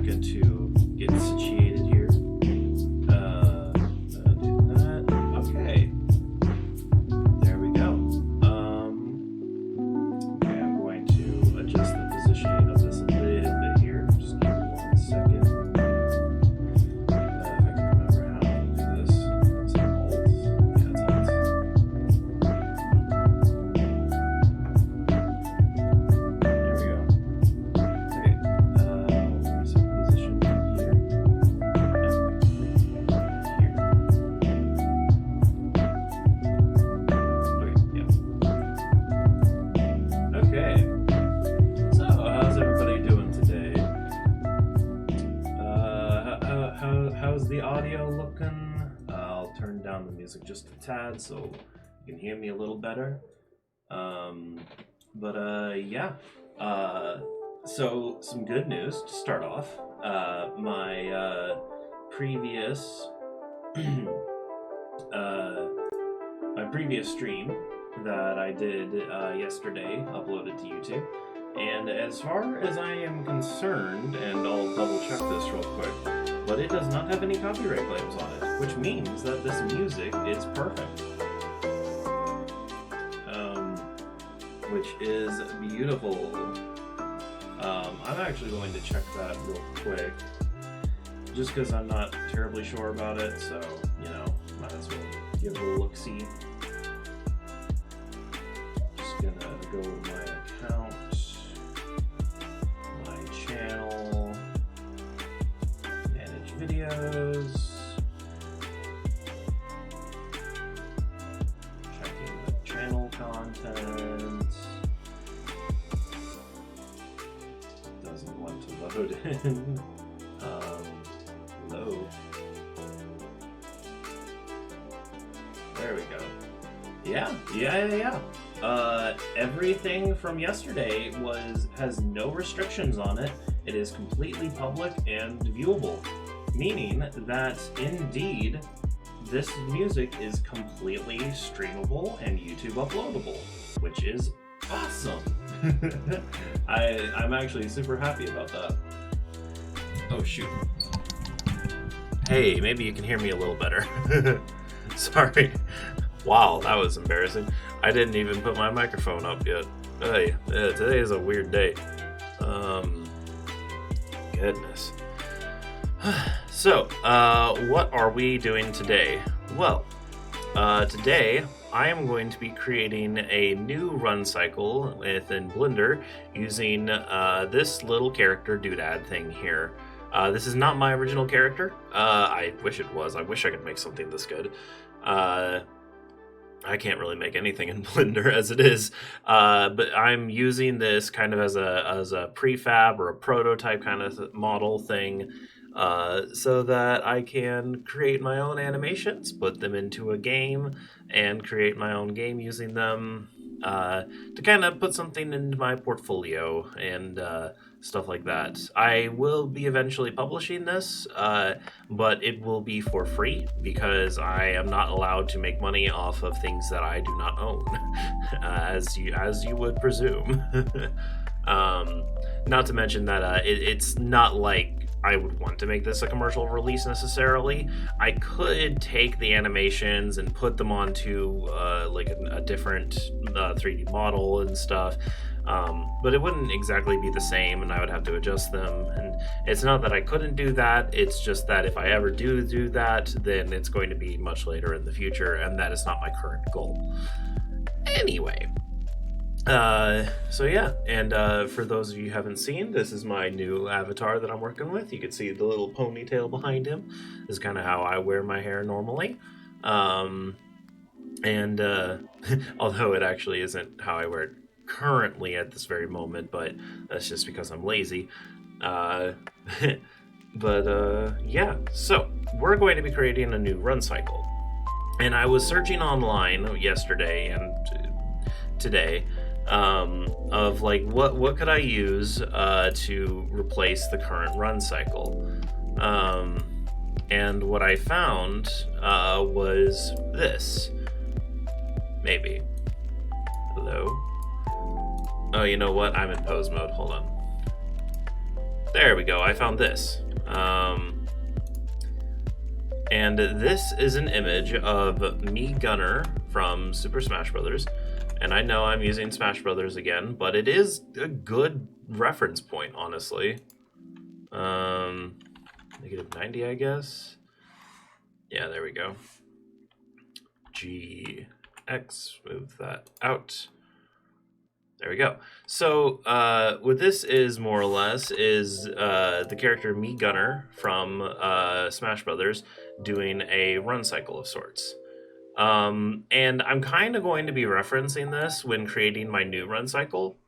second to get situated here. Do that. Okay. There we go. Okay, I'm going to adjust the positioning of this a little bit here. Just give me 1 second. If I can remember how to do this. Is it Alt? Yeah, it's Alt. There we go. Okay. Where's the position here? Here. Okay, yeah. Okay. So, how's everybody doing today? How's the audio looking? I'll turn down the music just a tad so you can hear me a little better. Yeah. So some good news to start off. My previous my previous stream that I did yesterday uploaded to YouTube. And as far as I am concerned, and I'll double check this real quick, but it does not have any copyright claims on it, which means that this music is perfect. Which is beautiful. I'm actually going to check that real quick, just because I'm not terribly sure about it, so, you know, might as well give it a look-see. Just gonna go with my account, my channel, manage videos, checking the channel content. Doesn't want to load in. Load. There we go. Yeah. Everything from yesterday has no restrictions on it. It is completely public and viewable, meaning that indeed this music is completely streamable and YouTube uploadable, which is awesome. I'm actually super happy about that. Oh shoot. Hey, maybe you can hear me a little better. Sorry. Wow, that was embarrassing. I didn't even put my microphone up yet. Hey, today is a weird day. Goodness. So, what are we doing today? Well, today I am going to be creating a new run cycle within Blender using this little character doodad thing here. This is not my original character. I wish it was. I wish I could make something this good. I can't really make anything in Blender as it is, but I'm using this kind of as a prefab or a prototype kind of model thing, so that I can create my own animations, put them into a game, and create my own game using them, to kind of put something into my portfolio and stuff like that. I will be eventually publishing this, but it will be for free because I am not allowed to make money off of things that I do not own, as you would presume. Not to mention that it's not like I would want to make this a commercial release necessarily. I could take the animations and put them onto like a different 3D model and stuff, but it wouldn't exactly be the same, and I would have to adjust them. And it's not that I couldn't do that, it's just that if I ever do that, then it's going to be much later in the future, and that is not my current goal. Anyway. So yeah, and for those of you who haven't seen, this is my new avatar that I'm working with. You can see the little ponytail behind him. This is kind of how I wear my hair normally. Although it actually isn't how I wear it currently at this very moment, but that's just because I'm lazy. Yeah, so we're going to be creating a new run cycle. And I was searching online yesterday and today, of like what could I use to replace the current run cycle, and what I found was this. Maybe. Hello? Oh, you know what? I'm in pose mode. Hold on. There we go. I found this. And this is an image of Mii Gunner from Super Smash Bros. And I know I'm using Smash Bros. Again, but it is a good reference point, honestly. -90, I guess. Yeah, there we go. GX, move that out. There we go. So what this is more or less is the character Mii Gunner from Smash Brothers doing a run cycle of sorts. And I'm kind of going to be referencing this when creating my new run cycle.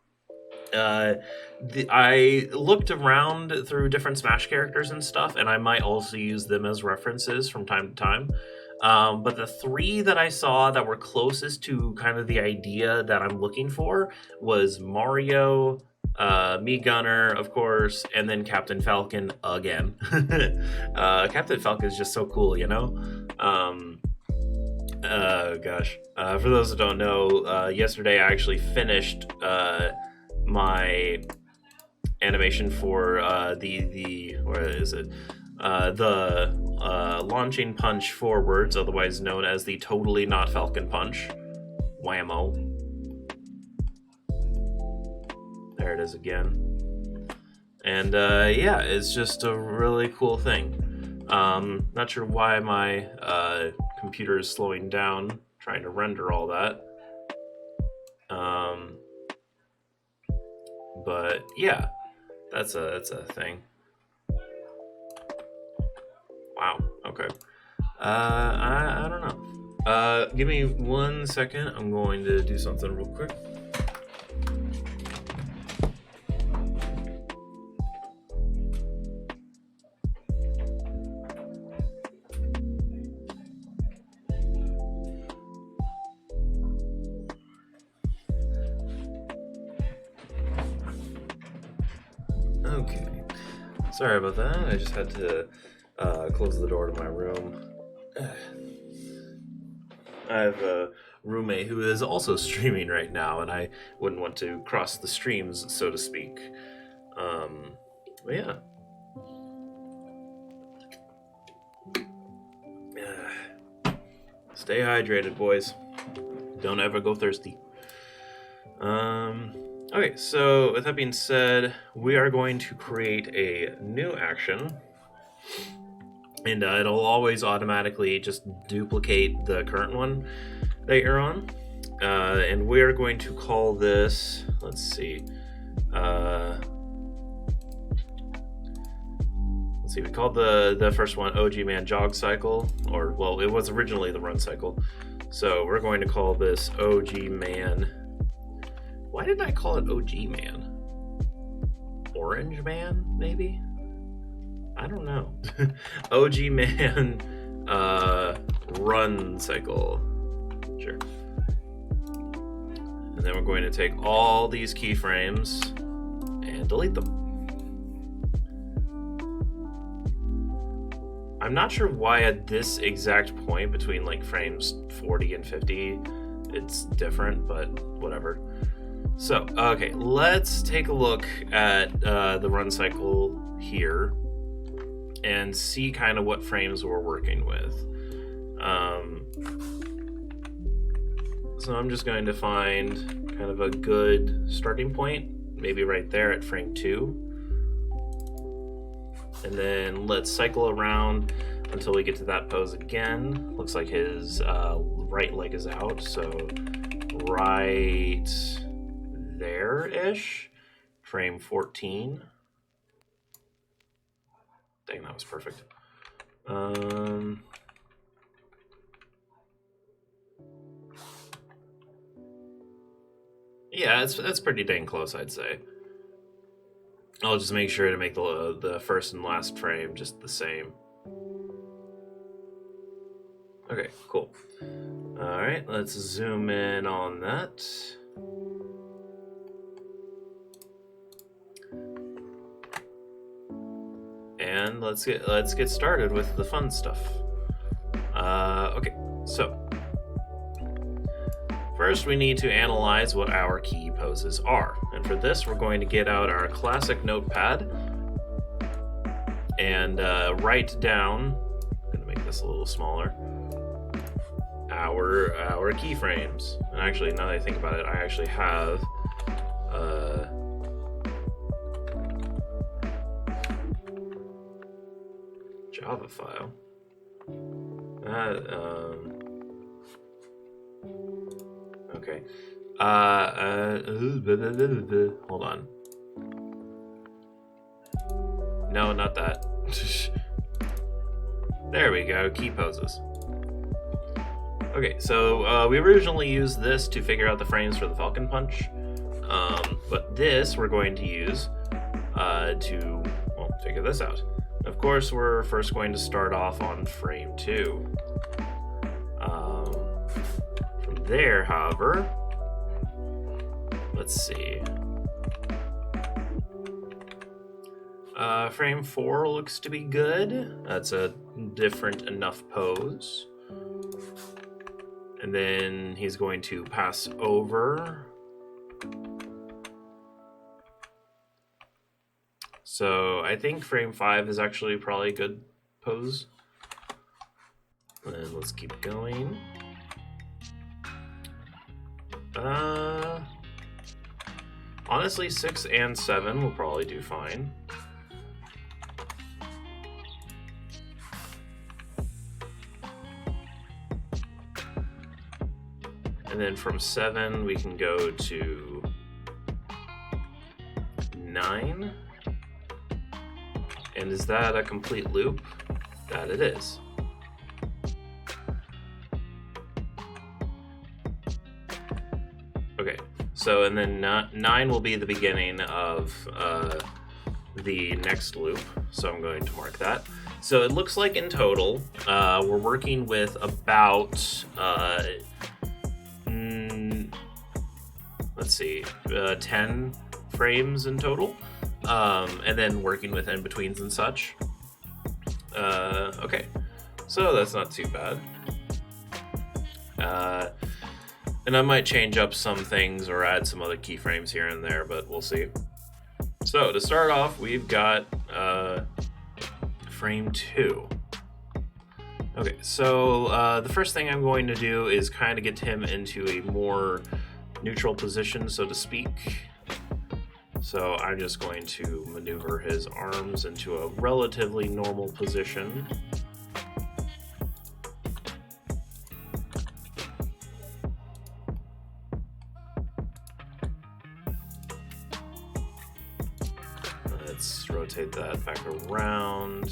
I looked around through different Smash characters and stuff, and I might also use them as references from time to time. But the three that I saw that were closest to kind of the idea that I'm looking for was Mario, Mii Gunner, of course, and then Captain Falcon again. Captain Falcon is just so cool, you know? Gosh. For those that don't know, yesterday I actually finished my animation for where is it? The launching punch forwards, otherwise known as the totally not Falcon punch. Whammo. There it is again. And yeah, it's just a really cool thing. Not sure why my computer is slowing down trying to render all that. But yeah, that's a thing. Wow. Okay. I don't know. Give me 1 second. I'm going to do something real quick. Okay. Sorry about that. I just had to close the door to my room. I have a roommate who is also streaming right now, and I wouldn't want to cross the streams, so to speak. But yeah. Stay hydrated, boys. Don't ever go thirsty. Okay, so with that being said, we are going to create a new action. And it'll always automatically just duplicate the current one that you're on. And we're going to call this, let's see. We called the first one OG Man Jog Cycle, or, well, it was originally the Run Cycle. So we're going to call this OG Man. Why didn't I call it OG Man? Orange Man, maybe? I don't know. OG Man Run Cycle. Sure. And then we're going to take all these keyframes and delete them. I'm not sure why at this exact point between like frames 40 and 50 it's different, but whatever. So, okay, let's take a look at the run cycle here and see kind of what frames we're working with. So I'm just going to find kind of a good starting point, maybe right there at frame 2. And then let's cycle around until we get to that pose again. Looks like his right leg is out, so right there-ish, frame 14. Dang, that was perfect. Yeah, that's pretty dang close, I'd say. I'll just make sure to make the first and last frame just the same. Okay, cool. All right, let's zoom in on that. And let's get started with the fun stuff. Okay, so first we need to analyze what our key poses are. And for this, we're going to get out our classic notepad and write down. I'm gonna make this a little smaller. Our keyframes. And actually, now that I think about it, I actually have Java file. Okay. Hold on. No, not that. There we go. Key poses. Okay, so we originally used this to figure out the frames for the Falcon Punch, but this we're going to use to figure this out. Of course, we're first going to start off on frame 2. From there, however, let's see. Frame 4 looks to be good. That's a different enough pose. And then he's going to pass over. So I think frame 5 is actually probably a good pose. And let's keep going. Honestly, 6 and 7 will probably do fine. And then from 7, we can go to 9. And is that a complete loop? That it is. Okay, so and then 9 will be the beginning of the next loop, so I'm going to mark that. So it looks like in total, we're working with about, let's see, 10 frames in total, and then working with in-betweens and such. Okay, so that's not too bad. And I might change up some things or add some other keyframes here and there, but we'll see. So to start off, we've got frame 2. Okay, so the first thing I'm going to do is kind of get him into a more neutral position, so to speak. So I'm just going to maneuver his arms into a relatively normal position. Let's rotate that back around.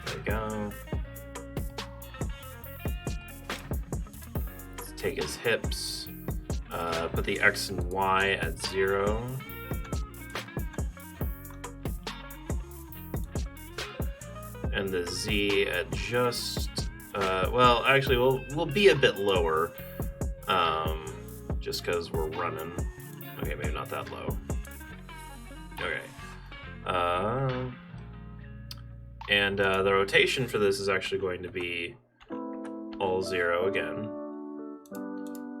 There we go. Let's take his hips, put the X and Y at 0. And the Z at just, well, actually, we'll be a bit lower, just because we're running. Okay, maybe not that low. Okay. And the rotation for this is actually going to be all 0 again.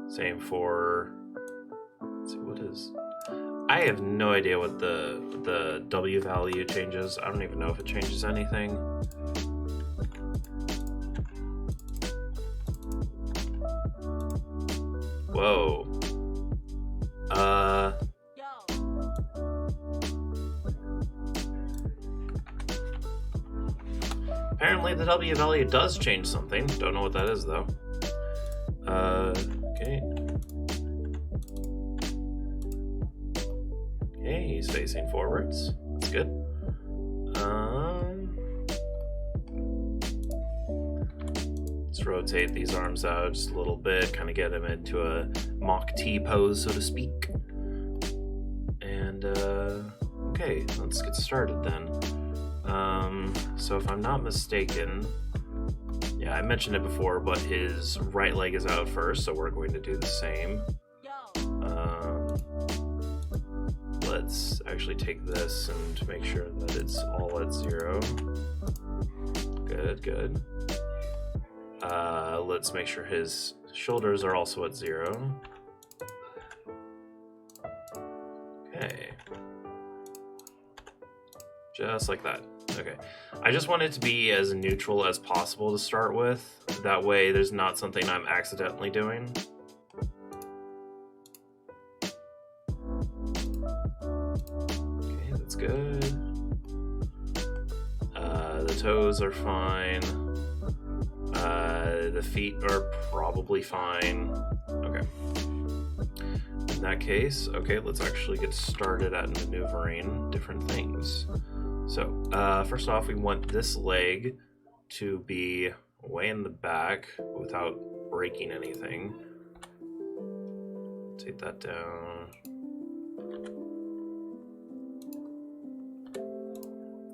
Same for, let's see, what is, I have no idea what the W value changes. I don't even know if it changes anything. Whoa. Apparently the W value does change something. Don't know what that is though. Okay. Okay, he's facing forwards. That's good. Let's rotate these arms out just a little bit, kind of get him into a mock T pose, so to speak. And, okay, let's get started then. So if I'm not mistaken, yeah, I mentioned it before, but his right leg is out first, so we're going to do the same. Let's actually take this and make sure that it's all at 0. Good, good. Let's make sure his shoulders are also at 0. Okay. Just like that. Okay. I just want it to be as neutral as possible to start with. That way there's not something I'm accidentally doing. Okay, that's good. The toes are fine. The feet are probably fine. Okay. In that case, okay, let's actually get started at maneuvering different things. So, first off, we want this leg to be way in the back without breaking anything. Take that down.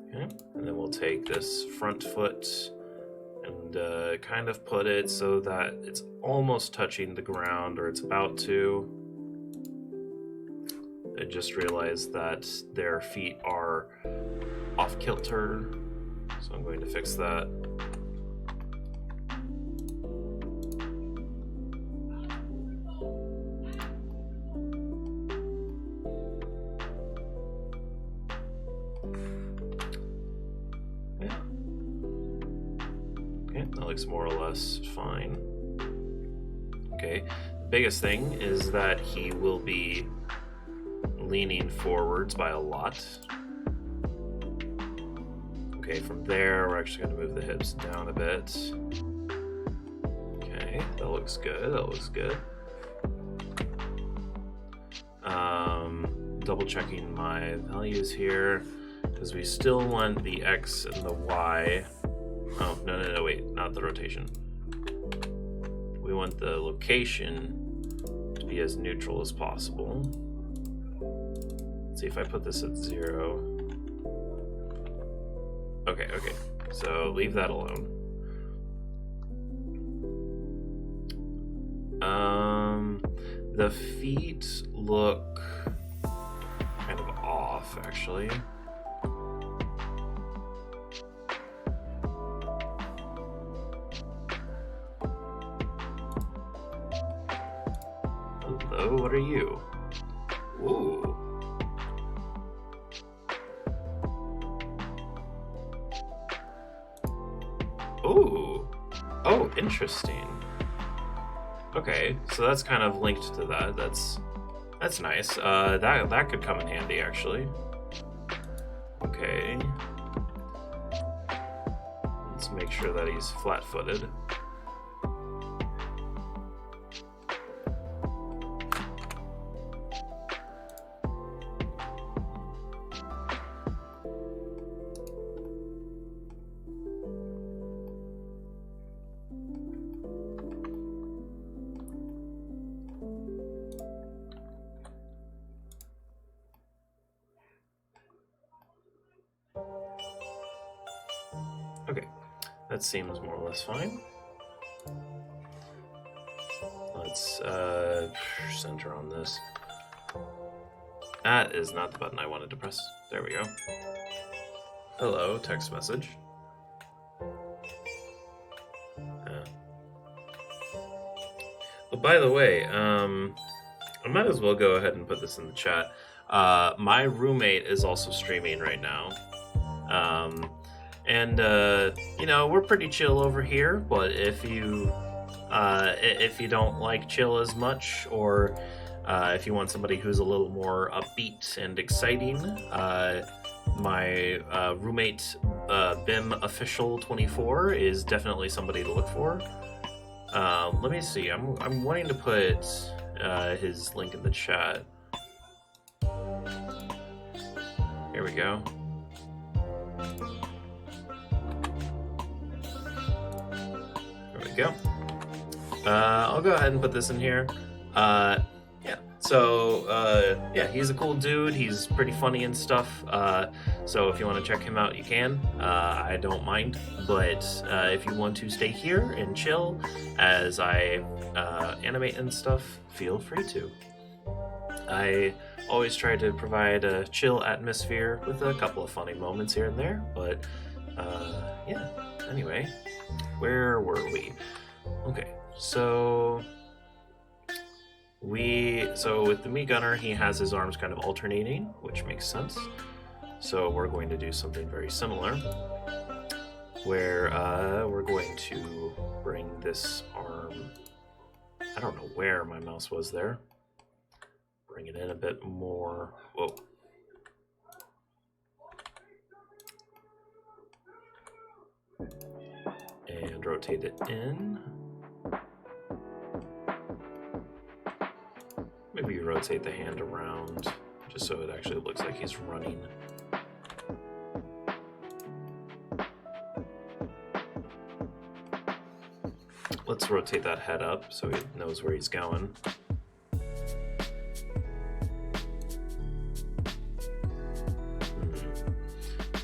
Okay, and then we'll take this front foot and kind of put it so that it's almost touching the ground, or it's about to. I just realized that their feet are off kilter, so I'm going to fix that. Okay, that looks more or less fine. Okay, the biggest thing is that he will be leaning forwards by a lot. Okay, from there, we're actually going to move the hips down a bit. Okay, that looks good. That looks good. Double checking my values here, because we still want the X and the Y. Oh, no, wait, not the rotation. We want the location to be as neutral as possible. Let's see if I put this at 0. Okay, so leave that alone. The feet look kind of off, actually. Hello, what are you? Ooh. Ooh. Oh, interesting. Okay, so that's kind of linked to that. That's nice. That could come in handy, actually. Okay. Let's make sure that he's flat-footed. Okay, that seems more or less fine. Let's center on this. That is not the button I wanted to press. There we go. Hello, text message. Well, by the way, I might as well go ahead and put this in the chat. My roommate is also streaming right now. And you know, we're pretty chill over here, but if you don't like chill as much, or if you want somebody who's a little more upbeat and exciting, my roommate BIM official 24 is definitely somebody to look for. Let me see. I'm wanting to put his link in the chat. Here we go. Go. I'll go ahead and put this in here. Yeah. So yeah, he's a cool dude. He's pretty funny and stuff. So if you want to check him out, you can. I don't mind. But if you want to stay here and chill as I animate and stuff, feel free to. I always try to provide a chill atmosphere with a couple of funny moments here and there. But yeah. Anyway. Where were we? Okay, so with the meat gunner, he has his arms kind of alternating, which makes sense. So we're going to do something very similar, where we're going to bring this arm. I don't know where my mouse was there. Bring it in a bit more. Whoa. And rotate it in. Maybe rotate the hand around just so it actually looks like he's running. Let's rotate that head up so he knows where he's going.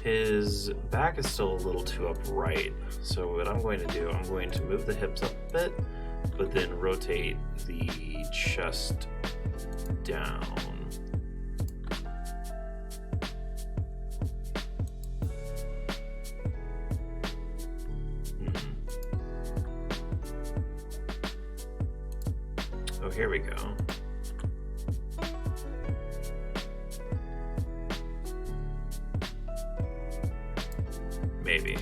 His back is still a little too upright, so what I'm going to do, I'm going to move the hips up a bit, but then rotate the chest down. Oh, here we go. Maybe.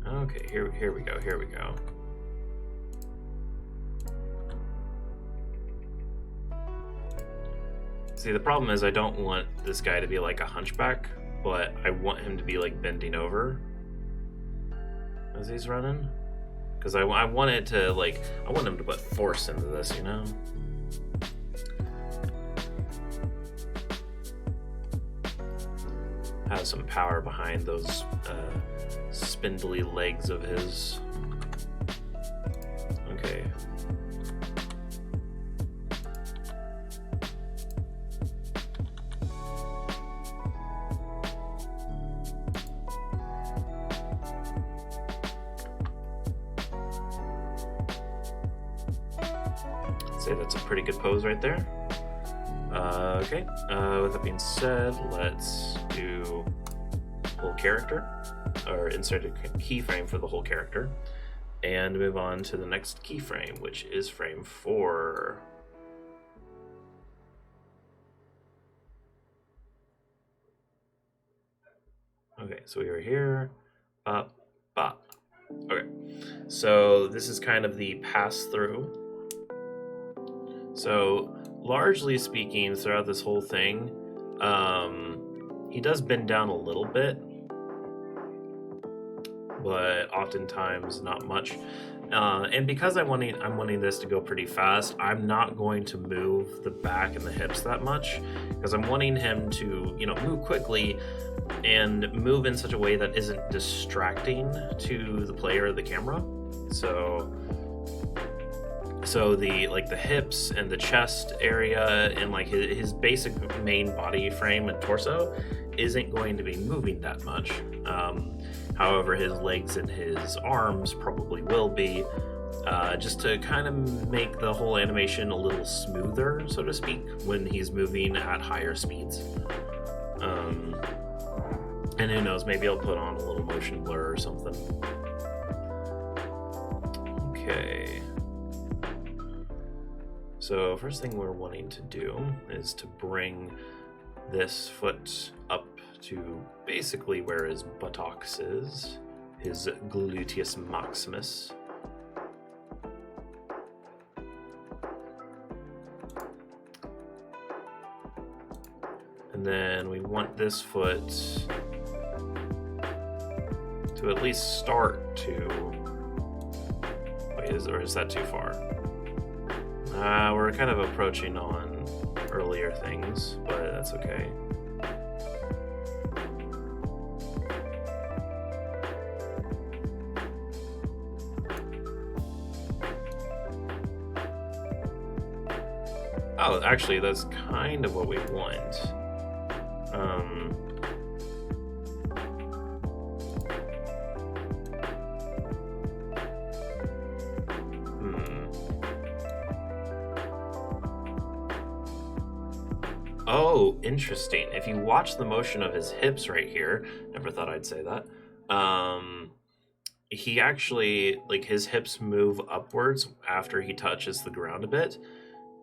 Okay, here we go, here we go. See, the problem is I don't want this guy to be like a hunchback, but I want him to be like bending over as he's running. Because I want it to like, I want him to put force into this, you know? Have some power behind those spindly legs of his. Okay. I'd say that's a pretty good pose right there. Okay, with that being said, let's do whole character, or insert a keyframe for the whole character, and move on to the next keyframe, which is frame 4. Okay, so we were here, up, bop. Okay, so this is kind of the pass-through. So, largely speaking, throughout this whole thing, he does bend down a little bit, but oftentimes not much. And because I'm wanting this to go pretty fast, I'm not going to move the back and the hips that much, because I'm wanting him to, you know, move quickly and move in such a way that isn't distracting to the player or the camera. So the hips and the chest area and like his basic main body frame and torso isn't going to be moving that much. However, his legs and his arms probably will be, just to kind of make the whole animation a little smoother, so to speak, when he's moving at higher speeds. And who knows, maybe I'll put on a little motion blur or something. Okay. So first thing we're wanting to do is to bring this foot up to basically where his buttocks is, his gluteus maximus. And then we want this foot to at least start to... Wait, is that too far? We're kind of approaching on earlier things, but that's okay. Oh, actually, that's kind of what we want. Oh, interesting. If you watch the motion of his hips right here, never thought I'd say that. he actually, like, his hips move upwards after he touches the ground a bit.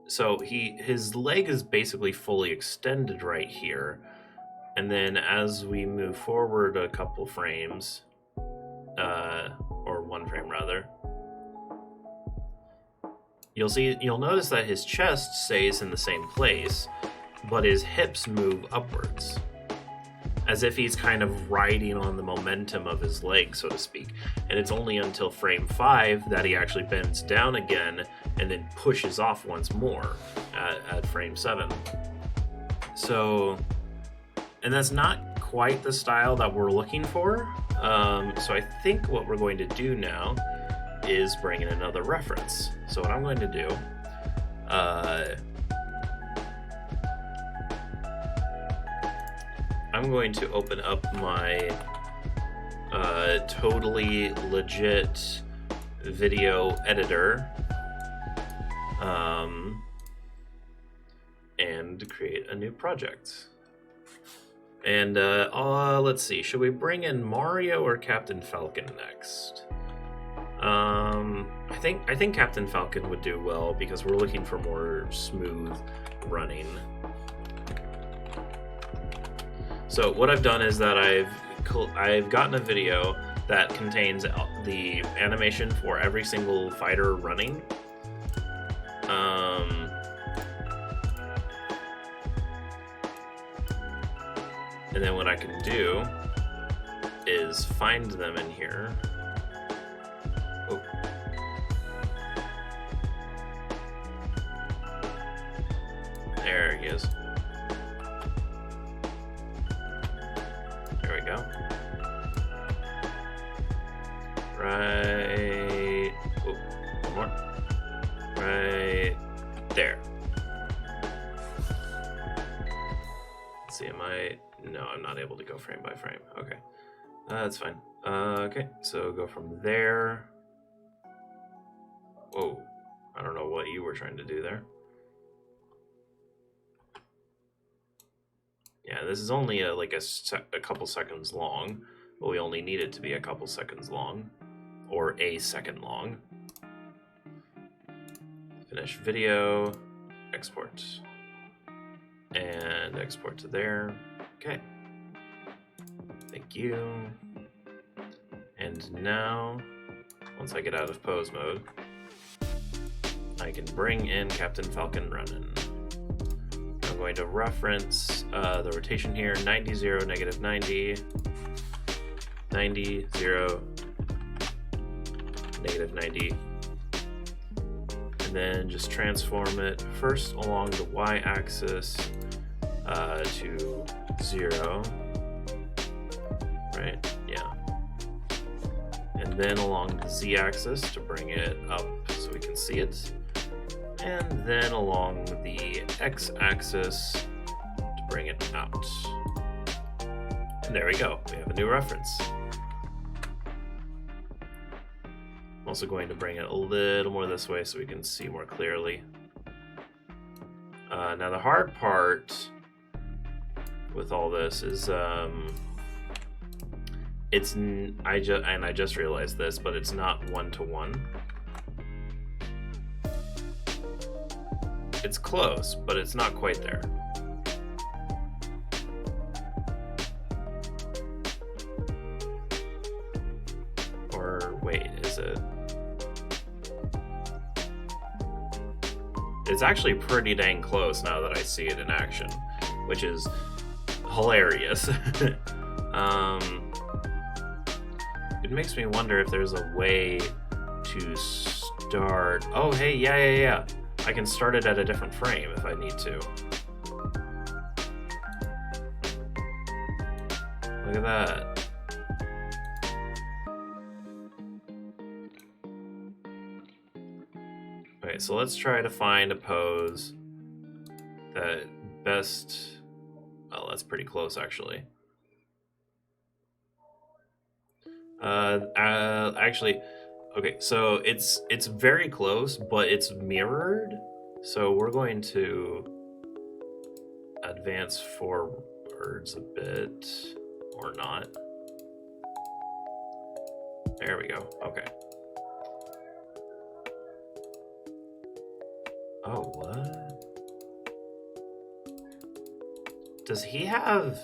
So his leg is basically fully extended right here. And then as we move forward a couple frames, or one frame rather, you'll notice that his chest stays in the same place, but his hips move upwards, as if he's kind of riding on the momentum of his leg, so to speak. And it's only until frame 5 that he actually bends down again and then pushes off once more at frame 7. So, and that's not quite the style that we're looking for. So I think what we're going to do now is bring in another reference. So what I'm going to do, I'm going to open up my totally legit video editor, and create a new project. And let's see, should we bring in Mario or Captain Falcon next? I think Captain Falcon would do well because we're looking for more smooth running. So what I've done is that I've gotten a video that contains the animation for every single fighter running. And then what I can do is find them in here. Oh. There he is. There we go. Right. Oh, one more. Right there. Let's see, no, I'm not able to go frame by frame. Okay. That's fine. Okay, so go from there. Whoa. I don't know what you were trying to do there. Yeah, this is only a couple seconds long, but we only need it to be a couple seconds long, or a second long. Finish video, export, and export to there. Okay. Thank you. And now, once I get out of pose mode, I can bring in Captain Falcon running. I'm going to reference the rotation here, 90, 0, negative 90, 90, 0, negative 90, and then just transform it first along the y-axis to 0, right? Yeah. And then along the z-axis to bring it up so we can see it. And then along the x-axis to bring it out. And there we go, we have a new reference. I'm also going to bring it a little more this way so we can see more clearly. Now the hard part with all this is, I just realized this, but it's not one-to-one. It's close, but it's not quite there. Or wait, is it? It's actually pretty dang close now that I see it in action, which is hilarious. It makes me wonder if there's a way to start. Oh, hey, yeah. I can start it at a different frame if I need to. Look at that. Okay, so let's try to find a pose that best... Oh, that's pretty close, actually. Actually... Okay, so it's very close, but it's mirrored. So we're going to advance forwards a bit, or not. There we go. Okay. Oh, what? Does he have...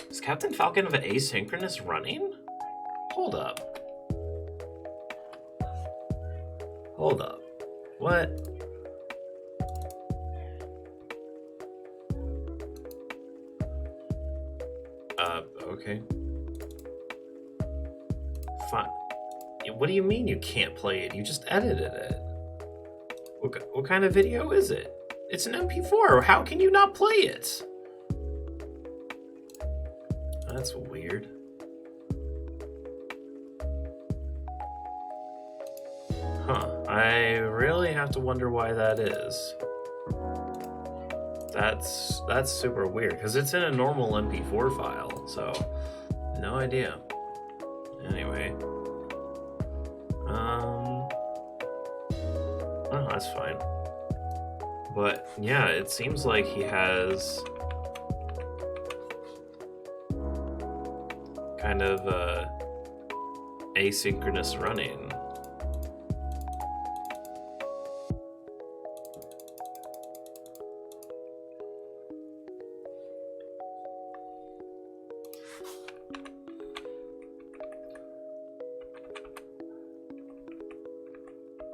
Does Captain Falcon have asynchronous running? Hold up. Hold up. What? Okay. Fine. What do you mean you can't play it? You just edited it. What kind of video is it? It's an MP4. How can you not play it? That's weird. Huh. I really have to wonder why that is. That's super weird, because it's in a normal MP4 file, so no idea. Anyway. Oh, that's fine. But yeah, it seems like he has kind of asynchronous running.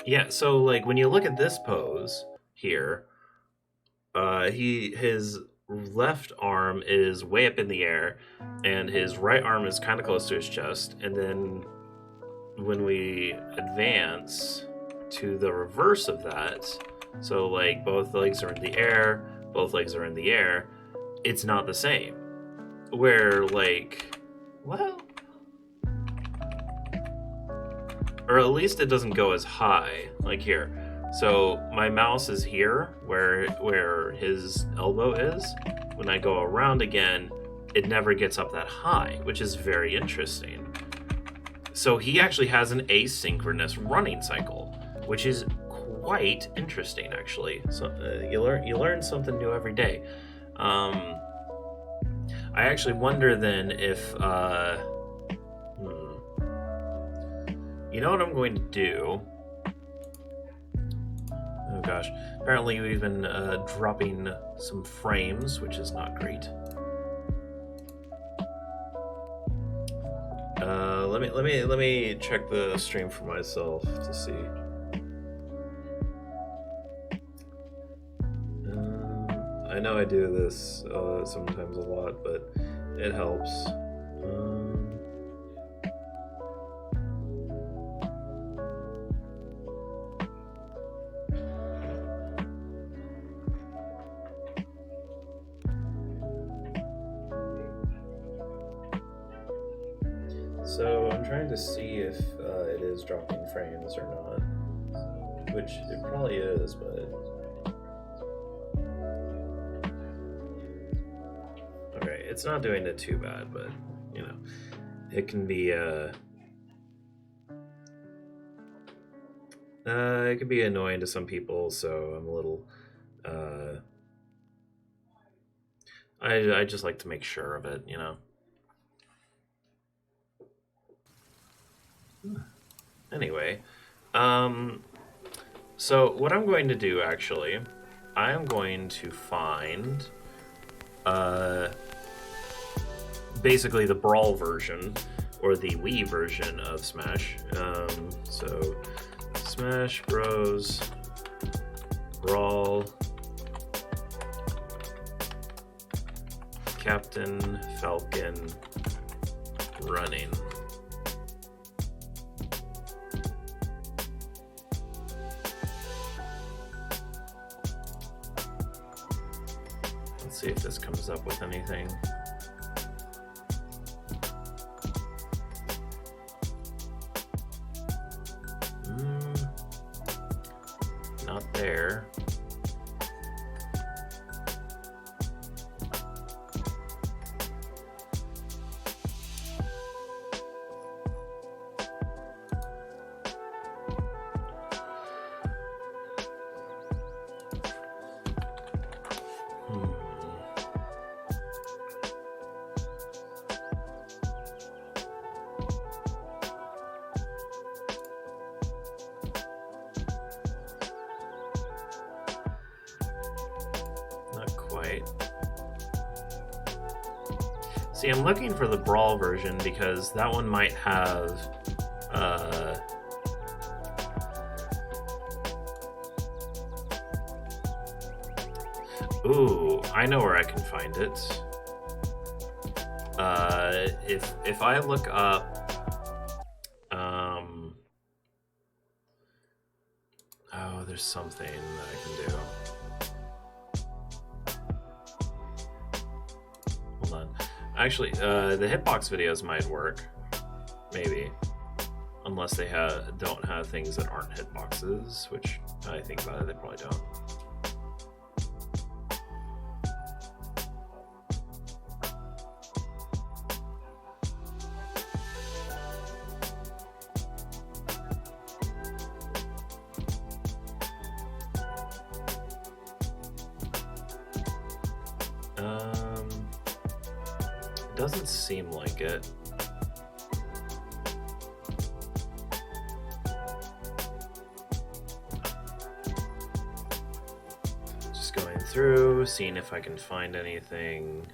Yeah, so like when you look at this pose here, his left arm is way up in the air, and his right arm is kind of close to his chest. And then when we advance to the reverse of that, so like both legs are in the air, it's not the same. Where like, well, or at least it doesn't go as high, like here. So my mouse is here where his elbow is. When I go around again, it never gets up that high, which is very interesting. So he actually has an asynchronous running cycle, which is quite interesting, actually. So you learn something new every day. I actually wonder then if you know what I'm going to do? Oh gosh. Apparently we've been dropping some frames, which is not great. Let me check the stream for myself to see. I know I do this sometimes a lot, but it helps. So I'm trying to see if it is dropping frames or not, which it probably is, but okay, it's not doing it too bad, but you know, it can be it can be annoying to some people, so I'm a little I just like to make sure of it, you know. Anyway, so what I'm going to do, actually, I'm going to find basically the Brawl version, or the Wii version of Smash. So Smash Bros. Brawl Captain Falcon running. Let's see if this comes up with anything. Not there. right. See, I'm looking for the Brawl version because that one might have ooh, I know where I can find it. If I look up oh, there's something that I can do. Hold on. Actually, the hitbox videos might work. Maybe. Unless they don't have things that aren't hitboxes, which I think about it, they probably don't. It doesn't seem like it. Just going through, seeing if I can find anything.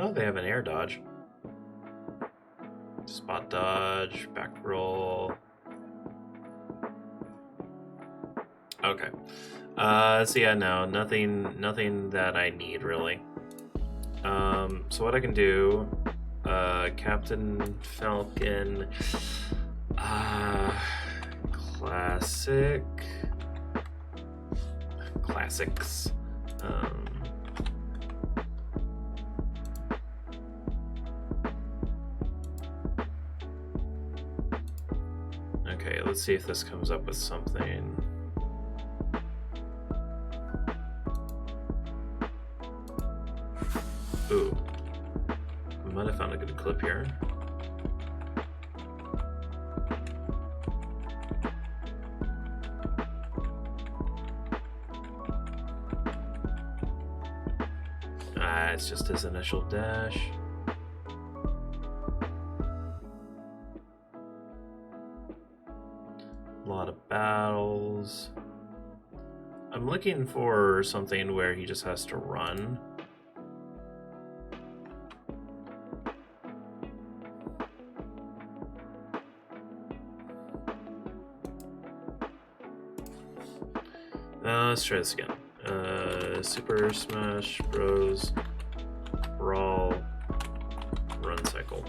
Oh, they have an air dodge. Spot dodge, back roll. Okay. So yeah, no, nothing that I need really. So what I can do, Captain Falcon, classics. Okay, let's see if this comes up with something. Ooh, we might have found a good clip here. It's just his initial dash. A lot of battles. I'm looking for something where he just has to run. Let's try this again. Super Smash Bros. Brawl Run Cycle.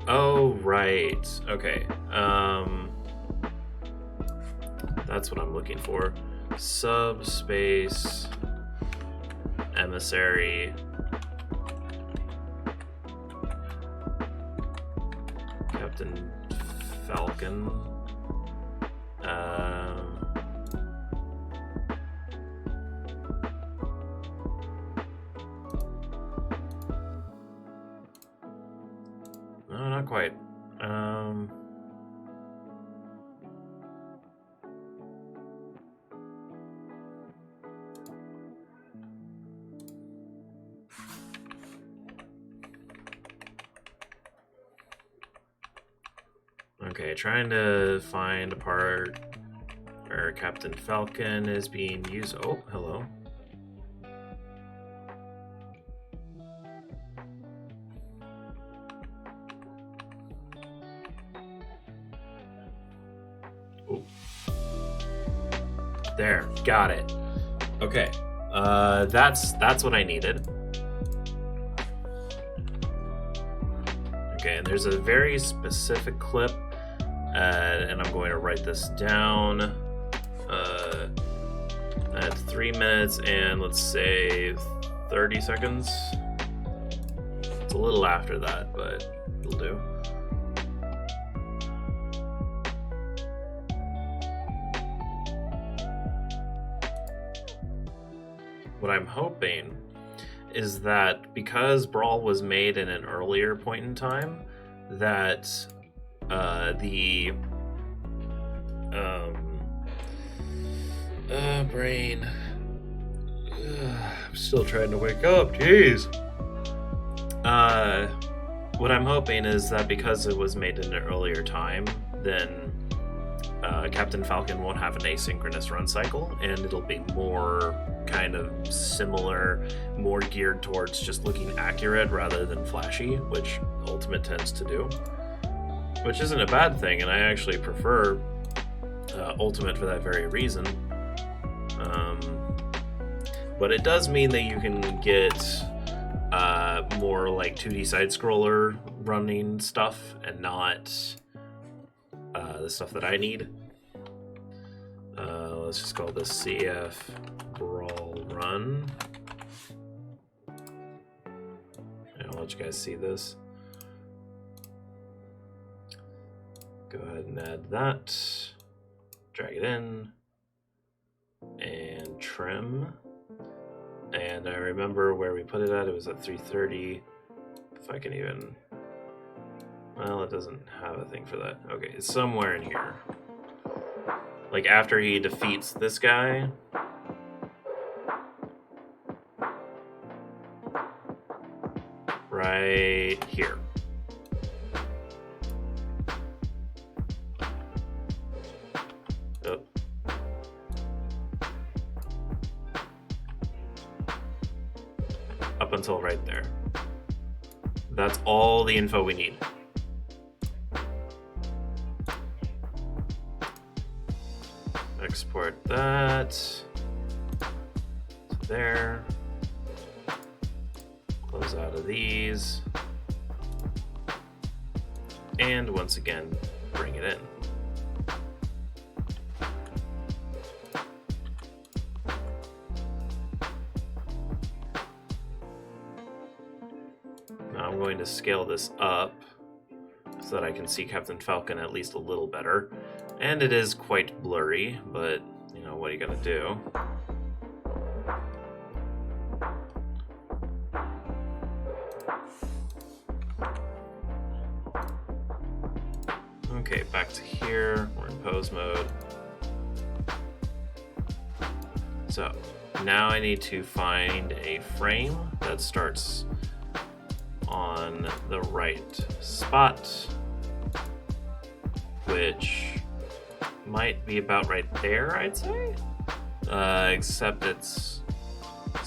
Oh, right. Okay. That's what I'm looking for. Subspace Emissary. Captain Falcon. No, not quite. Okay, trying to find a part where Captain Falcon is being used. Oh, hello. Oh. There, got it. Okay, that's what I needed. Okay, and there's a very specific clip. And I'm going to write this down at 3 minutes and let's say 30 seconds. It's a little after that, but it'll do. what I'm hoping is that because Brawl was made in an earlier point in time, that the brain. I'm still trying to wake up. Jeez. What I'm hoping is that because it was made in an earlier time, then Captain Falcon won't have an asynchronous run cycle, and it'll be more kind of similar, more geared towards just looking accurate rather than flashy, which Ultimate tends to do. Which isn't a bad thing, and I actually prefer Ultimate for that very reason. But it does mean that you can get more like 2D side-scroller running stuff and not the stuff that I need. Let's just call this CF Brawl Run. And I'll let you guys see this. Go ahead and add that. Drag it in. And trim. And I remember where we put it at. It was at 330. If I can even... Well, it doesn't have a thing for that. Okay, it's somewhere in here. Like after he defeats this guy. Right here. Oh. Up until right there. That's all the info we need. Export that to there. Close out of these. And once again, bring it in. Now I'm going to scale this up so that I can see Captain Falcon at least a little better. And it is quite blurry, but, you know, what are you gonna do? Okay, back to here. We're in pose mode. So, now I need to find a frame that starts on the right spot, which might be about right there, I'd say. Except is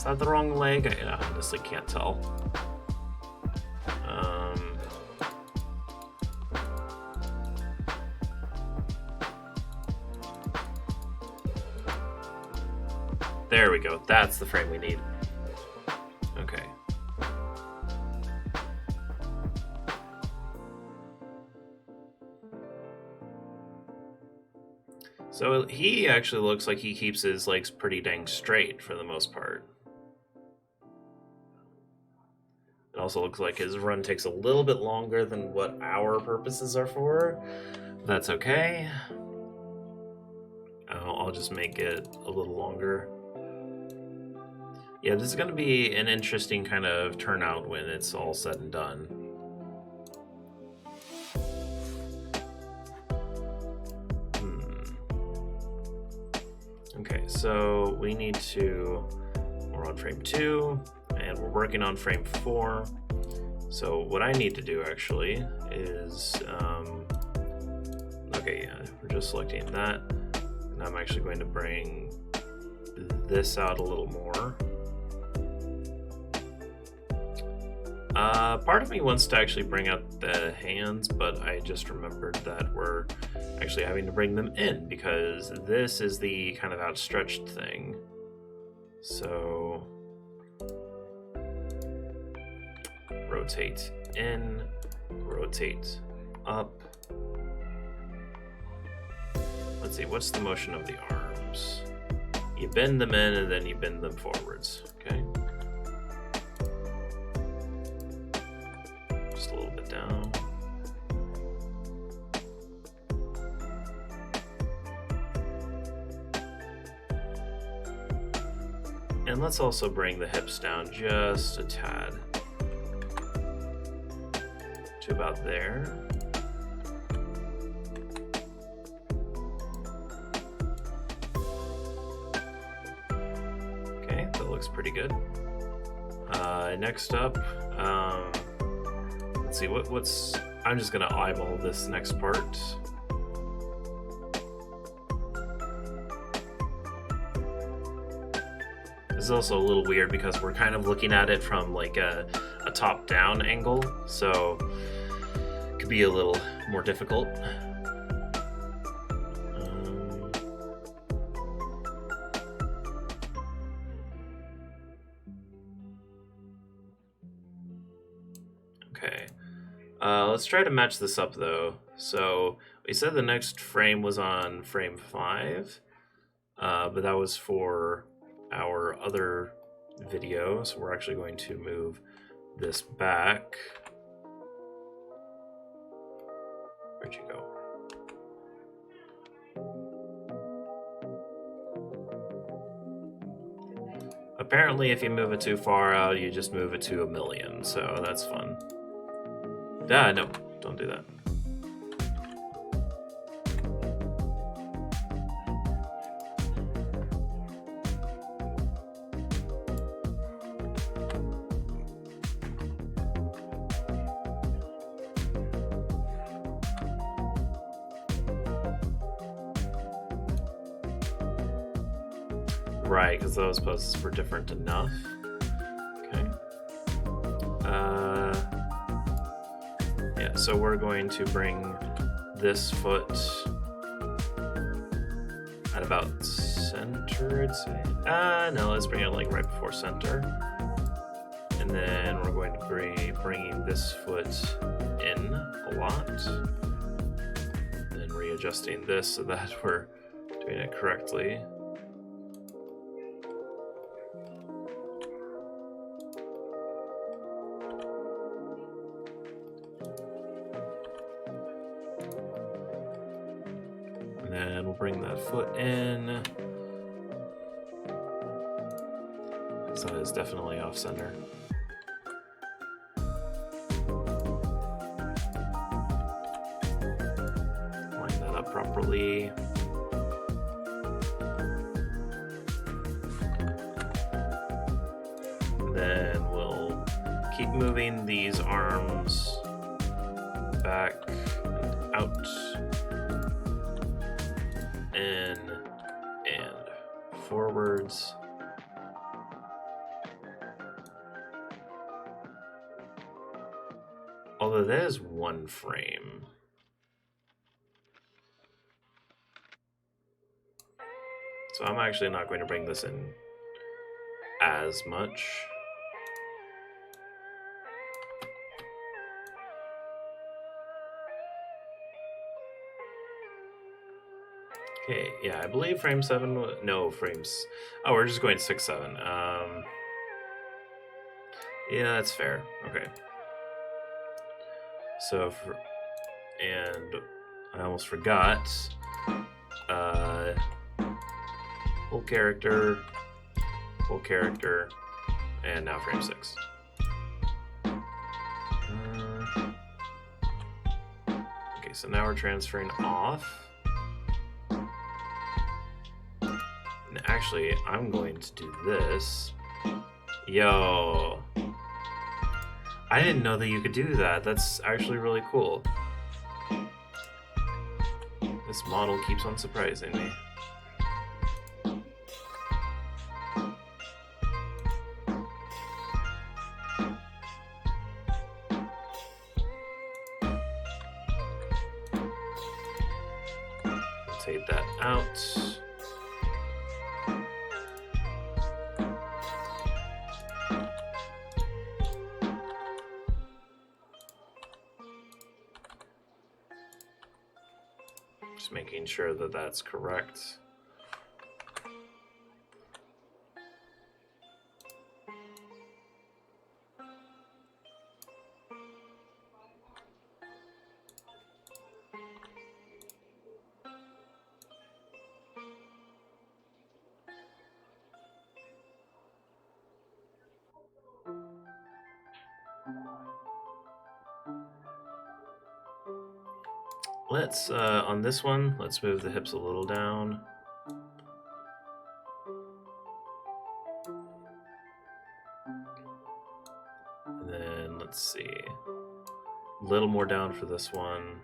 that the wrong leg? I honestly can't tell. There we go. That's the frame we need. Okay. So he actually looks like he keeps his legs pretty dang straight for the most part. It also looks like his run takes a little bit longer than what our purposes are for. That's okay. I'll just make it a little longer. Yeah, this is going to be an interesting kind of turnout when it's all said and done. Okay, so we need to, we're on frame 2, and we're working on frame 4. So what I need to do actually is, okay, yeah, we're just selecting that, and I'm actually going to bring this out a little more. Part of me wants to actually bring out the hands, but I just remembered that we're actually having to bring them in because this is the kind of outstretched thing. So rotate in, rotate up. Let's see, what's the motion of the arms? You bend them in and then you bend them forwards, okay? Just a little bit down. And And let's also bring the hips down just a tad to about there. Okay, that looks pretty good. Next up, let's see, what's... I'm just gonna eyeball this next part. This is also a little weird because we're kind of looking at it from like a top-down angle, so it could be a little more difficult. Okay, let's try to match this up though. So we said the next frame was on frame 5, but that was for our other video, so we're actually going to move this back. Where'd you go? Apparently, if you move it too far out, you just move it to 1,000,000, so that's fun. No, don't do that. Right, because those poses were different enough. Okay. Yeah, so we're going to bring this foot at about center, I'd say. No, let's bring it like right before center. And then we're going to be bringing this foot in a lot. And readjusting this so that we're doing it correctly. And then we'll bring that foot in. So it's definitely off center. Line that up properly. Then we'll keep moving these arms back and out. In and forwards. Although that is one frame. So I'm actually not going to bring this in as much. Okay, yeah, I believe frame 7, no, frames, oh, we're just going 6, 7. Yeah, that's fair, okay. So, and I almost forgot, full character, and now frame 6. Okay, so now we're transferring off. Actually, I'm going to do this. Yo. I didn't know that you could do that. That's actually really cool. This model keeps on surprising me. Take that out. Just making sure that that's correct. Let's, on this one, let's move the hips a little down. And then, let's see, a little more down for this one.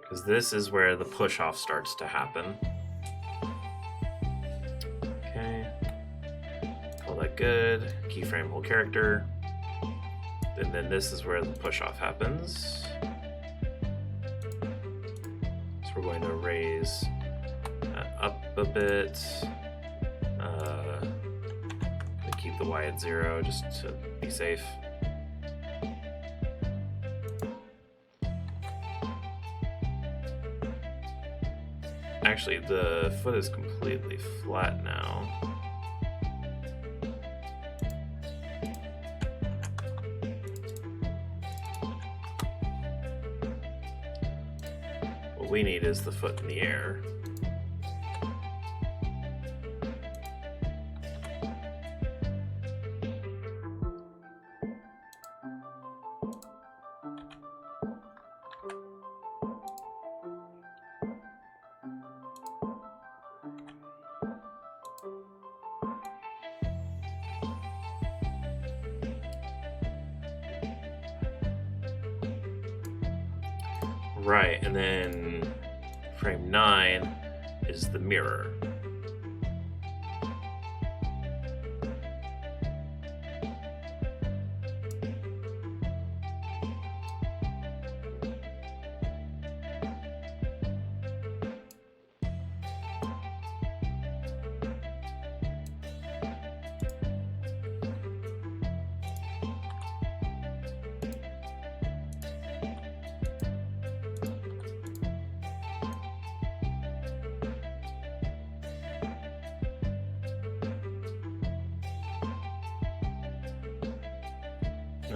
Because this is where the push-off starts to happen. Okay. Call that good. Keyframe whole character. And then this is where the push-off happens. So we're going to raise that up a bit. Keep the Y at 0 just to be safe. Actually, the foot is completely flat now. What we need is the foot in the air. Right, and then frame 9 is the mirror.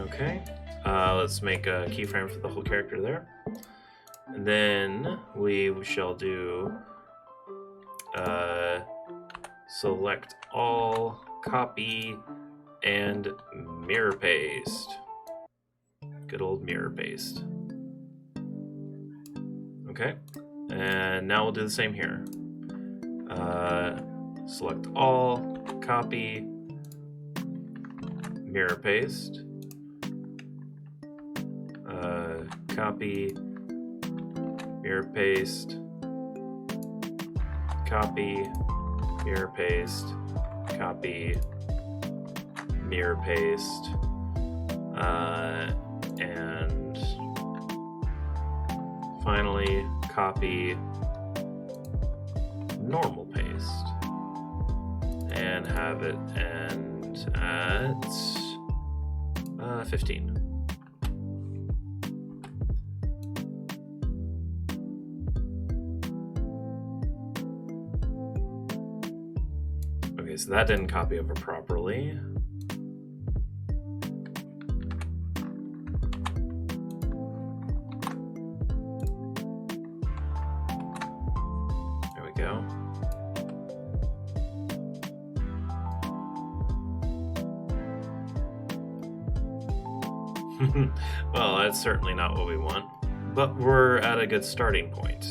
Okay, let's make a keyframe for the whole character there. And then we shall do select all, copy, and mirror paste. Good old mirror paste. Okay, and now we'll do the same here. Select all, copy, mirror paste. Copy, mirror paste, copy, mirror paste, copy, mirror paste, and finally copy, normal paste, and have it end at 15. Okay, so that didn't copy over properly. There we go. Well, that's certainly not what we want, but we're at a good starting point.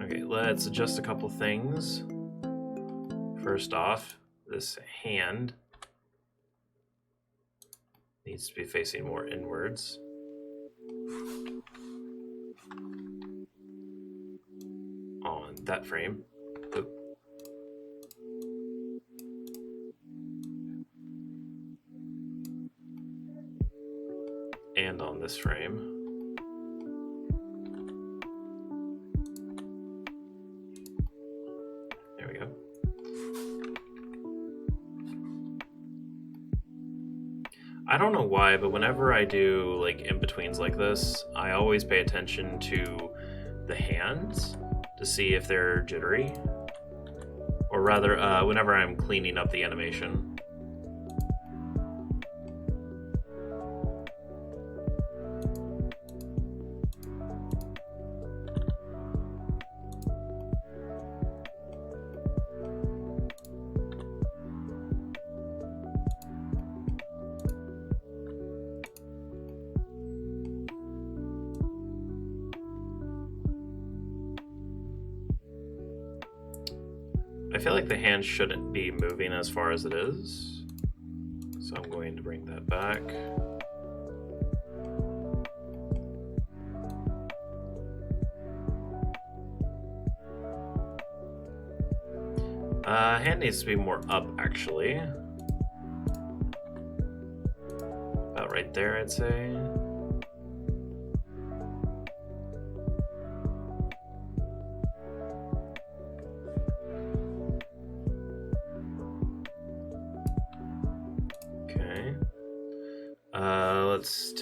Okay, let's adjust a couple things. First off, this hand needs to be facing more inwards. On that frame. Oop. And on this frame. There we go. I don't know why, but whenever I do like in-betweens like this, I always pay attention to the hands to see if they're jittery, or rather, whenever I'm cleaning up the animation. I feel like the hand shouldn't be moving as far as it is. So I'm going to bring that back. Hand needs to be more up, actually. About right there, I'd say. Okay. Let's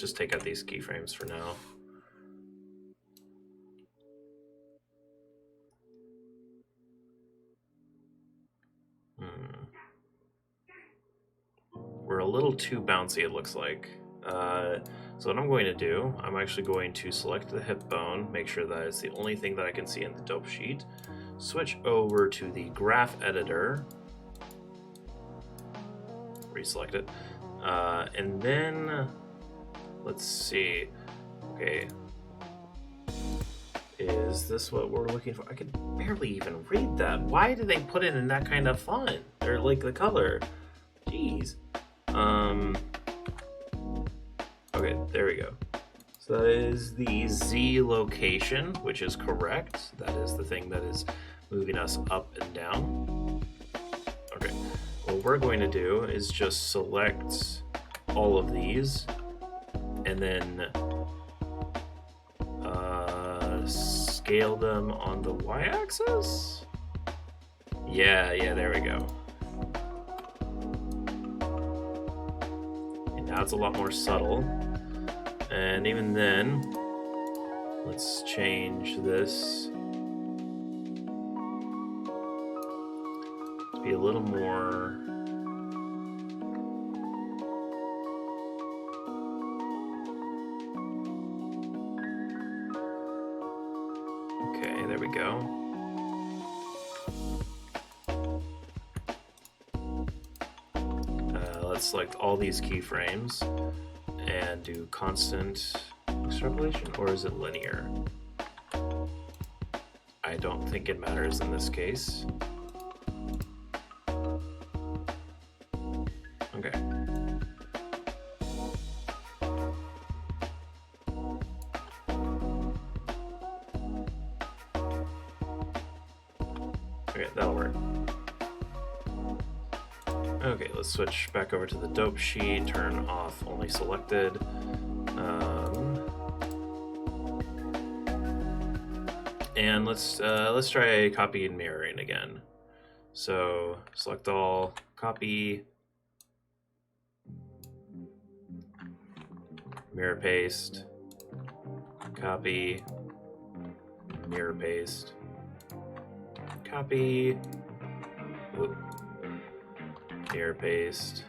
just take out these keyframes for now. We're a little too bouncy, it looks like. So what I'm going to do, I'm actually going to select the hip bone, make sure that it's the only thing that I can see in the dope sheet, switch over to the graph editor, reselect it, and then let's see. Okay, is this what we're looking for? I could barely even read that. Why did they put it in that kind of font, or like the color? Jeez. Okay, there we go. So that is the Z location, which is correct. That is the thing that is moving us up and down. Okay, what we're going to do is just select all of these and then scale them on the y-axis? Yeah, there we go. Now it's a lot more subtle. And even then, let's change this to be a little more. Okay, there we go. Let's select all these keyframes and do constant extrapolation, or is it linear? I don't think it matters in this case. Okay. Okay, that'll work. Okay, let's switch back over to the dope sheet, turn off only selected. And let's try copy and mirroring again. So select all, copy, mirror paste, copy, mirror paste, copy, whoop, mirror paste,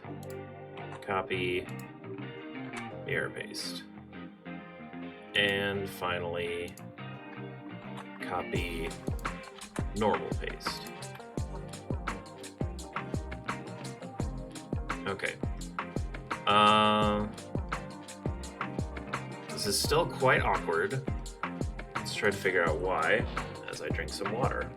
copy, mirror paste, and finally copy, normal paste. Okay. This is still quite awkward. Let's try to figure out why as I drink some water.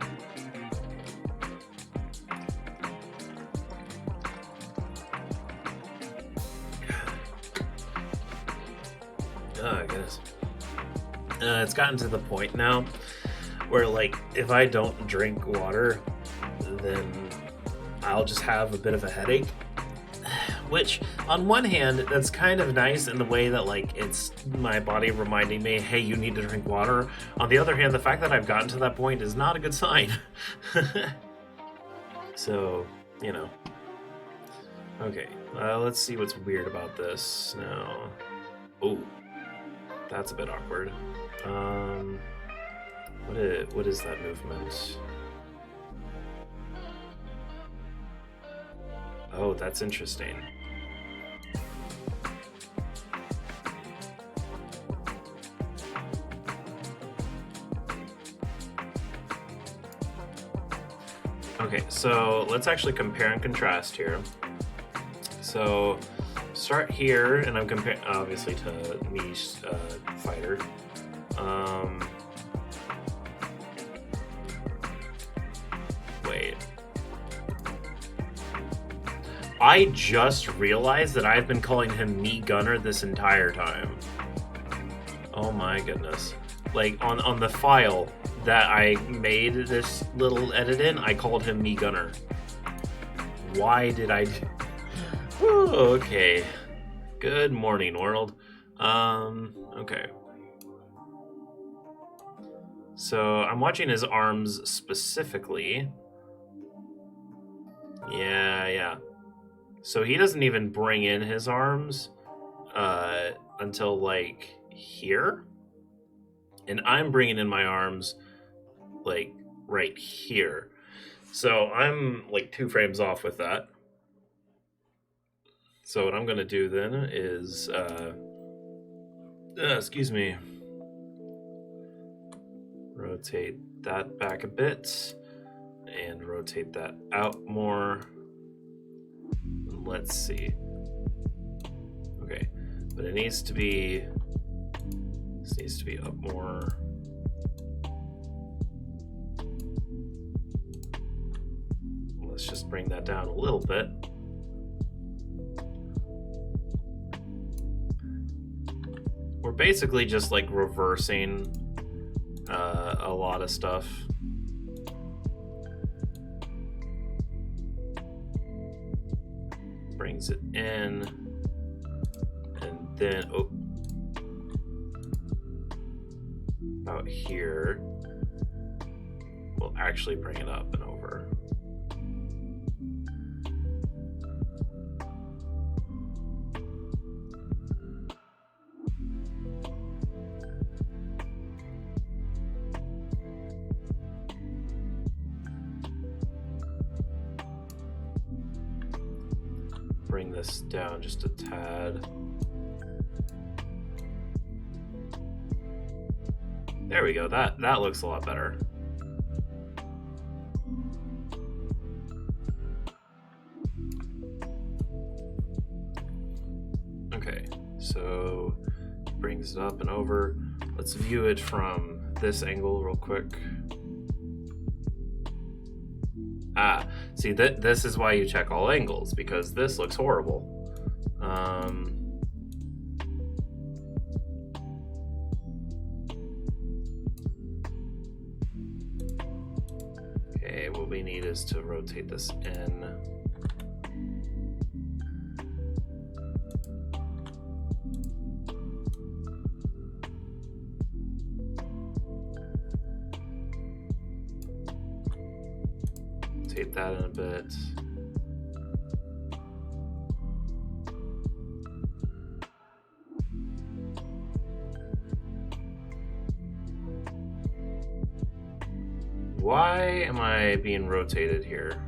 Oh, goodness. It's gotten to the point now where, like, if I don't drink water, then I'll just have a bit of a headache. Which, on one hand, that's kind of nice in the way that, like, it's my body reminding me, hey, you need to drink water. On the other hand, the fact that I've gotten to that point is not a good sign. So, you know. Okay, let's see what's weird about this now. Oh, that's a bit awkward. What is that movement? Oh, that's interesting. Okay, so let's actually compare and contrast here. So start here, and I'm comparing obviously to me fighter. Wait. I just realized that I've been calling him Me Gunner this entire time. Oh my goodness. Like, on the file that I made this little edit in, I called him Me Gunner. Why did I... Oh, okay. Good morning, world. Okay. So, I'm watching his arms specifically. Yeah. So he doesn't even bring in his arms until, like, here. And I'm bringing in my arms, like, right here. So I'm, like, 2 frames off with that. So what I'm going to do then is, excuse me, rotate that back a bit and rotate that out more. Let's see. Okay, but it needs to be, this needs to be up more. Let's just bring that down a little bit. We're basically just like reversing a lot of stuff. Brings it in, and then about here, we'll actually bring it up and over. Bring this down just a tad. There we go. That looks a lot better. Okay, so brings it up and over. Let's view it from this angle real quick. Ah, see, this is why you check all angles, because this looks horrible. Okay, what we need is to rotate this in. Rotate that in a bit. Why am I being rotated here?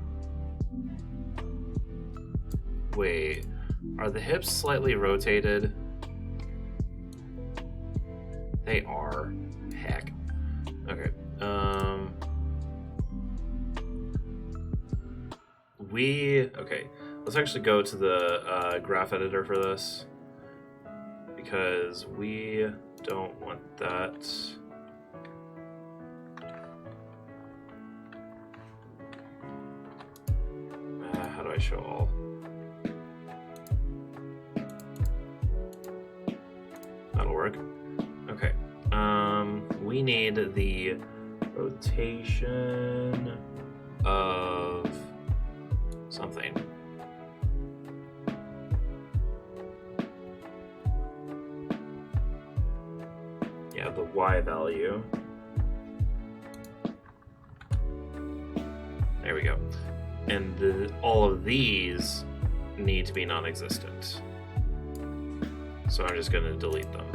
Wait, are the hips slightly rotated? They are. Heck. Okay. Okay, let's actually go to the graph editor for this, because we don't want that. How do I show all? That'll work. Okay. We need the rotation of something. Yeah, the Y value. There we go. And all of these need to be non-existent. So I'm just going to delete them.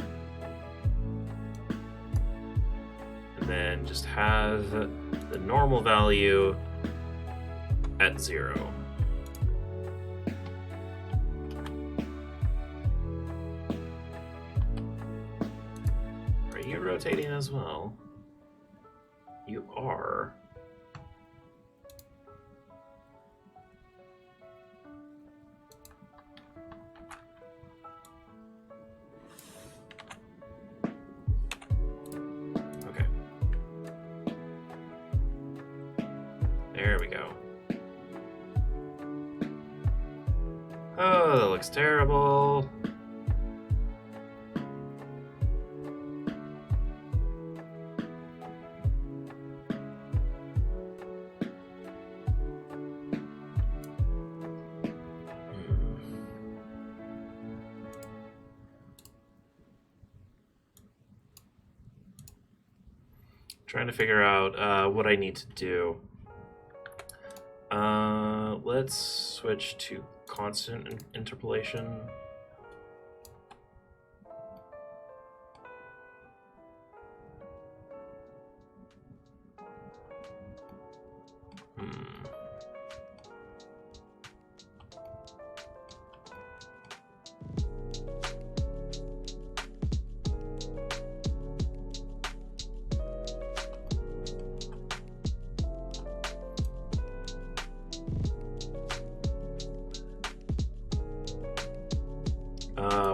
And then just have the normal value at 0. Are you rotating as well? You are. Okay. There we go. looks terrible. Trying to figure out what I need to do. Let's switch to constant interpolation.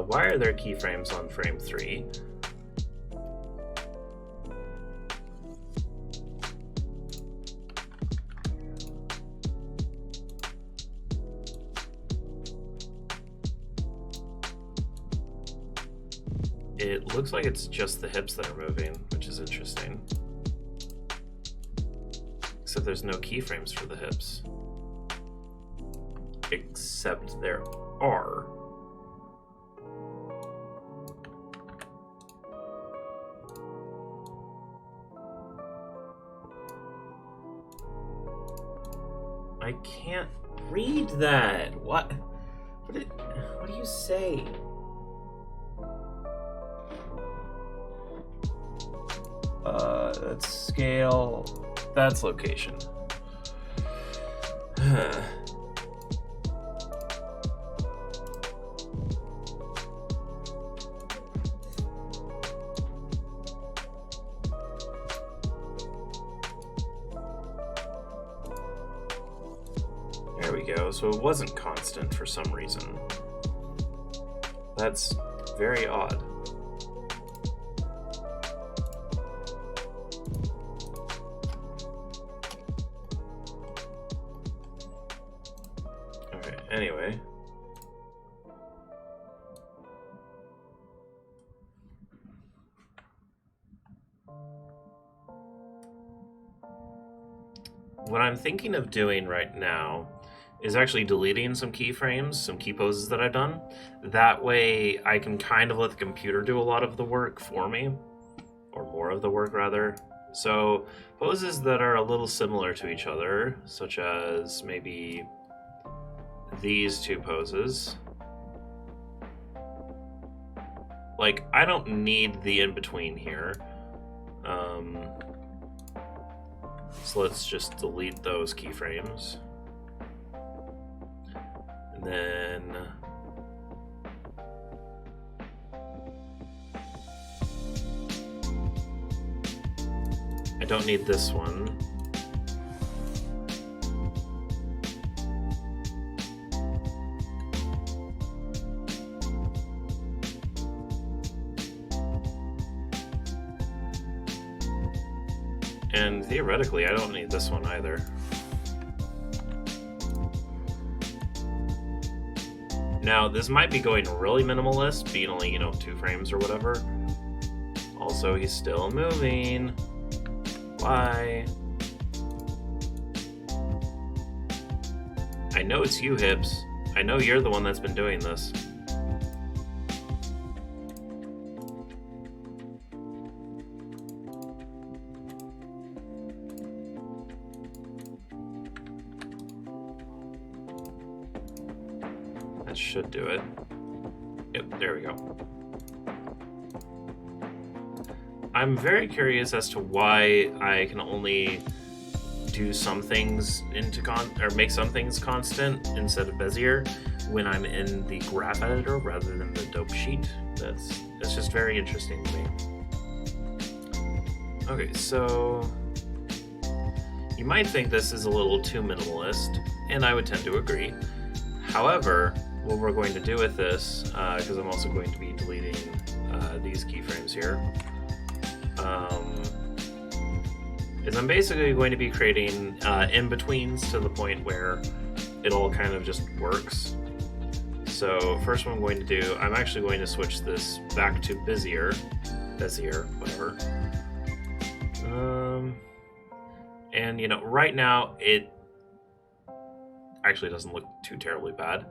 Why are there keyframes on frame 3? It looks like it's just the hips that are moving, which is interesting. Except there's no keyframes for the hips. Except there are. I can't read that. What? What do you say? That's scale. That's location. There we go. So it wasn't constant for some reason. That's very odd. Okay, anyway. What I'm thinking of doing right now is actually deleting some keyframes, some key poses that I've done. That way I can kind of let the computer do a lot of the work for me, or more of the work rather. So poses that are a little similar to each other, such as maybe these two poses. Like, I don't need the in-between here. So let's just delete those keyframes. And then I don't need this one. And theoretically, I don't need this one either. Now, this might be going really minimalist, being only, 2 frames or whatever. Also, he's still moving. Why? I know it's you, Hips. I know you're the one that's been doing this. That should do it. Yep, there we go. I'm very curious as to why I can only do some things make some things constant instead of Bezier when I'm in the graph editor rather than the dope sheet. That's just very interesting to me. Okay, so you might think this is a little too minimalist, and I would tend to agree. However, what we're going to do with this, because I'm also going to be deleting these keyframes here, is I'm basically going to be creating in-betweens to the point where it all kind of just works. So first what I'm going to do, I'm actually going to switch this back to Bezier, whatever. And you know, right now it actually doesn't look too terribly bad.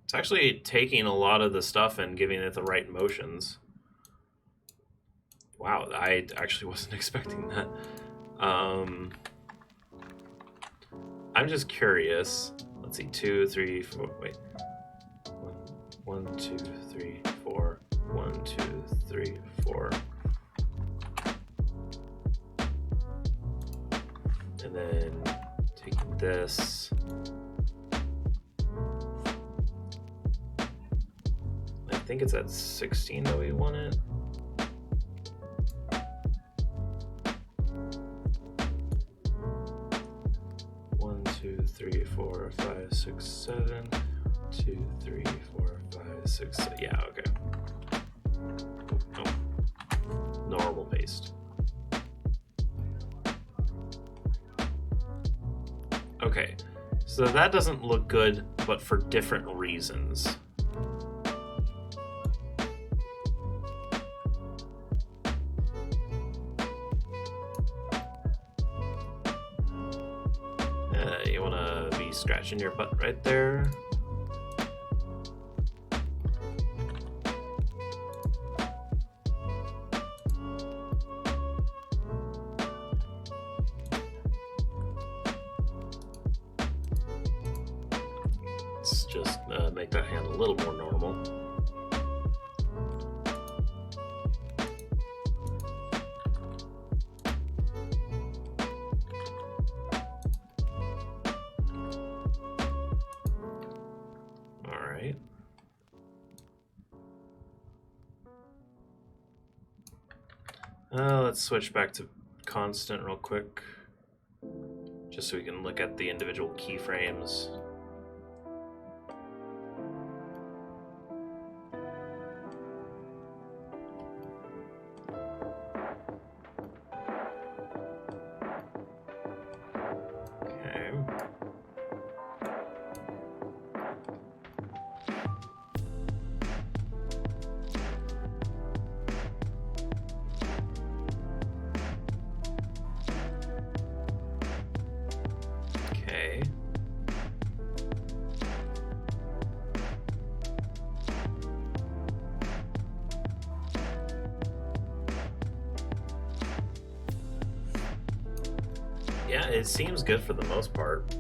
It's actually taking a lot of the stuff and giving it the right motions. Wow, I actually wasn't expecting that. I'm just curious. Let's see, 2, 3, 4. Wait, 1, 2, 3, 4. 1, 2, 3, 4. And then taking this. I think it's at 16 that we want it. Two, 3, 4, 5, 6, 7. 2, 3, 4, 5, 6, 7. Yeah, okay. Oh. Normal paste. Okay, so that doesn't look good, but for different reasons. You want to be scratching your butt right there. Let's just make that hand a little more normal. Let's switch back to constant real quick, just so we can look at the individual keyframes. Yeah, it seems good for the most part.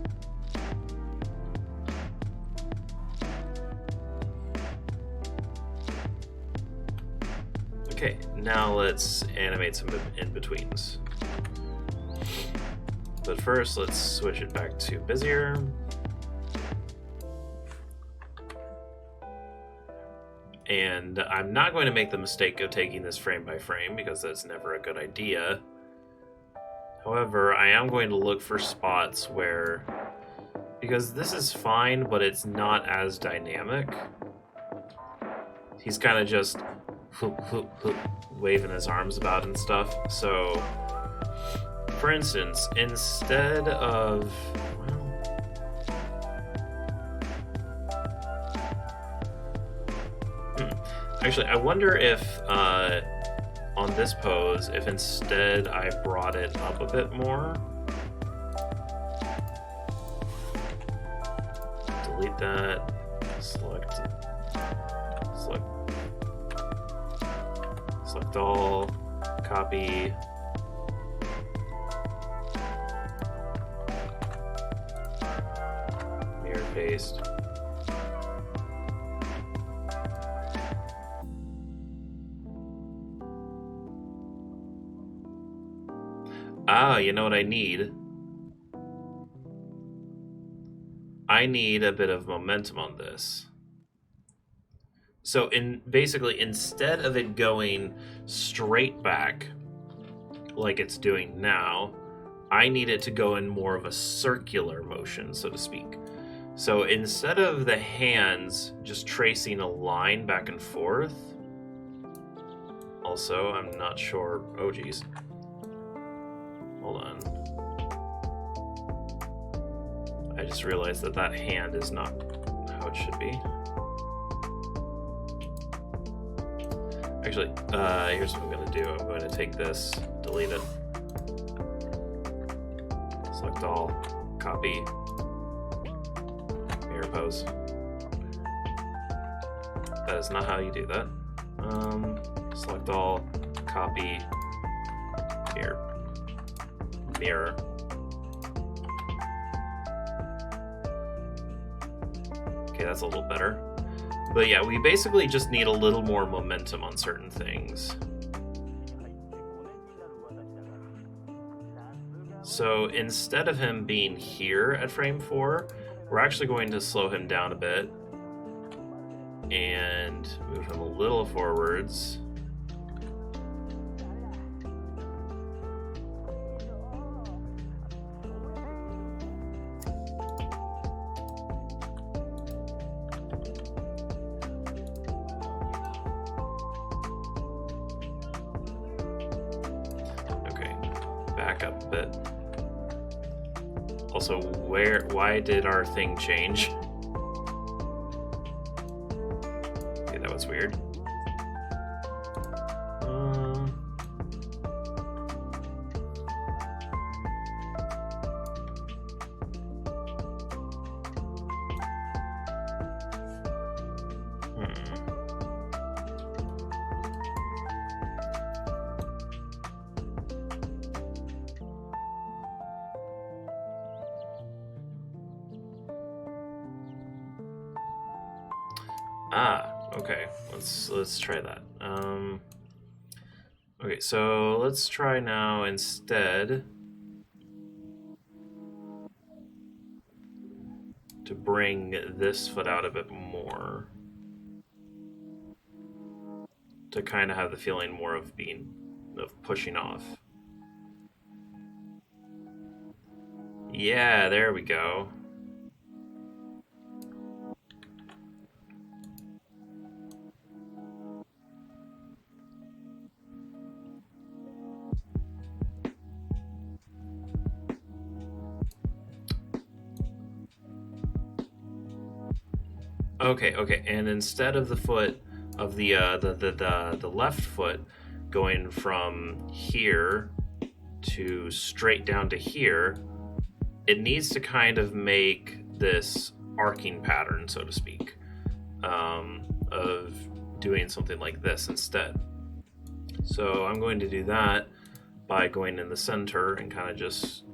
Okay, now let's animate some in-betweens. But first, let's switch it back to Bezier. And I'm not going to make the mistake of taking this frame by frame, because that's never a good idea. However, I am going to look for spots where, because this is fine, but it's not as dynamic. He's kind of just waving his arms about and stuff. So, for instance, instead of, actually, I wonder if on this pose, if instead I brought it up a bit more. Delete that. Select all. Copy. Mirror paste. Ah, you know what I need? I need a bit of momentum on this. So basically, instead of it going straight back like it's doing now, I need it to go in more of a circular motion, so to speak. So instead of the hands just tracing a line back and forth, also, I'm not sure, oh geez. Hold on. I just realized that that hand is not how it should be. Actually, here's what I'm going to do. I'm going to take this, delete it, select all, copy, mirror pose. That is not how you do that. Select all, copy, mirror. Okay, that's a little better. But yeah, we basically just need a little more momentum on certain things. So instead of him being here at frame 4, we're actually going to slow him down a bit and move him a little forwards. Okay, back up a bit. Also, why did our thing change? Okay, that was weird. Okay, let's try that. Okay, so let's try now instead to bring this foot out a bit more, to kind of have the feeling more of pushing off. Yeah, there we go. Okay, and instead of the foot of the left foot going from here to straight down to here, it needs to kind of make this arcing pattern, so to speak, of doing something like this instead. So I'm going to do that by going in the center and kind of just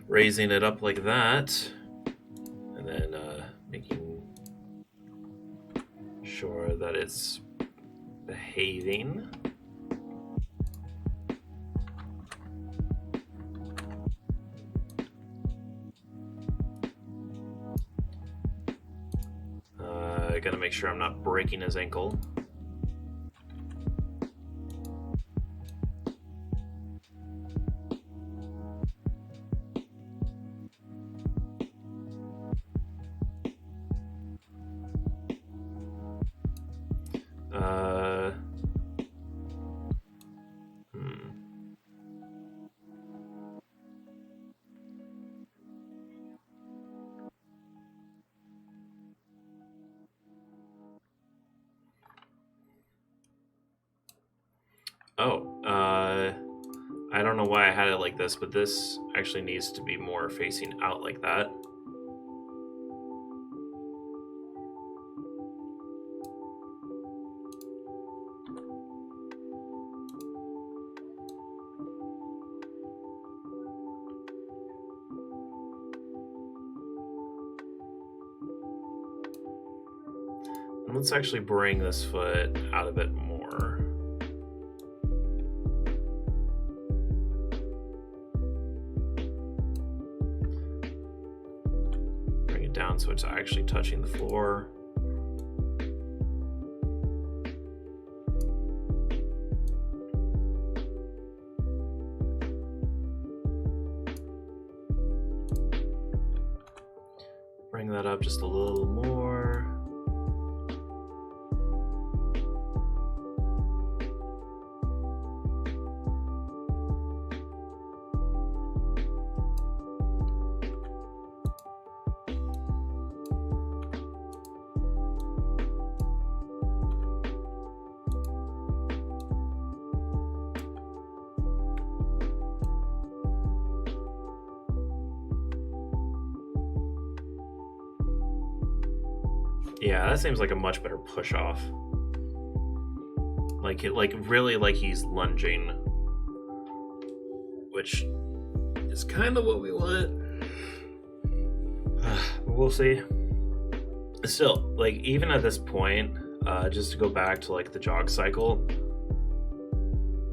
raising it up like that, and then making sure that it's behaving. I gotta make sure I'm not breaking his ankle. I don't know why I had it like this, but this actually needs to be more facing out like that. And let's actually bring this foot out a bit more. Bring it down so it's actually touching the floor. Bring that up just a little more. Yeah, that seems like a much better push off. Like really like he's lunging, which is kind of what we want. We'll see. Still, like even at this point, just to go back to like the jog cycle.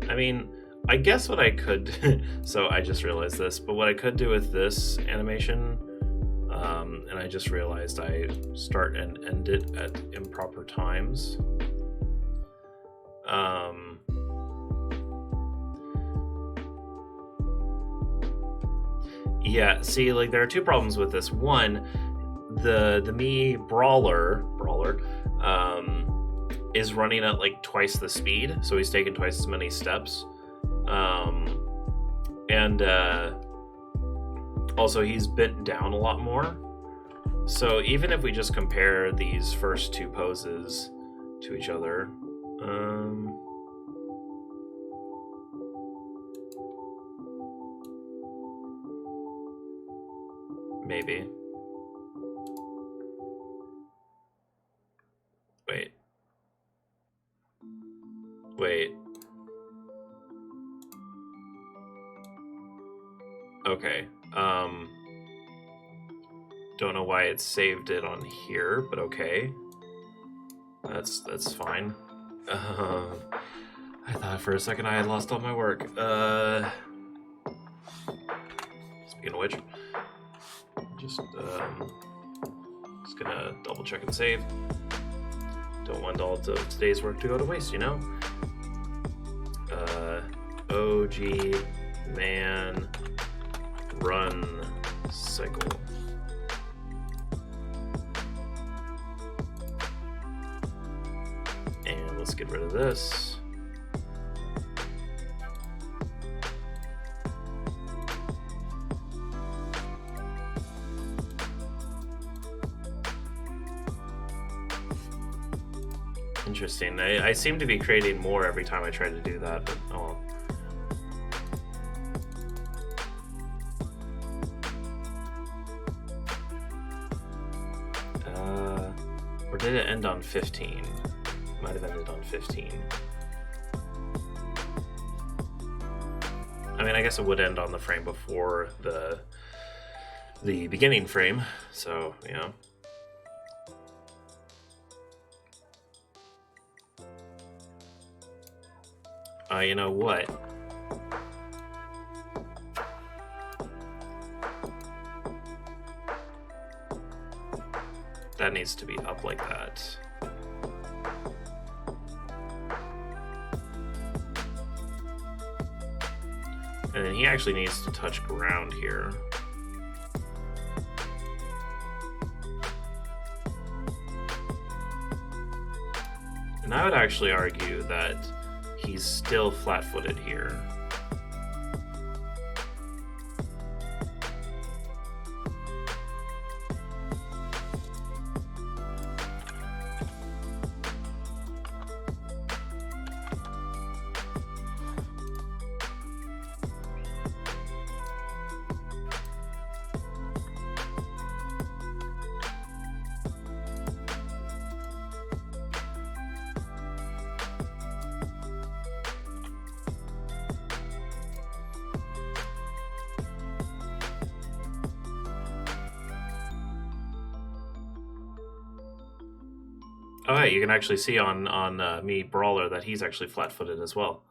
I mean, I guess what I could. So I just realized this, but what I could do with this animation. And I just realized I start and end it at improper times. Yeah, see, like there are two problems with this. One, the me brawler is running at like twice the speed, so he's taking twice as many steps. And also he's bent down a lot more. So even if we just compare these first two poses to each other, maybe. Wait. Okay. Don't know why it saved it on here, but okay. That's fine. I thought for a second I had lost all my work. Speaking of which, just gonna double check and save. Don't want all of today's work to go to waste, you know? OG man run cycle. And let's get rid of this. Interesting. I seem to be creating more every time I try to do that, but oh well. Or did it end on 15? Might have ended on 15. I mean, I guess it would end on the frame before the beginning frame, so, you know. You know what? That needs to be up like that. And then he actually needs to touch ground here. And I would actually argue that he's still flat-footed here. Oh, hey, you can actually see on me Brawler that he's actually flat-footed as well.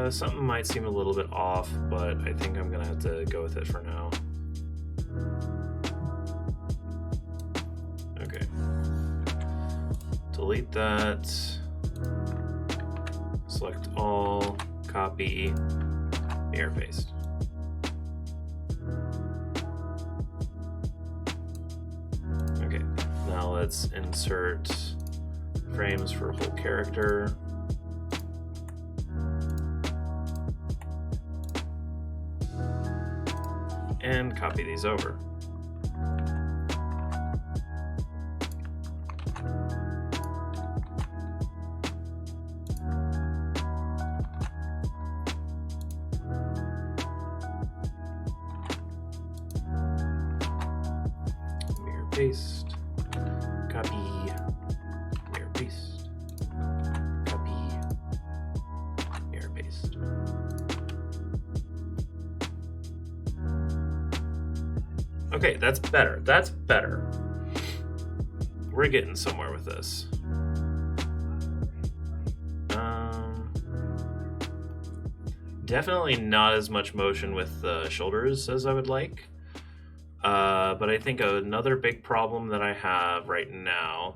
Something might seem a little bit off, but I think I'm gonna have to go with it for now. Okay. Delete that. Select all, copy, mirror paste. Okay, now let's insert frames for whole character. and copy these over. Mirror paste, copy, mirror paste, copy, mirror paste. Okay, that's better. That's better. We're getting somewhere with this. Definitely not as much motion with the shoulders as I would like. But I think another big problem that I have right now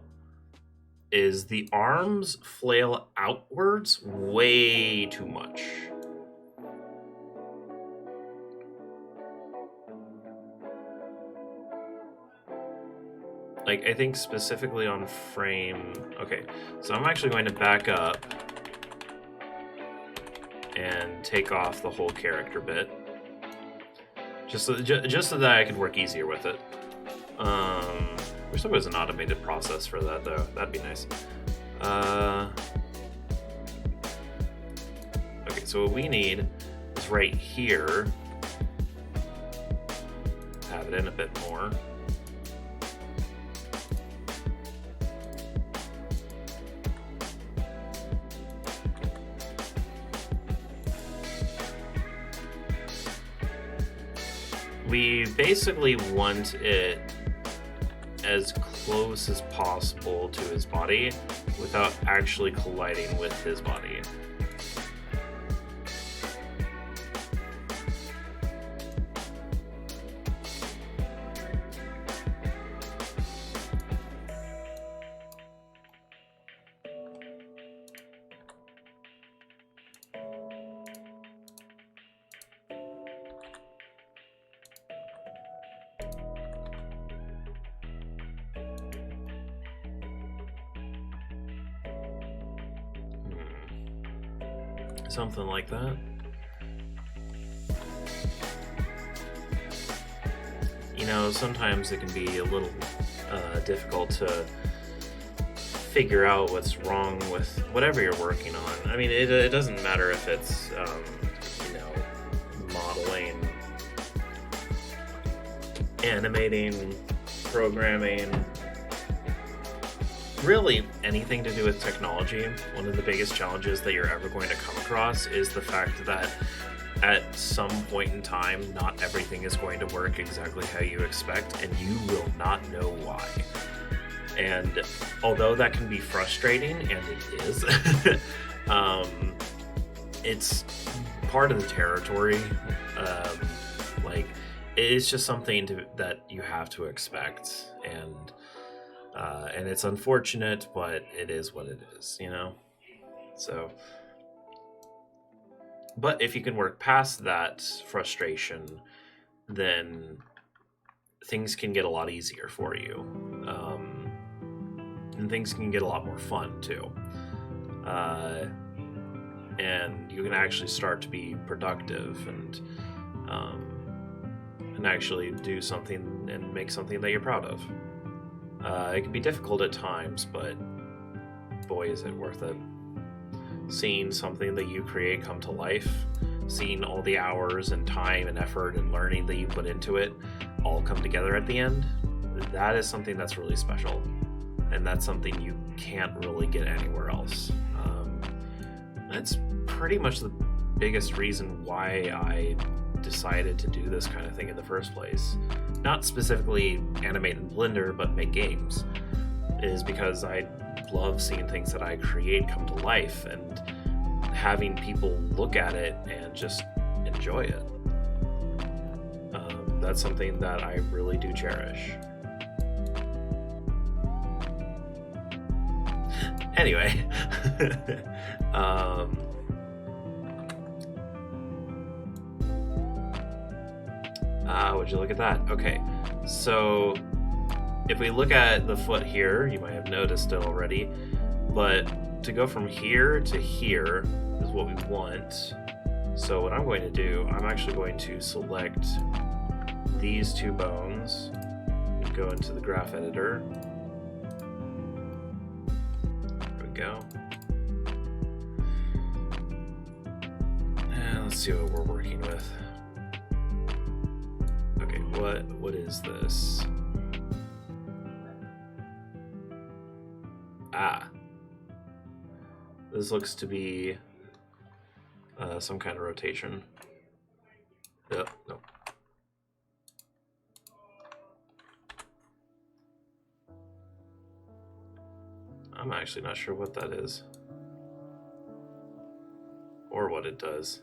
is the arms flail outwards way too much. Like, I think specifically on frame... Okay, so I'm actually going to back up and take off the whole character bit. Just so that I could work easier with it. Wish there was an automated process for that, though. That'd be nice. Okay, so what we need is right here. Have it in a bit more. We basically want it as close as possible to his body without actually colliding with his body. Something like that. You know, sometimes it can be a little difficult to figure out what's wrong with whatever you're working on. I mean, it doesn't matter if it's, you know, modeling, animating, programming, really anything to do with technology. One of the biggest challenges that you're ever going to come across is the fact that at some point in time, not everything is going to work exactly how you expect, and you will not know why. And although that can be frustrating, and it is, it's part of the territory. Like, it's just something that you have to expect, and it's unfortunate, but it is what it is, you know? So, but if you can work past that frustration, then things can get a lot easier for you. And things can get a lot more fun, too. And you can actually start to be productive and actually do something and make something that you're proud of. It can be difficult at times, but boy, is it worth it. Seeing something that you create come to life, seeing all the hours and time and effort and learning that you put into it all come together at the end, that is something that's really special. And that's something you can't really get anywhere else. That's pretty much the biggest reason why I decided to do this kind of thing in the first place. Not specifically animate in Blender, but make games, is because I love seeing things that I create come to life and having people look at it and just enjoy it. That's something that I really do cherish. Anyway, would you look at that? Okay, so if we look at the foot here, you might have noticed it already, but to go from here to here is what we want. So what I'm going to do, I'm actually going to select these two bones go into the graph editor. There we go. And let's see what we're working with. Okay, what is this? Ah. This looks to be some kind of rotation. Yep, nope. I'm actually not sure what that is. Or what it does.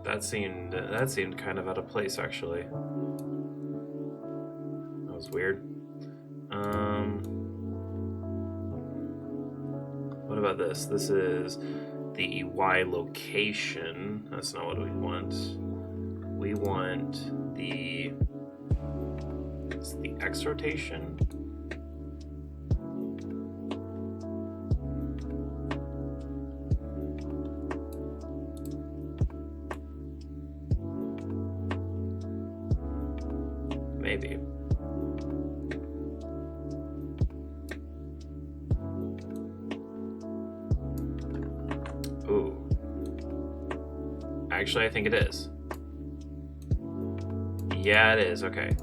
That seemed kind of out of place, actually. That was weird. What about this? This is the Y location. That's not what we want. We want the... It's the X rotation? Maybe. Ooh. Actually, I think it is. Yeah, it is. Okay.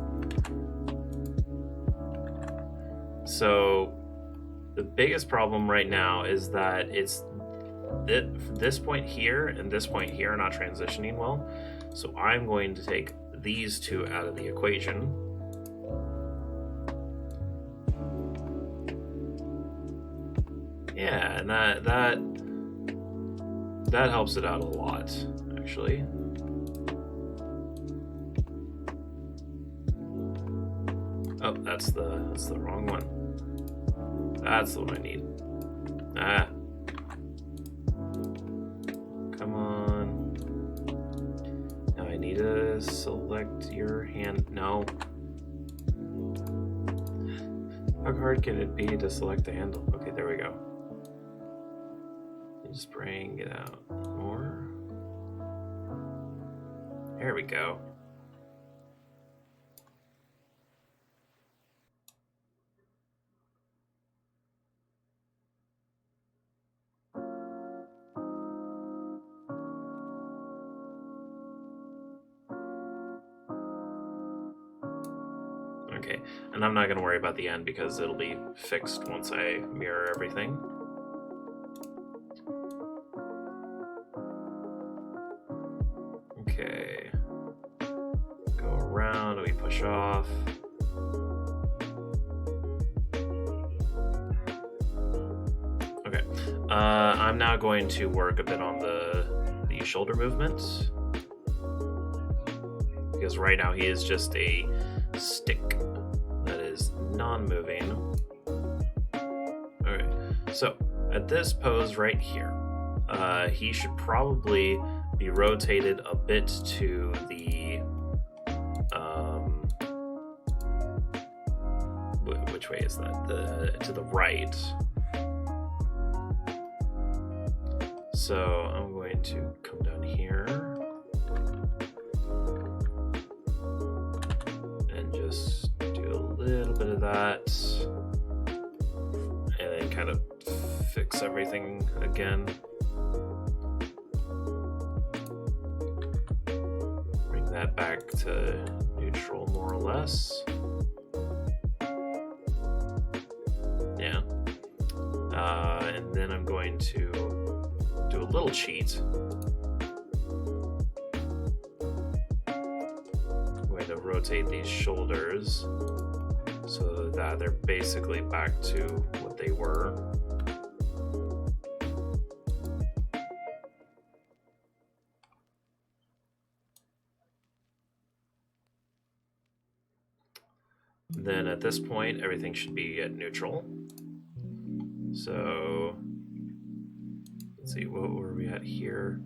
So, the biggest problem right now is that it's this point here and this point here are not transitioning well. So I'm going to take these two out of the equation. Yeah, and that helps it out a lot, actually. Oh, that's the wrong one. That's the one I need. Ah. Come on. Now I need to select your hand. No. How hard can it be to select the handle? Okay, there we go. Just bring it out more. There we go. Okay, and I'm not going to worry about the end because it'll be fixed once I mirror everything. Okay. Go around, we push off. Okay. I'm now going to work a bit on the shoulder movements. Because right now he is just a stick that is non-moving. Okay, so at this pose right here, he should probably be rotated a bit to the which way is that? To the right. So I'm going to come down here and just do a little bit of that, and then kind of fix everything again. Bring that back to neutral more or less. Yeah. And then I'm going to do a little cheat. I'm going to rotate these shoulders so that they're basically back to what they were. Then at this point, everything should be at neutral. So let's see, what were we at here?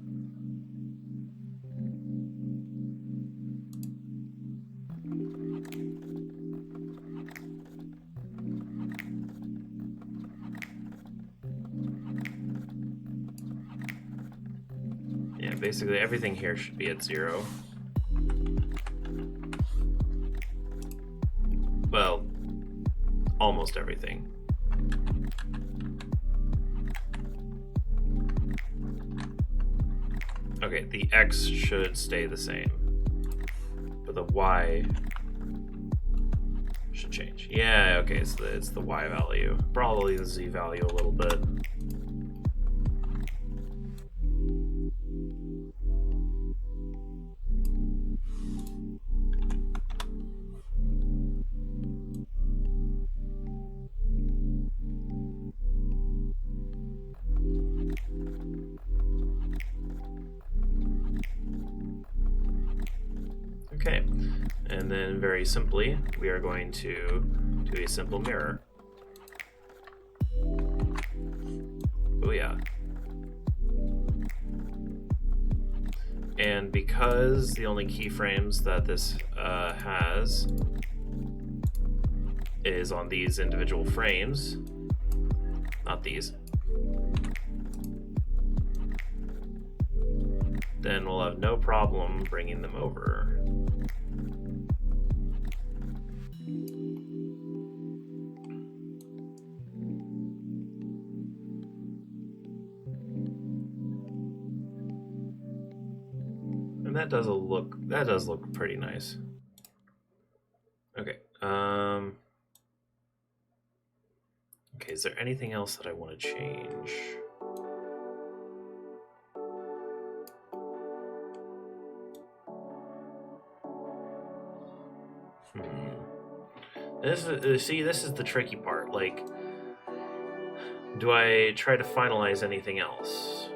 Yeah, basically everything here should be at 0. Well, almost everything. Okay, the X should stay the same, but the Y should change. Yeah, okay, it's the Y value. Probably the Z value a little bit. Okay, and then very simply, we are going to do a simple mirror. Oh yeah. And because the only keyframes that this has is on these individual frames, not these, then we'll have no problem bringing them over. And that does look pretty nice. Okay. Okay, is there anything else that I want to change? This is the tricky part. Like, do I try to finalize anything else?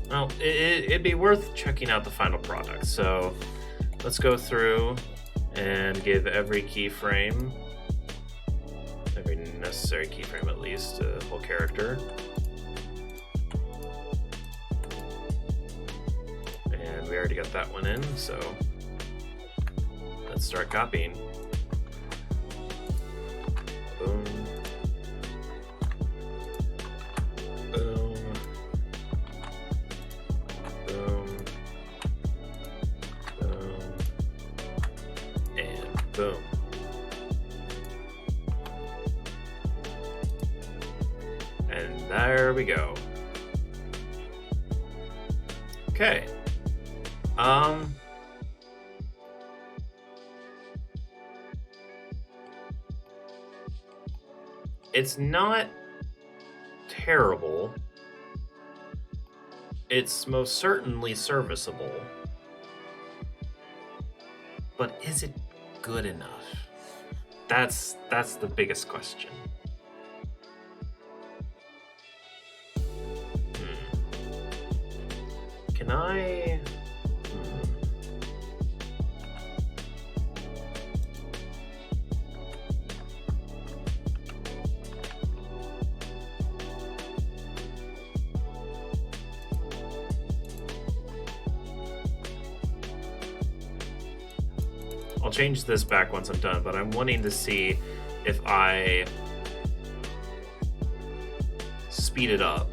Well, it'd be worth checking out the final product. So let's go through and give every keyframe, every necessary keyframe at least, a whole character. And we already got that one in, so let's start copying. Boom. Boom. Boom. Boom. And boom. And there we go. Okay. It's not terrible. It's most certainly serviceable. But is it good enough? That's the biggest question. Can I... I'll change this back once I'm done, but I'm wanting to see if I speed it up.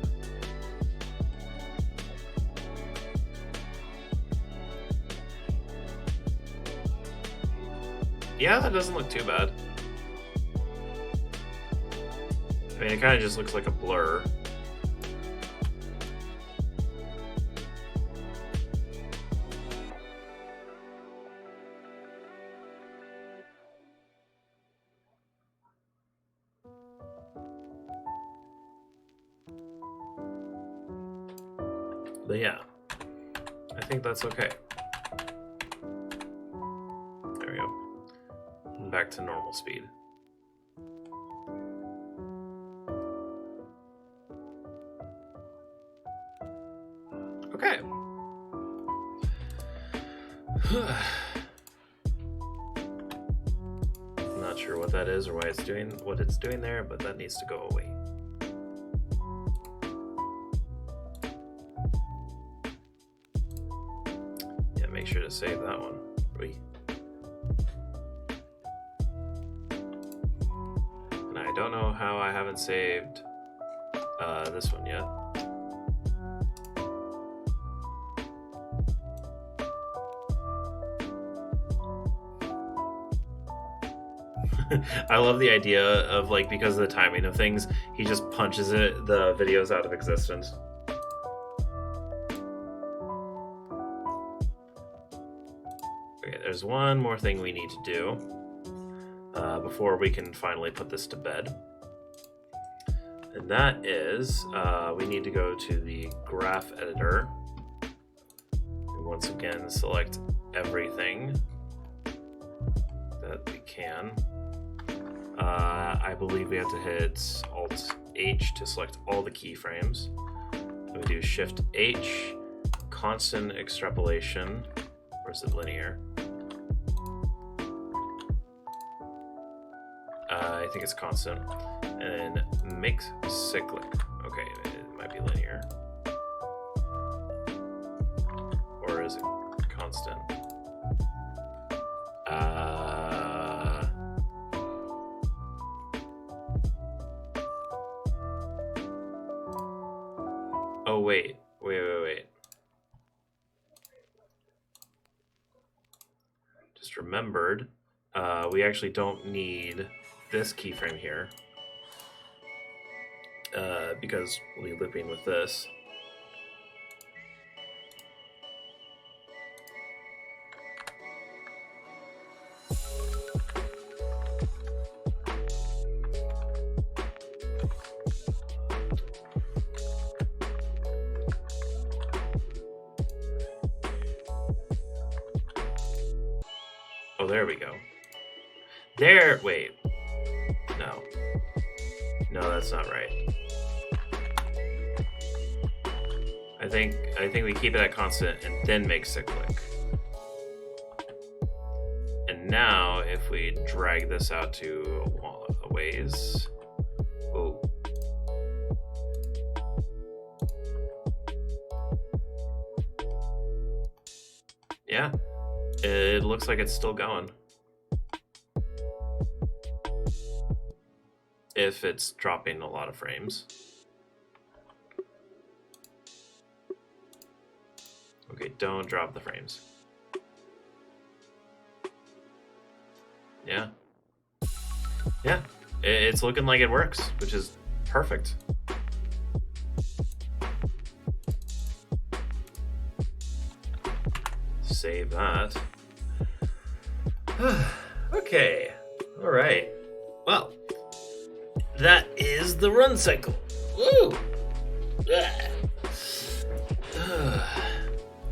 Yeah, that doesn't look too bad. I mean, it kind of just looks like a blur. But yeah, I think that's okay. There we go. Back to normal speed. Okay. Not sure what that is or why it's doing what it's doing there, but that needs to go away. Yeah, make sure to save that one. And I don't know how I haven't saved this one yet. I love the idea of like because of the timing of things, he just punches the videos out of existence. Okay, there's one more thing we need to do before we can finally put this to bed. And that is, we need to go to the graph editor. And once again, select everything that we can. I believe we have to hit Alt-H to select all the keyframes. We do Shift-H, constant extrapolation, or is it linear? I think it's constant. And make cyclic. Okay, it might be linear. Or is it constant? Oh, wait. Just remembered, we actually don't need this keyframe here. Because we'll be looping with this. Oh, there we go. There, wait. No. No, that's not right. I think we keep it at constant and then make cyclic. And now if we drag this out to a ways. Oh. Yeah. It looks like it's still going. If it's dropping a lot of frames. Okay, don't drop the frames. Yeah. Yeah, it's looking like it works, which is perfect. Save that. Okay, all right. Well, that is the run cycle. Woo!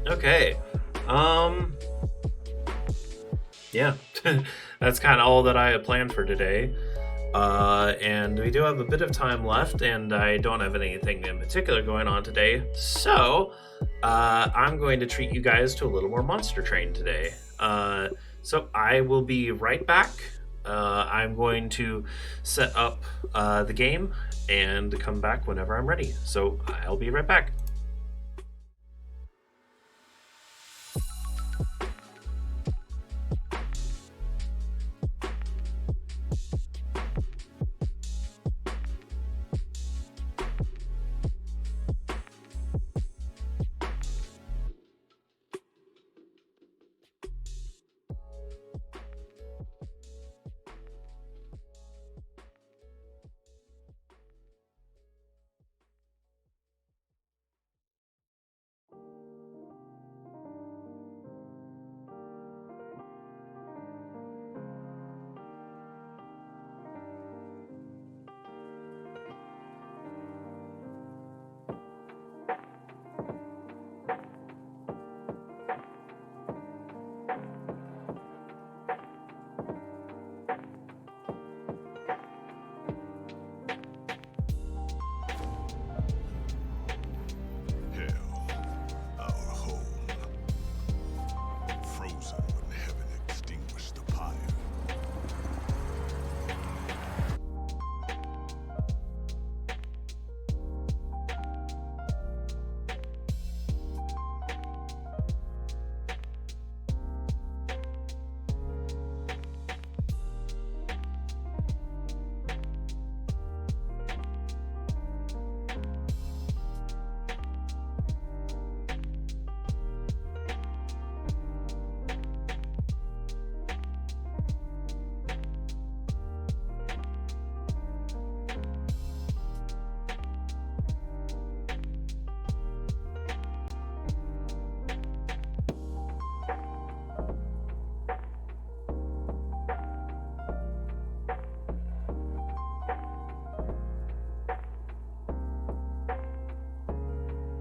Okay. Yeah, that's kind of all that I had planned for today. And we do have a bit of time left, and I don't have anything in particular going on today. So, I'm going to treat you guys to a little more Monster Train today. So I will be right back. I'm going to set up the game and come back whenever I'm ready. So I'll be right back.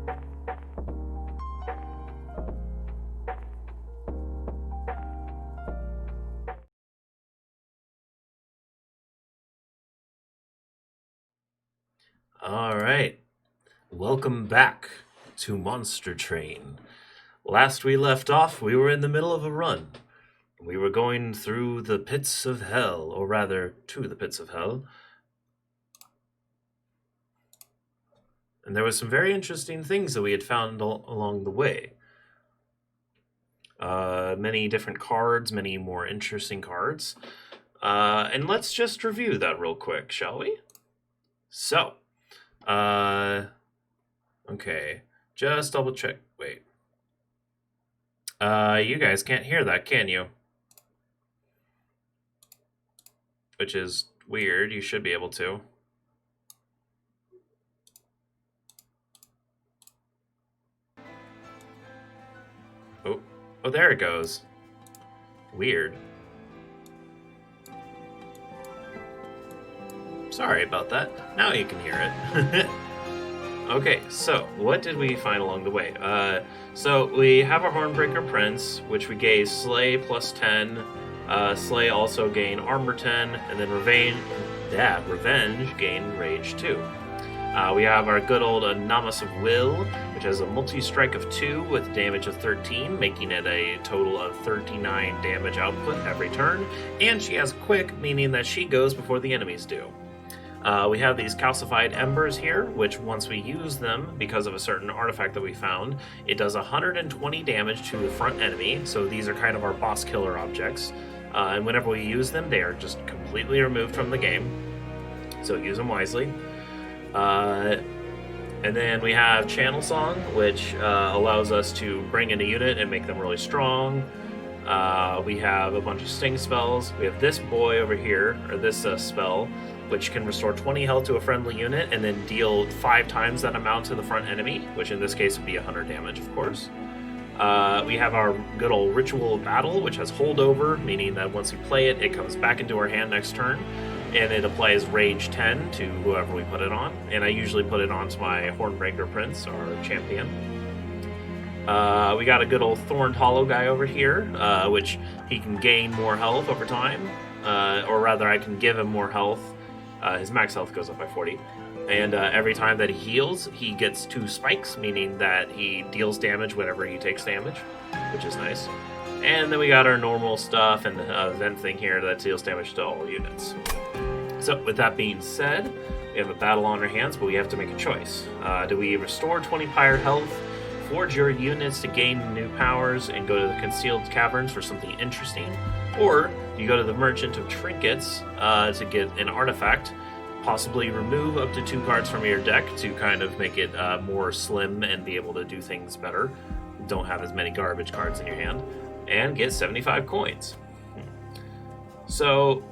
All right. Welcome back to Monster Train. Last we left off, we were in the middle of a run. We were going through the pits of hell, or rather, to the pits of hell. And there was some very interesting things that we had found along the way. Many different cards, many more interesting cards. And let's just review that real quick, shall we? So, okay, just double check. Wait. You guys can't hear that, can you? Which is weird. You should be able to. Oh, there it goes. Weird. Sorry about that. Now you can hear it. Okay, so what did we find along the way? So we have our Hornbreaker Prince, which we gave Slay plus 10. Slay also gained Armor 10, and then Revenge gained Rage 2. We have our good old Namas of Will, which has a multi-strike of 2 with damage of 13, making it a total of 39 damage output every turn. And she has Quick, meaning that she goes before the enemies do. We have these calcified embers here, which once we use them, because of a certain artifact that we found, it does 120 damage to the front enemy, so these are kind of our boss killer objects. And whenever we use them, they are just completely removed from the game, so use them wisely. And then we have Channel Song, which allows us to bring in a unit and make them really strong. We have a bunch of sting spells. We have this boy over here, or this spell, which can restore 20 health to a friendly unit and then deal 5 times that amount to the front enemy, which in this case would be 100 damage, of course. We have our good old Ritual of Battle, which has holdover, meaning that once we play it, it comes back into our hand next turn, and it applies Rage 10 to whoever we put it on. And I usually put it onto my Hornbreaker Prince, our champion. We got a good old Thorned Hollow guy over here, which he can gain more health over time, or rather I can give him more health. His max health goes up by 40. And every time that he heals, he gets 2 spikes, meaning that he deals damage whenever he takes damage, which is nice. And then we got our normal stuff and the event thing here that deals damage to all units. So with that being said, we have a battle on our hands, but we have to make a choice. Do we restore 20 pyre health, forge your units to gain new powers, and go to the concealed caverns for something interesting? Or you go to the Merchant of Trinkets to get an artifact, possibly remove up to 2 cards from your deck to kind of make it more slim and be able to do things better. Don't have as many garbage cards in your hand, and get 75 coins. So,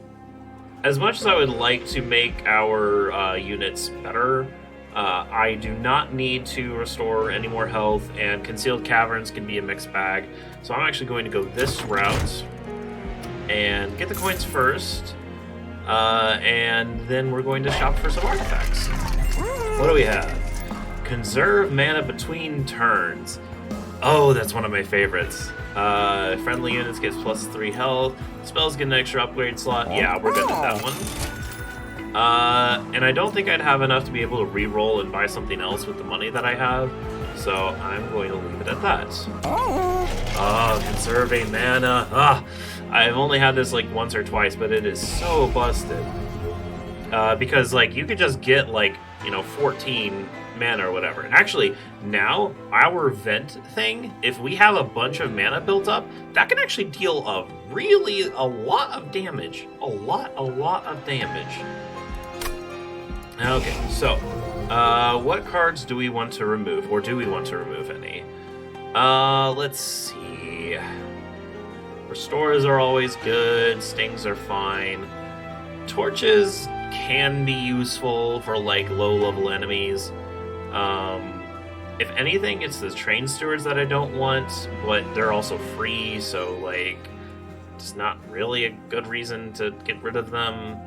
as much as I would like to make our units better, I do not need to restore any more health, and Concealed Caverns can be a mixed bag. So I'm actually going to go this route and get the coins first, and then we're going to shop for some artifacts. What do we have? Conserve mana between turns. Oh, that's one of my favorites. Friendly units gets plus 3 health. Spells get an extra upgrade slot. Yeah, we're good with that one. And I don't think I'd have enough to be able to re-roll and buy something else with the money that I have, so I'm going to leave it at that. Oh, conserving mana. I've only had this like once or twice, but it is so busted. Because like you could just get like, 14 mana or whatever. And actually, now our vent thing, if we have a bunch of mana built up, that can actually deal a lot of damage. A lot of damage. Okay, so what cards do we want to remove, or do we want to remove any? Let's see. Restores are always good. Stings are fine. Torches can be useful for like low-level enemies. If anything, it's the train stewards that I don't want, but they're also free, so like it's not really a good reason to get rid of them.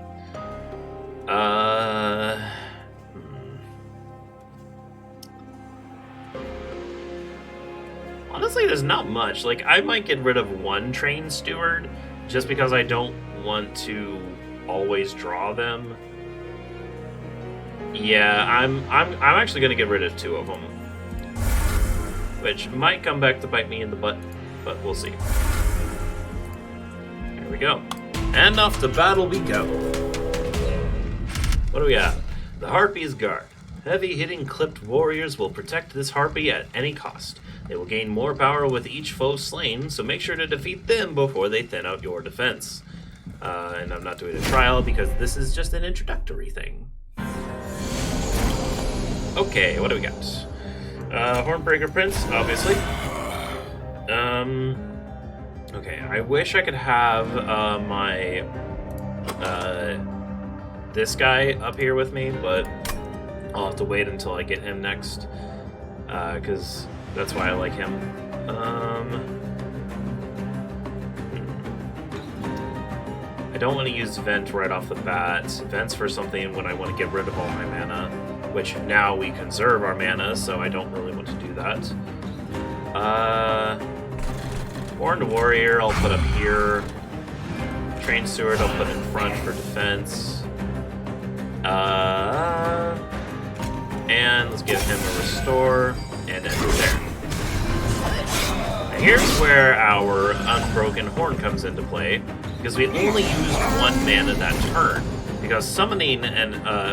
Honestly, there's not much. Like, I might get rid of one train steward just because I don't want to always draw them. Yeah, I'm actually gonna get rid of 2 of them, which might come back to bite me in the butt, but we'll see. Here we go, and off to battle we go. What do we have? The Harpy's Guard. Heavy-hitting clipped warriors will protect this harpy at any cost. They will gain more power with each foe slain, so make sure to defeat them before they thin out your defense. And I'm not doing a trial because this is just an introductory thing. Okay, what do we got? Hornbreaker Prince, obviously. Okay, I wish I could have my this guy up here with me, but I'll have to wait until I get him next, because that's why I like him. I don't want to use Vent right off the bat. Vent's for something when I want to get rid of all my mana, which now we conserve our mana, so I don't really want to do that. Horned Warrior I'll put up here. Train Steward I'll put in front for defense. And let's give him a restore, and end it there. Now here's where our Unbroken Horn comes into play, because we only used 1 mana that turn, because summoning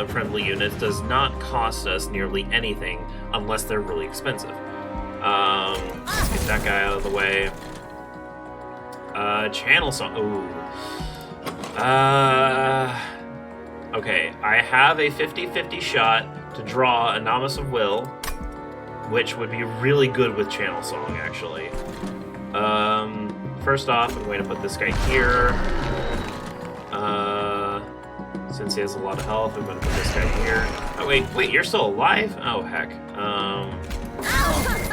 friendly units does not cost us nearly anything unless they're really expensive. Let's get that guy out of the way. Channel Song. Ooh. Okay, I have a 50-50 shot to draw a Novice of Will, which would be really good with Channel Song, actually. First off, I'm going to put this guy here. Since he has a lot of health, I'm going to put this guy here. Oh, wait, you're still alive? Oh, heck.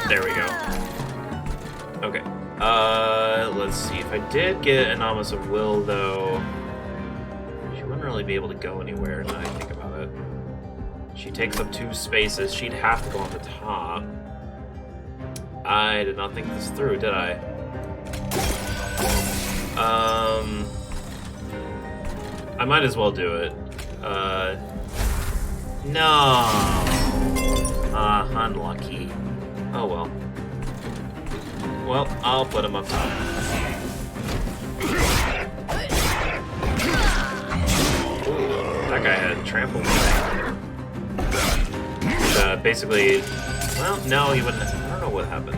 There we go. Okay. Let's see. If I did get a Novice of Will, though, she wouldn't really be able to go anywhere now that I think about it. She takes up 2 spaces. She'd have to go on the top. I did not think this through, did I? I might as well do it. No. Unlucky. Oh well. Well, I'll put him up top. Ooh, that guy had trample. Basically, well, no, he wouldn't. I don't know what happened.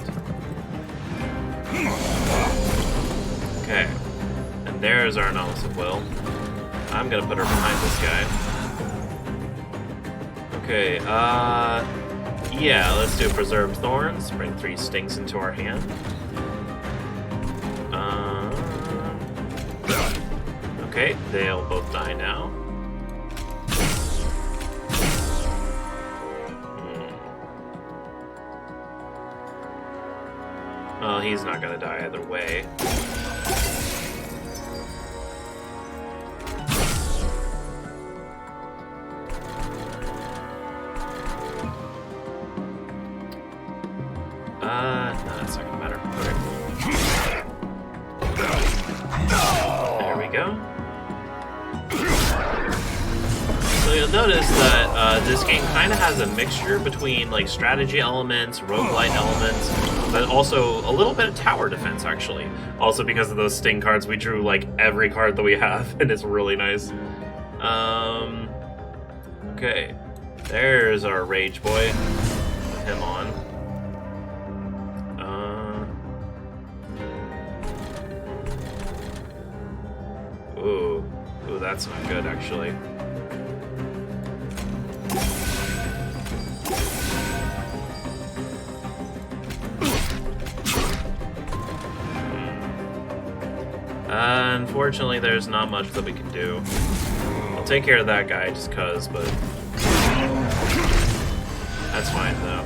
Okay, and there's our Novice of Will. I'm gonna put her behind this guy. Okay, yeah, let's do Preserved Thorns. Bring 3 stings into our hand. Okay, they'll both die now. Well, he's not gonna die either way. No, that's not gonna matter. Okay. There we go. So you'll notice that this game kind of has a mixture between like strategy elements, roguelite elements, but also a little bit of tower defense, actually. Also because of those sting cards, we drew like every card that we have, and it's really nice. Okay. There's our Rage Boy. Put him on. Ooh, that's not good, actually. Unfortunately, there's not much that we can do. I'll take care of that guy just cause, but that's fine, though.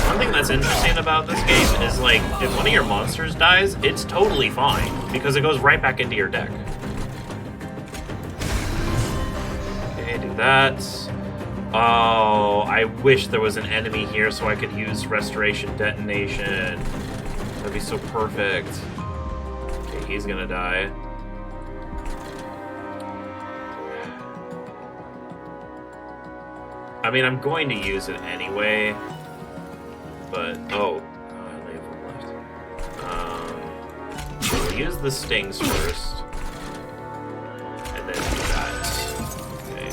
One thing that's interesting about this game is, like, if one of your monsters dies, it's totally fine, because it goes right back into your deck. Okay, do that. Oh, I wish there was an enemy here so I could use Restoration Detonation. That'd be so perfect. Okay, he's gonna die. I mean, I'm going to use it anyway, but I only have one left. So we'll use the stings first, and then do that. Okay.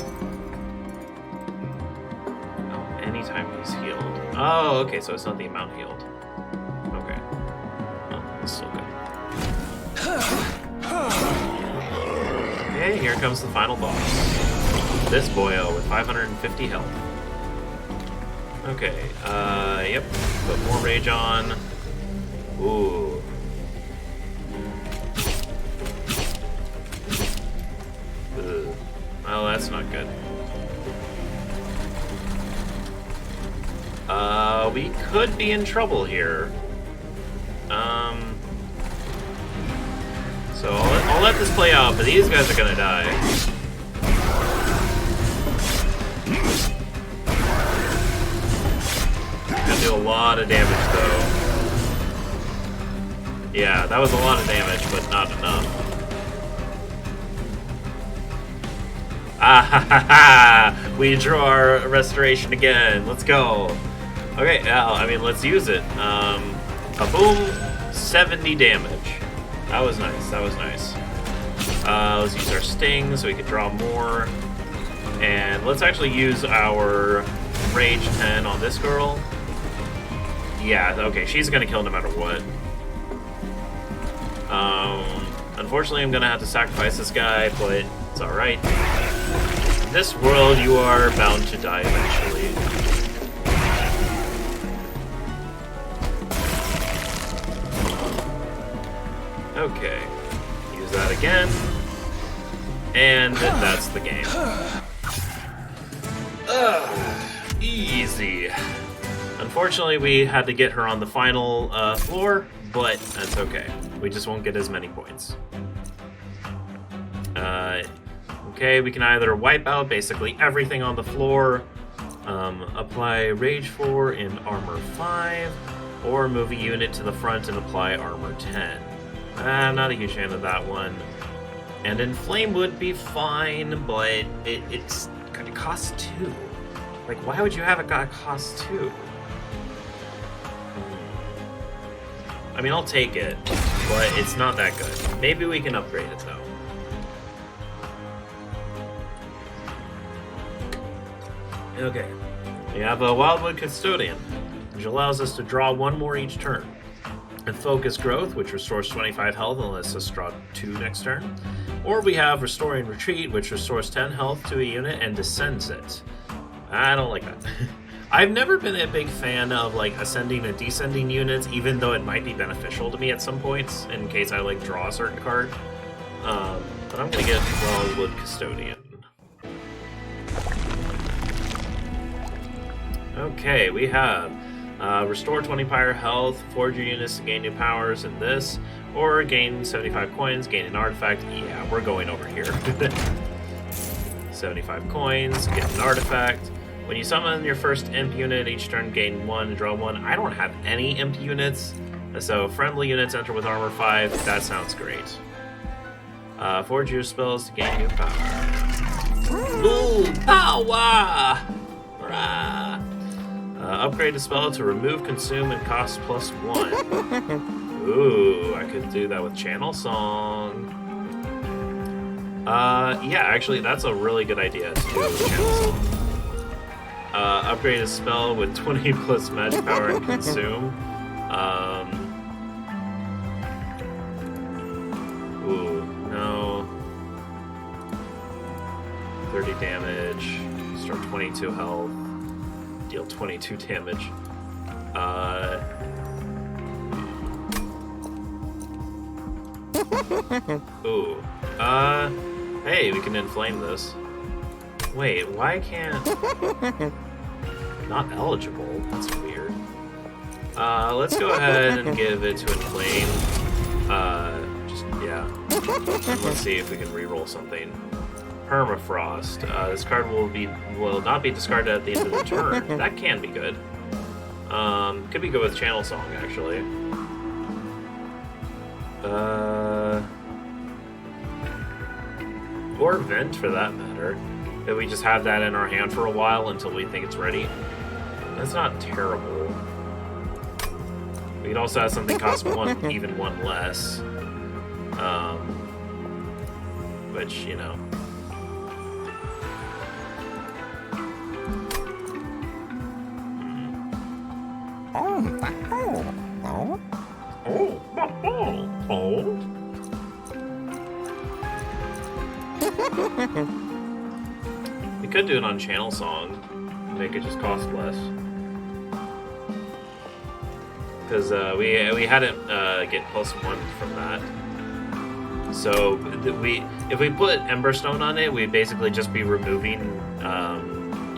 Oh, anytime he's healed. Oh, okay, so it's not the amount healed. Okay. Well, that's still good. Okay, here comes the final boss. This boyo with 550 health. Okay, yep. Put more rage on. Ooh. Ugh. Well, that's not good. We could be in trouble here. So I'll let this play out, but these guys are gonna die. Gonna do a lot of damage, though. Yeah, that was a lot of damage, but not enough. Ah ha ha ha! We drew our restoration again. Let's go. Okay, I mean, let's use it. Kaboom! 70 damage. That was nice. That was nice. Let's use our sting so we can draw more. And let's actually use our Rage 10 on this girl. Yeah, okay, she's gonna kill no matter what. Unfortunately, I'm gonna have to sacrifice this guy, but it's alright. In this world, you are bound to die eventually. Okay, use that again. And that's the game. Easy. Unfortunately, we had to get her on the final floor, but that's okay. We just won't get as many points. Okay, we can either wipe out basically everything on the floor, apply Rage 4 in Armor 5, or move a unit to the front and apply Armor 10. I'm not a huge fan of that one. And Inflame would be fine, but it's gonna cost 2. Like, why would you have it gotta cost 2? I mean, I'll take it, but it's not that good. Maybe we can upgrade it, though. Okay. We have a Wildwood Custodian, which allows us to draw 1 more each turn. And Focus Growth, which restores 25 health and lets us draw 2 next turn. Or we have Restoring Retreat, which restores 10 health to a unit and descends it. I don't like that. I've never been a big fan of like ascending and descending units, even though it might be beneficial to me at some points in case I like draw a certain card. But I'm gonna get Wildwood Custodian. Okay, we have restore 20 fire health, forge your units to gain new powers in this, or gain 75 coins, gain an artifact. Yeah, we're going over here. 75 coins, get an artifact. When you summon your first imp unit, each turn gain 1, draw 1. I don't have any imp units, so friendly units enter with armor 5. That sounds great. Forge your spells to gain new power. Ooh, power! Hurrah! Upgrade a spell to remove, consume, and cost +1. Ooh, I could do that with Channel Song. Yeah, actually, that's a really good idea to do it with Channel Song. Upgrade a spell with 20 plus magic power and consume. Ooh, no. 30 damage. Start 22 health. Deal 22 damage. Ooh. Hey, we can inflame this. Wait, why can't... Not eligible? That's weird. Let's go ahead and give it to inflame. Yeah. Let's see if we can reroll something. Permafrost. This card will not be discarded at the end of the turn. That can be good. Could be good with Channel Song, actually. Or Vent, for that matter. If we just have that in our hand for a while until we think it's ready. That's not terrible. We could also have something cost one, even one less. Which, you know. We could do it on Channel Song, make it just cost less. Because we had it get +1 from that. So if we put Emberstone on it, we'd basically just be removing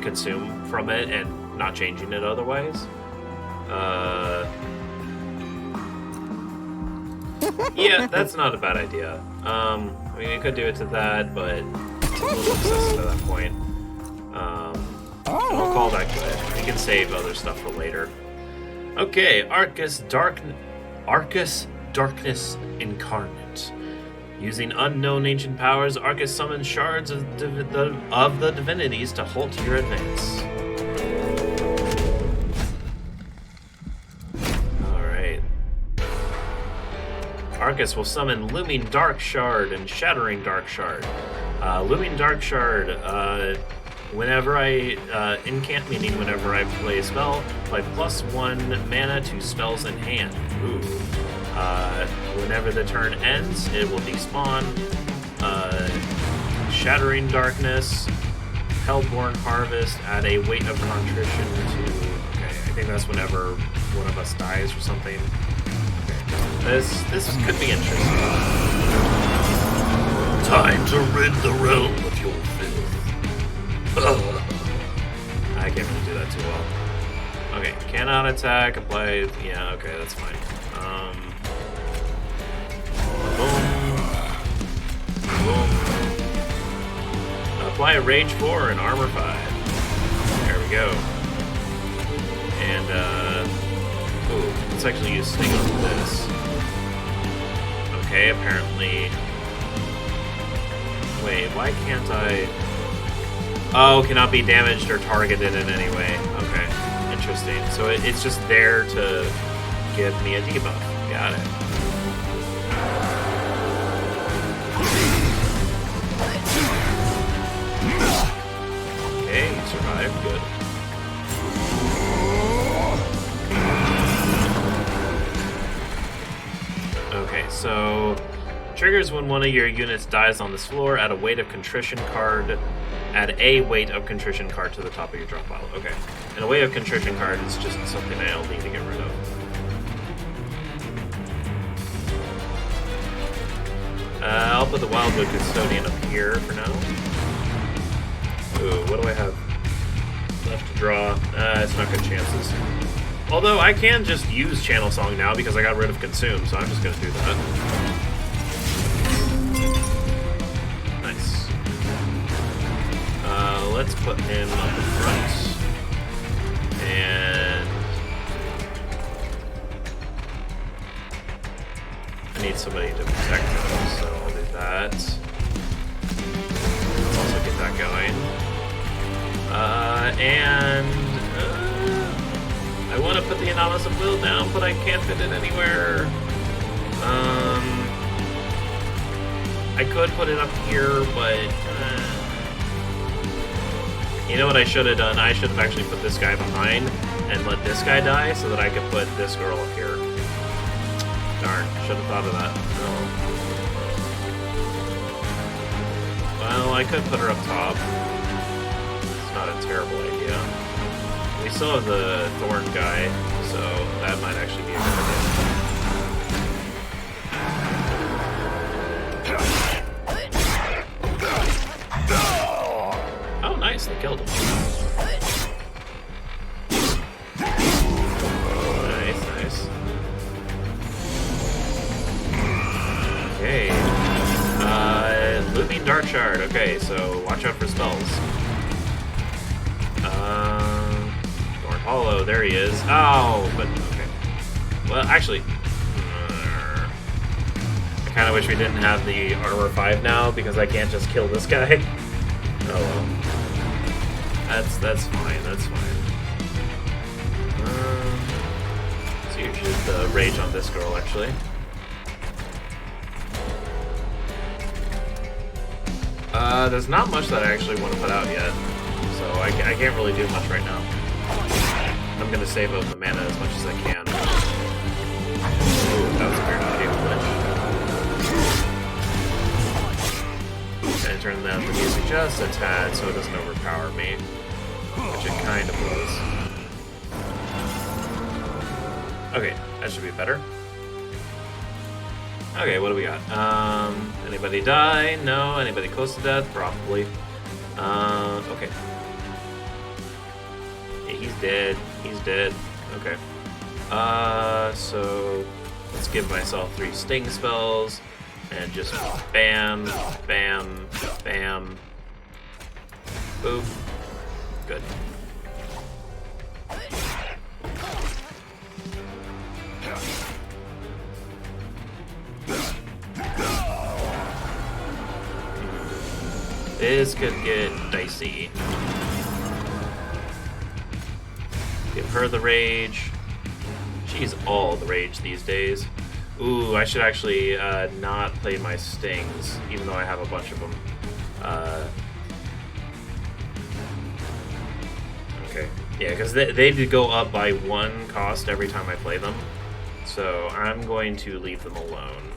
Consume from it and not changing it otherwise. Yeah, that's not a bad idea. I mean, we could do it to that, but it's a little excessive at that point. I'll call that good. We can save other stuff for later. Okay, Arcus Darkness Incarnate. Using unknown ancient powers, Arcus summons shards of the divinities to halt your advance. Alright. Arcus will summon Looming Dark Shard and Shattering Dark Shard. Looming Dark Shard, whenever I incant, meaning whenever I play a spell, apply +1 mana to spells in hand. Ooh. Whenever the turn ends, it will despawn. Shattering Darkness, Hellborn Harvest, add a weight of contrition to. Okay, I think that's whenever one of us dies or something. Okay, this could be interesting. Time to rid the realm of your filth. I can't really do that too well. Okay, cannot attack, apply. Yeah, okay, that's fine. Boom. Boom. Apply a Rage 4 and Armor 5. There we go. And, ooh, let's actually use Sting on this. Okay, apparently. Wait, why can't I? Oh, cannot be damaged or targeted in any way. Okay, interesting. So it's just there to give me a debuff. Got it. Okay, you survived. Good. Okay, so triggers when one of your units dies on this floor. Add a weight of contrition card. Add a weight of contrition card to the top of your drop pile. Okay, and a weight of contrition card is just something I'll need to get rid of. I'll put the Wildwood Custodian up here for now. Ooh, what do I have left to draw? It's not good chances. Although I can just use Channel Song now because I got rid of Consume, so I'm just going to do that. Nice. Let's put him up in front. And I need somebody to protect him, so I'll do that. Let's also get that going. I want to put the Anomalous of Will down, but I can't fit it anywhere. I could put it up here, but you know what I should have done? I should have actually put this guy behind and let this guy die so that I could put this girl up here. Darn, should have thought of that. Oh. Well, I could put her up top. It's not a terrible idea. We still have the Thorn guy, so that might actually be a good idea. Oh, nice, they killed him. Nice, nice. Okay. Looming Dark Shard. Okay, so watch out for spells. Thorn Hollow, there he is. Oh, but okay. Well, actually, kind of wish we didn't have the armor 5 now because I can't just kill this guy. Oh well. That's fine. That's fine. So you should rage on this girl actually. There's not much that I actually want to put out yet, so I can't really do much right now. I'm gonna save up the mana as much as I can. Ooh, that was a weird audio glitch. And turn down the music just a tad so it doesn't overpower me, which it kind of was. Okay, that should be better. Okay, what do we got? Anybody die? No. Anybody close to death? Probably. Okay. Yeah, he's dead. He's dead. Okay. So let's give myself 3 sting spells and just bam, bam, bam, boop. Good. This could get dicey. Give her the rage. She's all the rage these days. Ooh, I should actually not play my stings, even though I have a bunch of them. Okay. Yeah, because they do go up by 1 cost every time I play them. So I'm going to leave them alone.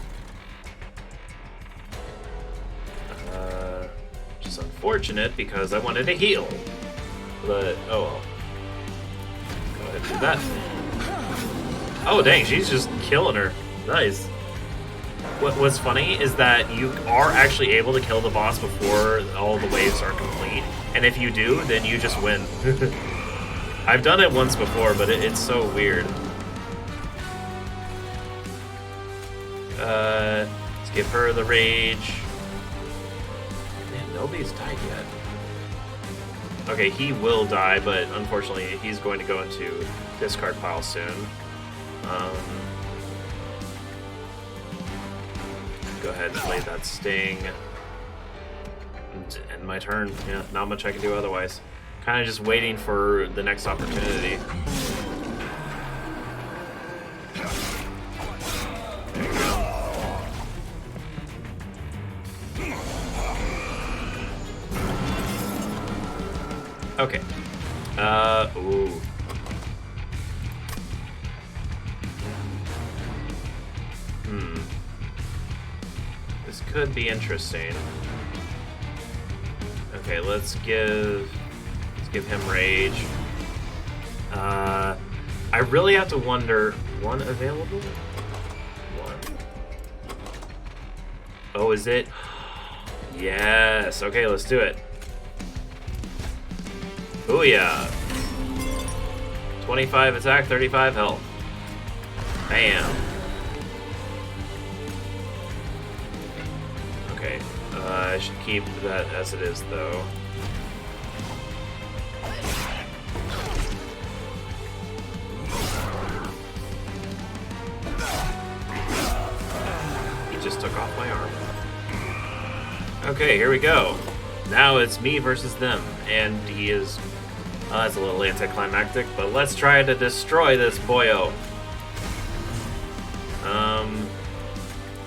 Which is unfortunate because I wanted to heal. But, oh well. Go ahead and do that. Oh dang, she's just killing her. Nice. What's funny is that you are actually able to kill the boss before all the waves are complete. And if you do, then you just win. I've done it once before, but it's so weird. Let's give her the rage. Man, nobody's died yet. Okay, he will die, but unfortunately he's going to go into discard pile soon. Go ahead and play that sting. And end my turn. Yeah, not much I can do otherwise. Kind of just waiting for the next opportunity. There you go. Okay. Ooh. This could be interesting. Okay, let's give him rage. I really have to wonder, 1 available? 1. Oh, is it? Yes. Okay, let's do it. Booyah! 25 attack, 35 health. Bam. Okay, I should keep that as it is, though. He just took off my arm. Okay, here we go. Now it's me versus them, and he is... that's a little anticlimactic, but let's try to destroy this boyo.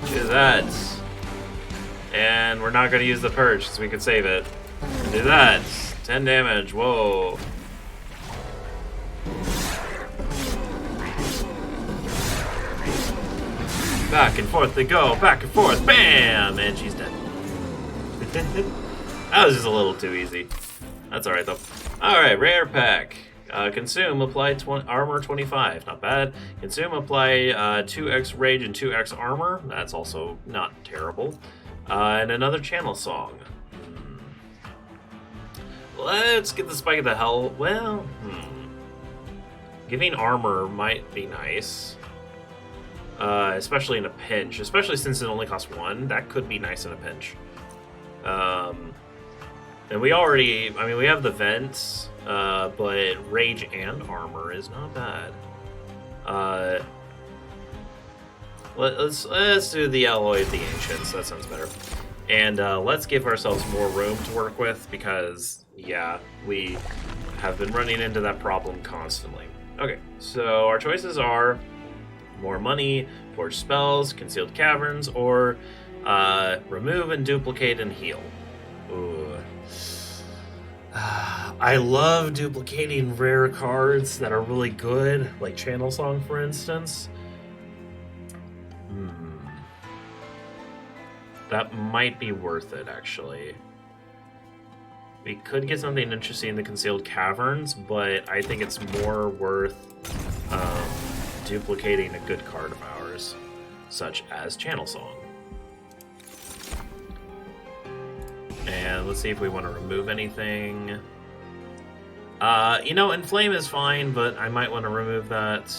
Do that. And we're not going to use the purge, so we could save it. Do that. 10 damage, whoa. Back and forth they go, back and forth, bam! And she's dead. That was just a little too easy. That's alright though. Alright, rare pack. Consume, apply armor 25. Not bad. Consume, apply 2x rage and 2x armor. That's also not terrible. And another channel song. Let's get the Spike of the Hell. Well, giving armor might be nice. Especially in a pinch. Especially since it only costs 1. That could be nice in a pinch. And we already, I mean, we have the vents, but rage and armor is not bad. Let's do the Alloy of the Ancients. That sounds better. And let's give ourselves more room to work with because, yeah, we have been running into that problem constantly. Okay, so our choices are more money, forge spells, concealed caverns, or remove and duplicate and heal. Ooh. I love duplicating rare cards that are really good, like Channel Song, for instance. That might be worth it, actually. We could get something interesting in the Concealed Caverns, but I think it's more worth duplicating a good card of ours, such as Channel Song. And let's see if we want to remove anything. You know, Inflame is fine, but I might want to remove that.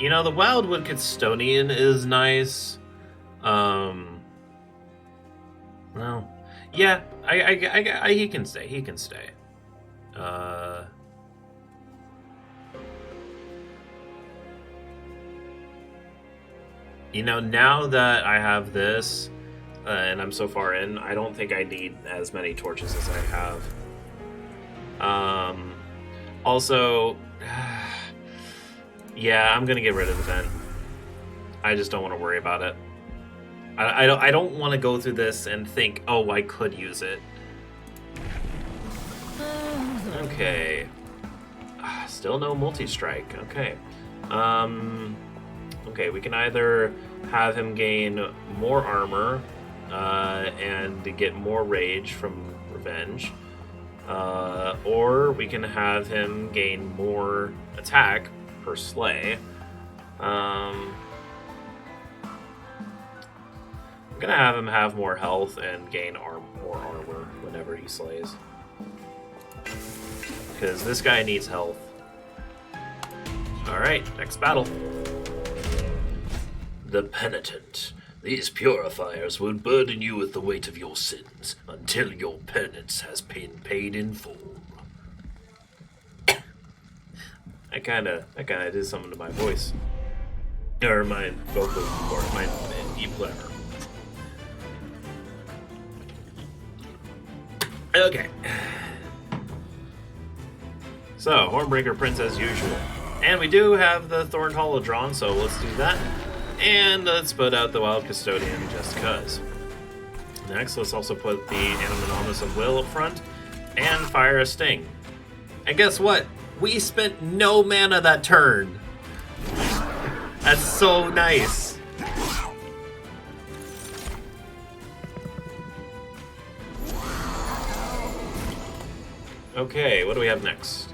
You know, the Wildwood Custodian is nice. Well, yeah, I he can stay. He can stay. You know, now that I have this, and I'm so far in, I don't think I need as many torches as I have. Also, yeah, I'm gonna get rid of the vent. I just don't want to worry about it. I don't want to go through this and think, oh, I could use it. Okay. Still no multi-strike. Okay. Okay, we can either have him gain more armor and get more rage from revenge, or we can have him gain more attack per slay. I'm gonna have him have more health and gain more armor whenever he slays, because this guy needs health. Alright, next battle. The Penitent. These purifiers will burden you with the weight of your sins until your penance has been paid in full. I kinda did something to my voice. Or my vocal cord, whatever. Okay. So, Hornbreaker Prince as usual. And we do have the Thorn Hollow drawn, so let's do that. And let's put out the Wild Custodian just cuz. Next, let's also put the Animating of Will up front and fire a Sting. And guess what? We spent no mana that turn. That's so nice. Okay, what do we have next?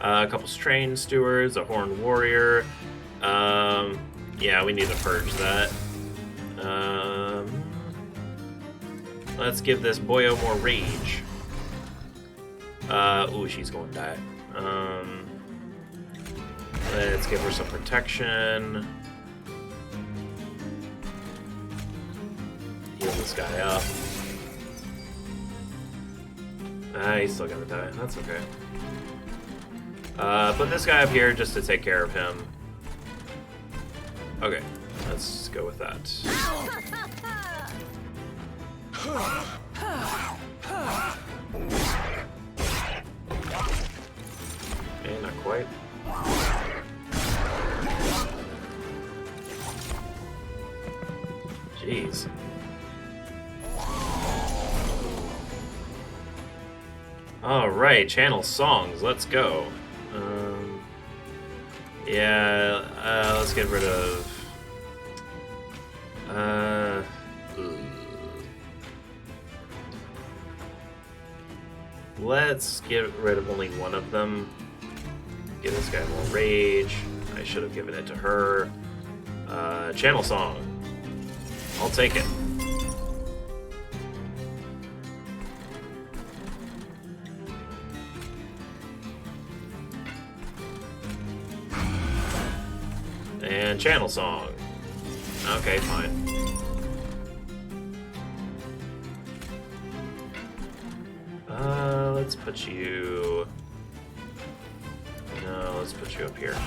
A couple Strain Stewards, a Horned Warrior. Yeah, we need to purge that. Let's give this boyo more rage. Ooh, she's going to die. Let's give her some protection. Heal this guy up. He's still gonna die. That's okay. Put this guy up here just to take care of him. Okay, let's go with that. Okay, not quite. Jeez. Alright, channel songs, let's go. Yeah, let's get rid of... Let's get rid of only one of them. Give this guy more rage. I should have given it to her. Channel song. I'll take it. And channel song. Okay, fine. let's put you... No, let's put you up here.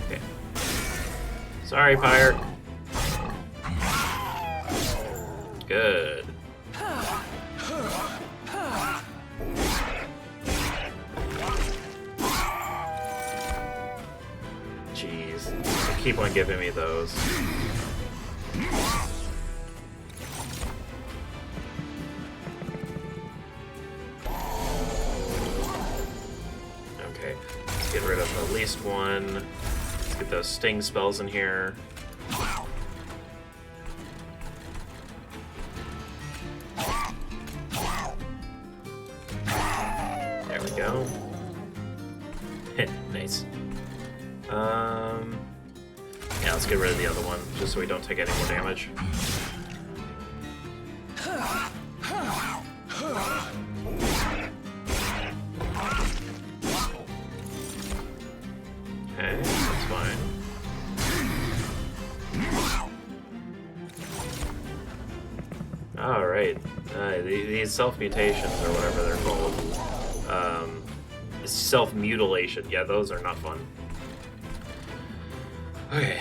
Okay. Sorry, Pyre. Good. Jeez. They keep on giving me those. Okay. Let's get rid of at least one. Let's get those sting spells in here. There we go. Nice. Yeah, let's get rid of the other one, just so we don't take any more damage. Okay, that's fine. Alright, these self-mutations, or whatever they're called, self-mutilation, yeah, those are not fun. Okay,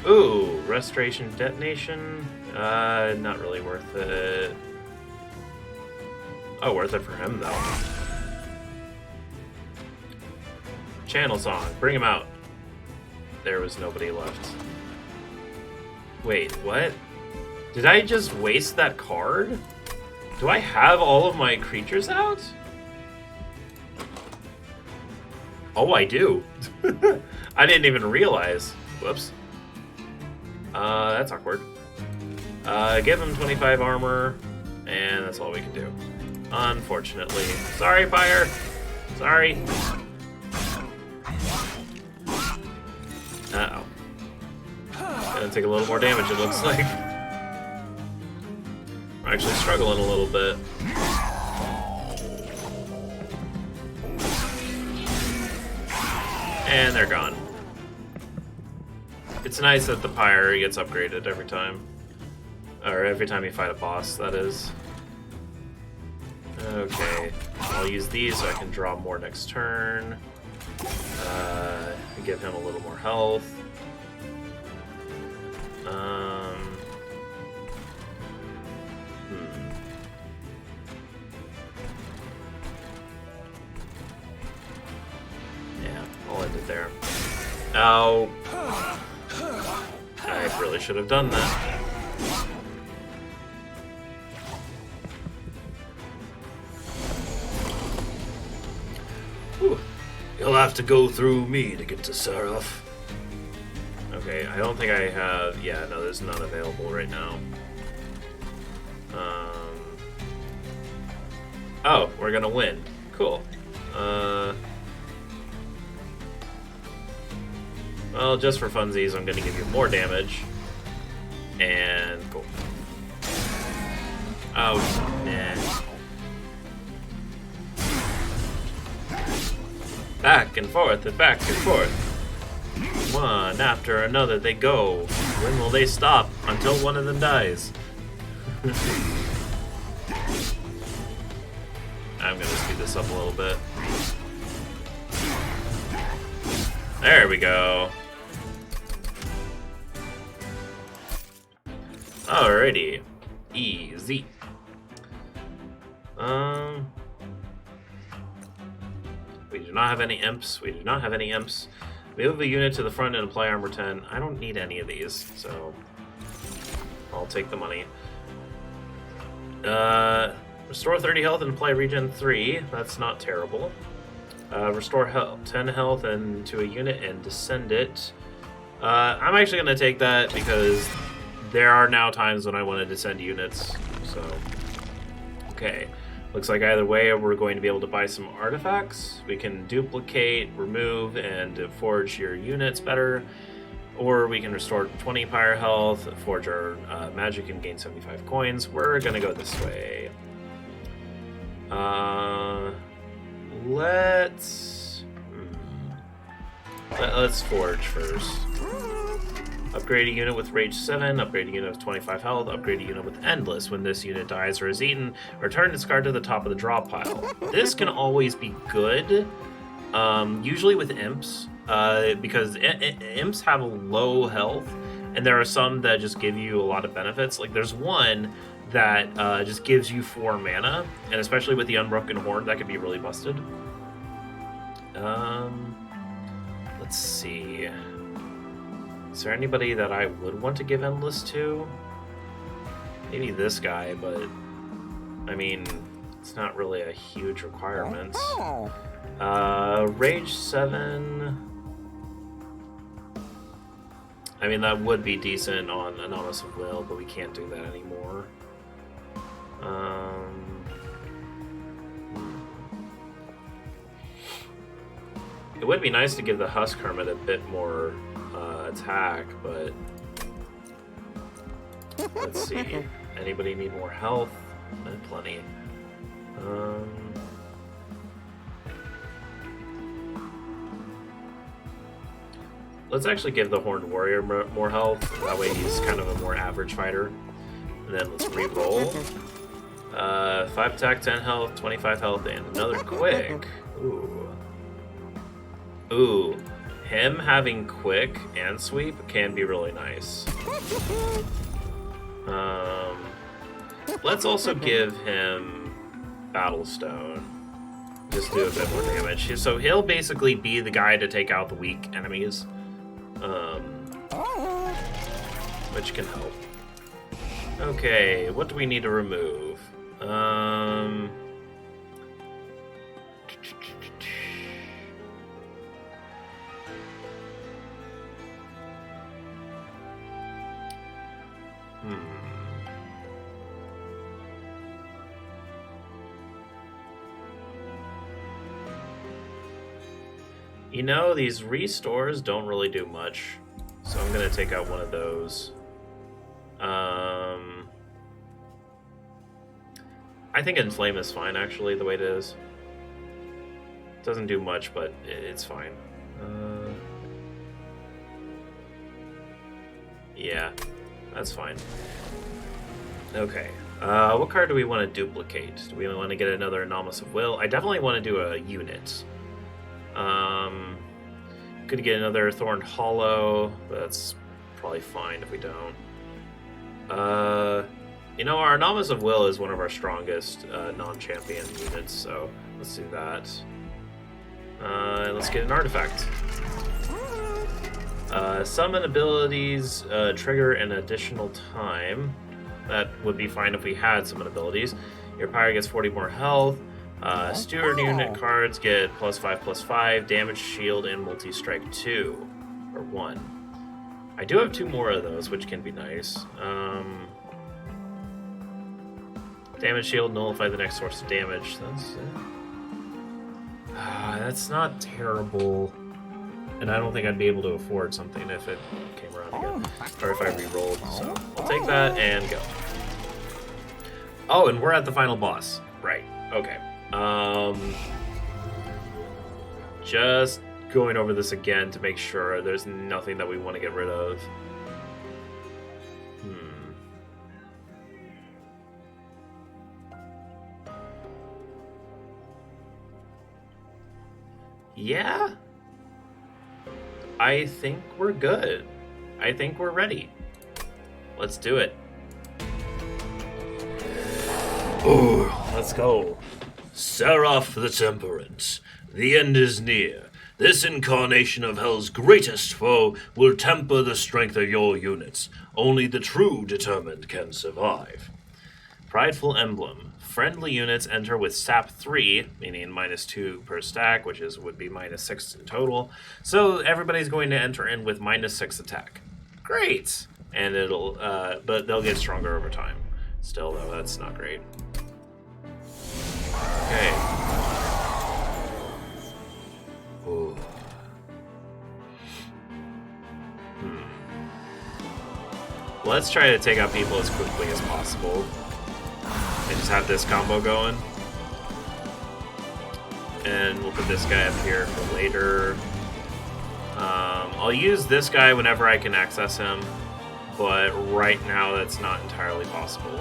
ooh, restoration detonation, not really worth it. Oh, worth it for him, though. Channel song, bring him out. There was nobody left. Wait, what? Did I just waste that card? Do I have all of my creatures out? Oh, I do. I didn't even realize. Whoops. That's awkward. Give him 25 armor, and that's all we can do. Unfortunately. Sorry, Pyre. Sorry. Uh-oh. Gonna take a little more damage, it looks like. We're actually struggling a little bit. And they're gone. It's nice that the Pyre gets upgraded every time. Or every time you fight a boss, that is. Okay. I'll use these so I can draw more next turn. Give him a little more health. Yeah, I'll end it there. Oh. I really should have done that. Whew. You'll have to go through me to get to Seraph. Okay, I don't think I have... Yeah, no, there's none available right now. Oh, we're gonna win. Cool. Well, just for funsies, I'm gonna give you more damage. And cool. Oh, nah. Back and forth and back and forth. One after another they go. When will they stop? Until one of them dies. I'm gonna speed this up a little bit. There we go. Alrighty. Easy. We do not have any imps. We do not have any imps. Move a unit to the front and apply armor 10. I don't need any of these, so I'll take the money. Restore 30 health and apply regen 3. That's not terrible. Restore 10 health and to a unit and descend it. I'm actually going to take that because there are now times when I want to descend units. So, okay. Looks like either way we're going to be able to buy some artifacts. We can duplicate, remove, and forge your units better. Or we can restore 20 Pyre health, forge our magic, and gain 75 coins. We're going to go this way. Let's forge first. Upgrade a unit with Rage 7, upgrade a unit with 25 health, upgrade a unit with Endless. When this unit dies or is eaten, return its card to the top of the draw pile. This can always be good, usually with Imps, because Imps have a low health, and there are some that just give you a lot of benefits. Like there's one that just gives you 4 mana, and especially with the Unbroken Horn, that could be really busted. Let's see. Is there anybody that I would want to give Endless to? Maybe this guy, but I mean, it's not really a huge requirement. Rage 7. I mean, that would be decent on Anonymous of Will, but we can't do that anymore. It would be nice to give the Husk Hermit a bit more attack, but let's see. Anybody need more health? Plenty. Let's actually give the Horned Warrior more health. That way he's kind of a more average fighter. And then let's re-roll. 5 attack, 10 health, 25 health, and another quick. Ooh. Ooh. Him having quick and sweep can be really nice. Let's also give him Battlestone. Just do a bit more damage. So he'll basically be the guy to take out the weak enemies. Which can help. Okay, what do we need to remove? You know, these restores don't really do much, so I'm gonna take out one of those. I think Inflame is fine, actually, the way it is. Doesn't do much, but it's fine. Yeah, that's fine. Okay. What card do we want to duplicate? Do we want to get another Anomalous of Will? I definitely want to do a unit. Could get another Thorned Hollow, but that's probably fine if we don't. You know, our Anomalous of Will is one of our strongest non-champion units, so let's do that. And let's get an artifact. Summon abilities trigger an additional time. That would be fine if we had summon abilities. Your Pyre gets 40 more health. Steward unit cards get +5/+5, damage, shield, and multi-strike 2. Or 1. I do have 2 more of those, which can be nice. Damage, shield, nullify the next source of damage. That's not terrible. And I don't think I'd be able to afford something if it came around again. Or if I re-rolled. So I'll take that and go. Oh, and we're at the final boss. Right. Okay. Just going over this again to make sure there's nothing that we want to get rid of. Yeah? I think we're good. I think we're ready. Let's do it. Oh, let's go. Seraph the Temperate. The end is near. This incarnation of Hell's greatest foe will temper the strength of your units. Only the true determined can survive. Prideful Emblem. Friendly units enter with SAP 3, meaning -2 per stack, which would be -6 in total. So everybody's going to enter in with -6 attack. Great! And it'll, but they'll get stronger over time. Still, though, that's not great. Okay. Ooh. Let's try to take out people as quickly as possible. And just have this combo going. And we'll put this guy up here for later. I'll use this guy whenever I can access him, but right now that's not entirely possible.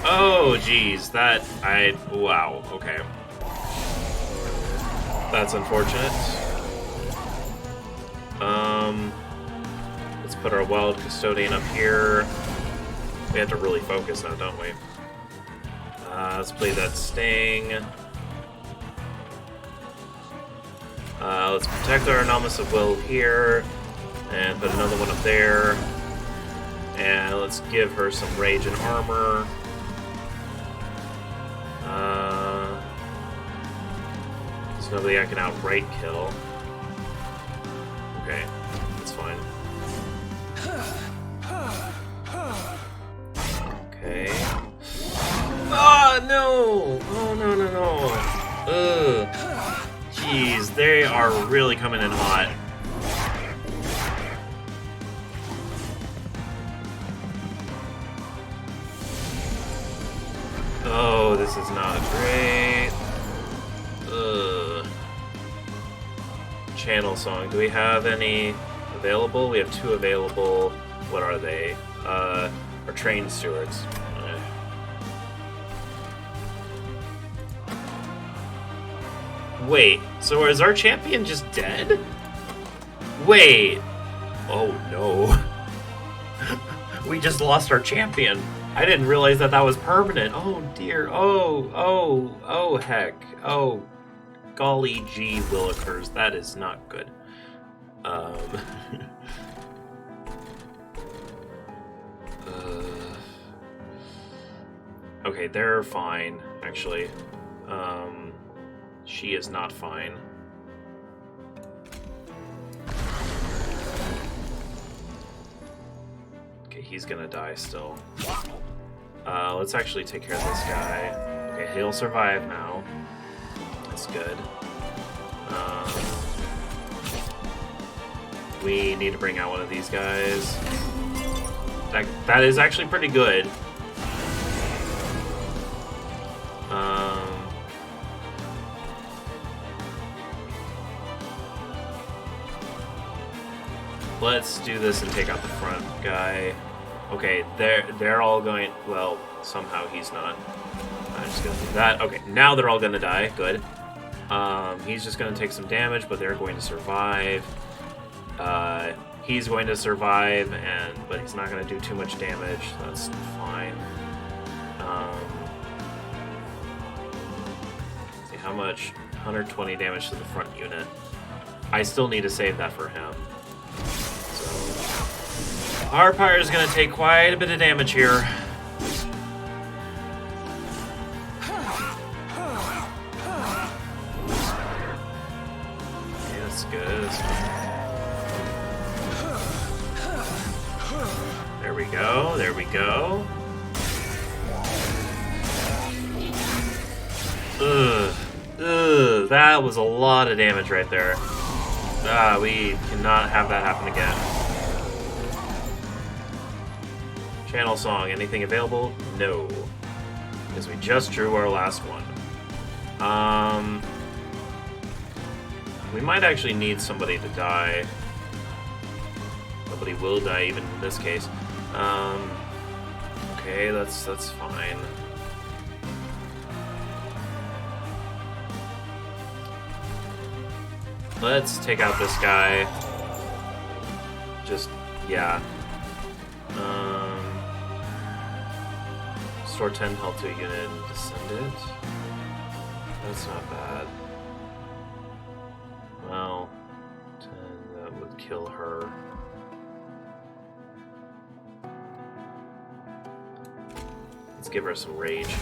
Oh, geez, wow, okay. That's unfortunate. Let's put our wild custodian up here. We have to really focus now, don't we? Let's play that sting. Let's protect our anomalous of will here, and put another one up there. And let's give her some rage and armor. There's nobody I can outright kill. Okay, that's fine. Okay. Oh, no! Oh, no, no, no. Ugh. Jeez, they are really coming in hot. Oh, this is not great. Ugh. Channel song. Do we have any available? We have 2 available. What are they? Our trained stewards. Wait, so is our champion just dead? Wait. Oh no. We just lost our champion. I didn't realize that was permanent. Oh dear. Oh heck. Oh, golly gee willikers. That is not good. Okay, they're fine, actually. She is not fine. Okay, he's gonna die still. Let's actually take care of this guy. Okay, he'll survive now. That's good. We need to bring out one of these guys. That is actually pretty good. Let's do this and take out the front guy. Okay, they're all going. Well, somehow he's not. I'm just gonna do that. Okay, now they're all gonna die. Good. He's just gonna take some damage, but they're going to survive. He's going to survive, but he's not gonna do too much damage. That's fine. Let's see how much. 120 damage to the front unit. I still need to save that for him. Our pyre is going to take quite a bit of damage here. Okay, that's good. There we go. There we go. Ugh. Ugh. That was a lot of damage right there. We cannot have that happen again. Channel song, anything available? No. Because we just drew our last one. We might actually need somebody to die. Nobody will die even in this case. Okay, that's fine. Let's take out this guy. Just, yeah. Restore 10 health to a unit and descend it. That's not bad. Well, 10, that would kill her. Let's give her some rage.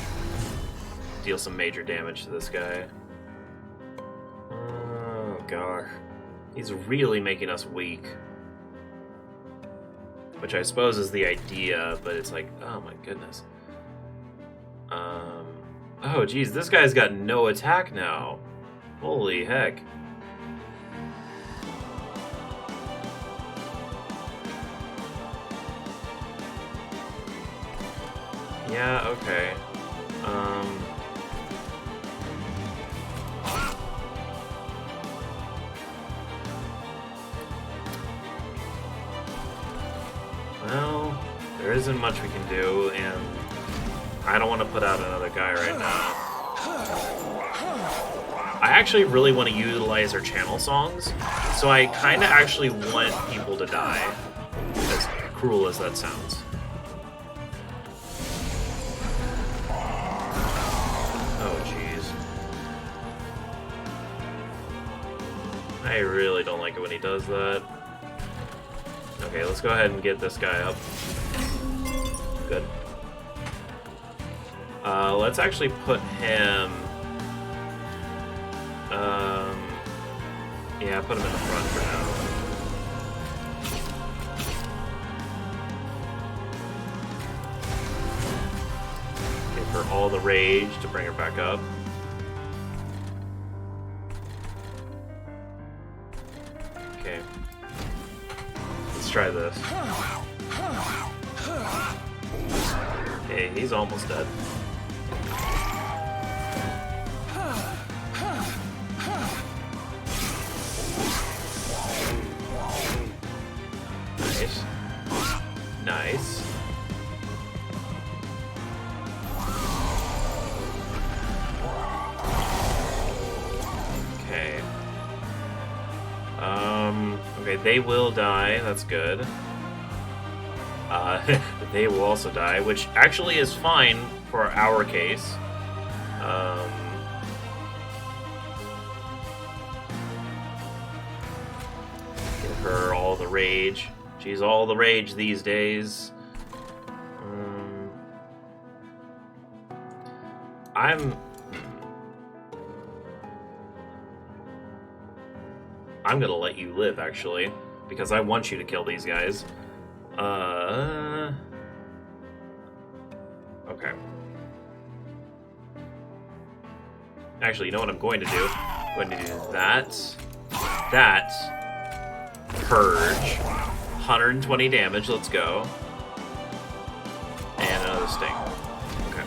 Deal some major damage to this guy. Oh, gosh. He's really making us weak. Which I suppose is the idea, but it's like, oh my goodness. Oh geez, this guy's got no attack now. Holy heck. Yeah, okay. Well, there isn't much we can do, and I don't want to put out another guy right now. I actually really want to utilize our channel songs, so I kind of actually want people to die, as cruel as that sounds. Oh, jeez. I really don't like it when he does that. Okay, let's go ahead and get this guy up. Good. Let's actually put him... yeah, put him in the front for now. Give her all the rage to bring her back up. Okay. Let's try this. Okay, he's almost dead. Nice. Nice. Okay. Okay, they will die. That's good. They will also die, which actually is fine for our case. Give her all the rage. She's all the rage these days. I'm gonna let you live, actually, because I want you to kill these guys. Okay. Actually, you know what I'm going to do? I'm going to do that. That. Purge. 120 damage, let's go. And another sting. Okay.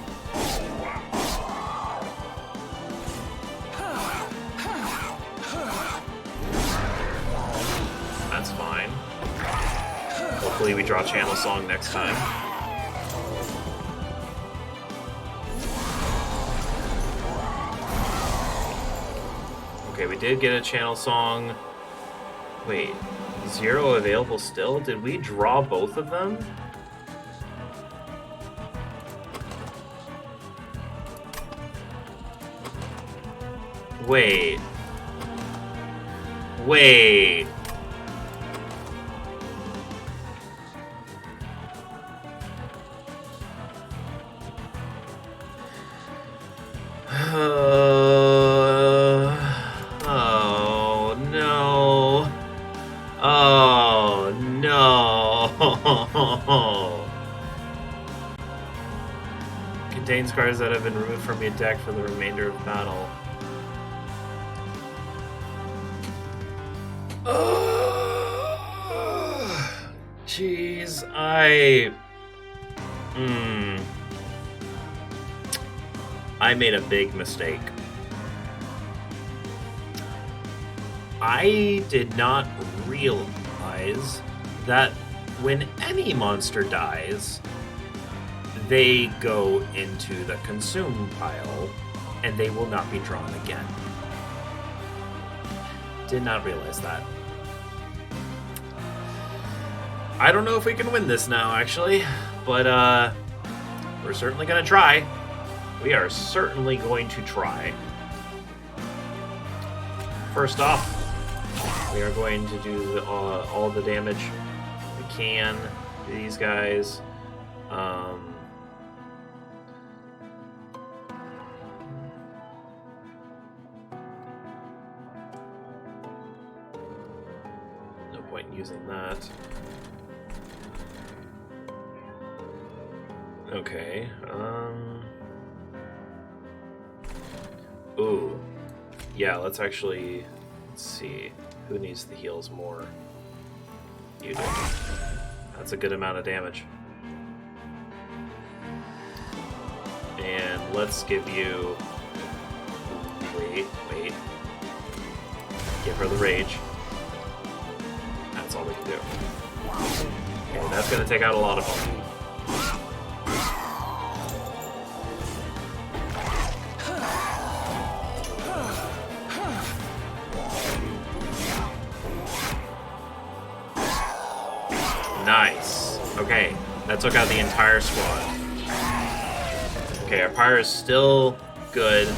That's fine. Hopefully we draw Channel Song next time. Okay, we did get a Channel Song. Wait, 0 available still? Did we draw both of them? Wait. Wait. Oh no. Oh no. Contains cards that have been removed from your deck for the remainder of battle. Jeez, I made a big mistake. I did not realize that when any monster dies, they go into the consume pile and they will not be drawn again. Did not realize that. I don't know if we can win this now, actually, but we're certainly gonna try. We are certainly going to try. First off, we are going to do all the damage we can to these guys. No point in using that. Okay, ooh. Yeah, let's see. Who needs the heals more? You do. That's a good amount of damage. And let's give you... Wait. Give her the rage. That's all we can do. Okay, that's going to take out a lot of them. Nice. Okay, that took out the entire squad. Okay, our pyre is still good.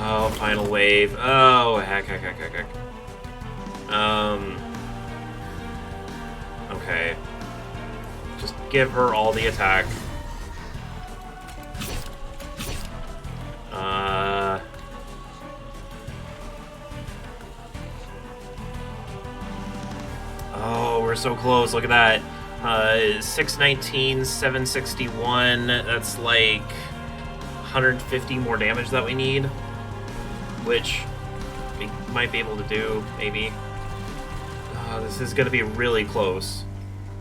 Oh, final wave. Oh, heck. Okay. Just give her all the attack. Oh, we're so close. Look at that. 619, 761. That's like 150 more damage that we need. Which we might be able to do, maybe. This is going to be really close.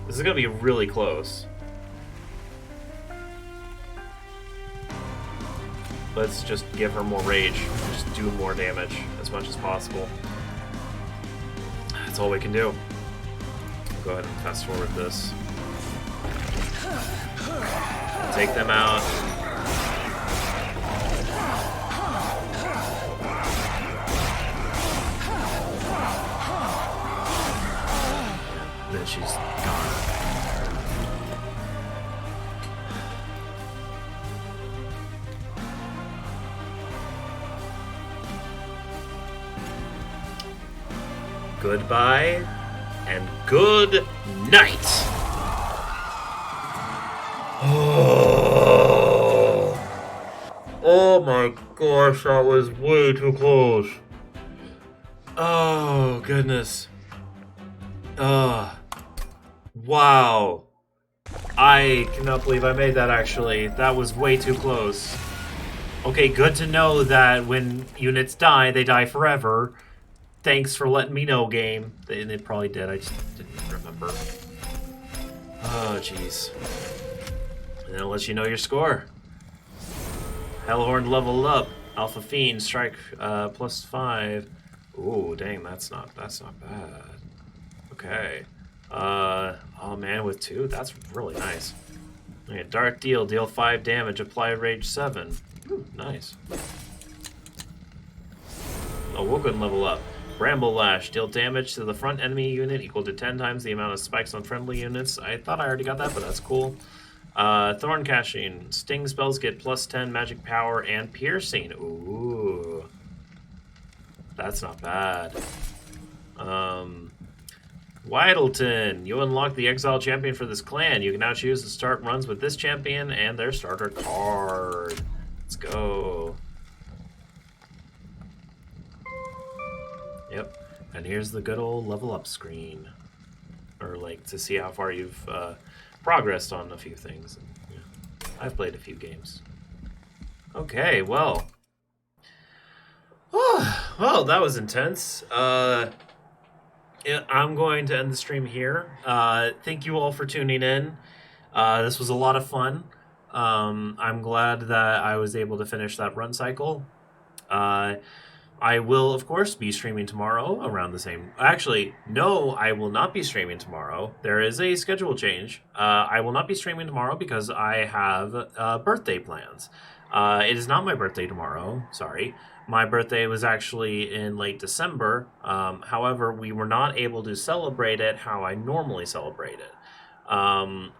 This is going to be really close. Let's just give her more rage. Just do more damage as much as possible. That's all we can do. Go ahead and fast forward this. Take them out. And then she's gone. Goodbye and good night. Oh my gosh, that was way too close. Oh goodness. Wow. I cannot believe I made that, actually. That was way too close. Okay, good to know that when units die, they die forever. Thanks for letting me know, game. They probably did, I just didn't remember. Oh, jeez. And it'll let you know your score. Hellhorn leveled up. Alpha Fiend, strike +5. Ooh, dang, that's not bad. Okay. Oh man, with 2, that's really nice. Okay, Dark deal 5 damage, apply rage 7. Ooh, nice. Awoken level up. Bramble Lash, deal damage to the front enemy unit equal to 10 times the amount of spikes on friendly units. I thought I already got that, but that's cool. Thorn Cashing, sting spells get +10 magic power and piercing. Ooh. That's not bad. Whitleton, you unlock the Exile champion for this clan. You can now choose to start runs with this champion and their starter card. Let's go. Yep. And here's the good old level up screen. Or, like, to see how far you've progressed on a few things. Yeah. I've played a few games. Okay, well. Oh, well, that was intense. I'm going to end the stream here. Thank you all for tuning in. This was a lot of fun. I'm glad that I was able to finish that run cycle. I will, of course, be streaming tomorrow around the same... Actually, no, I will not be streaming tomorrow. There is a schedule change. I will not be streaming tomorrow because I have birthday plans. It is not my birthday tomorrow, sorry. My birthday was actually in late December. However, we were not able to celebrate it how I normally celebrate it,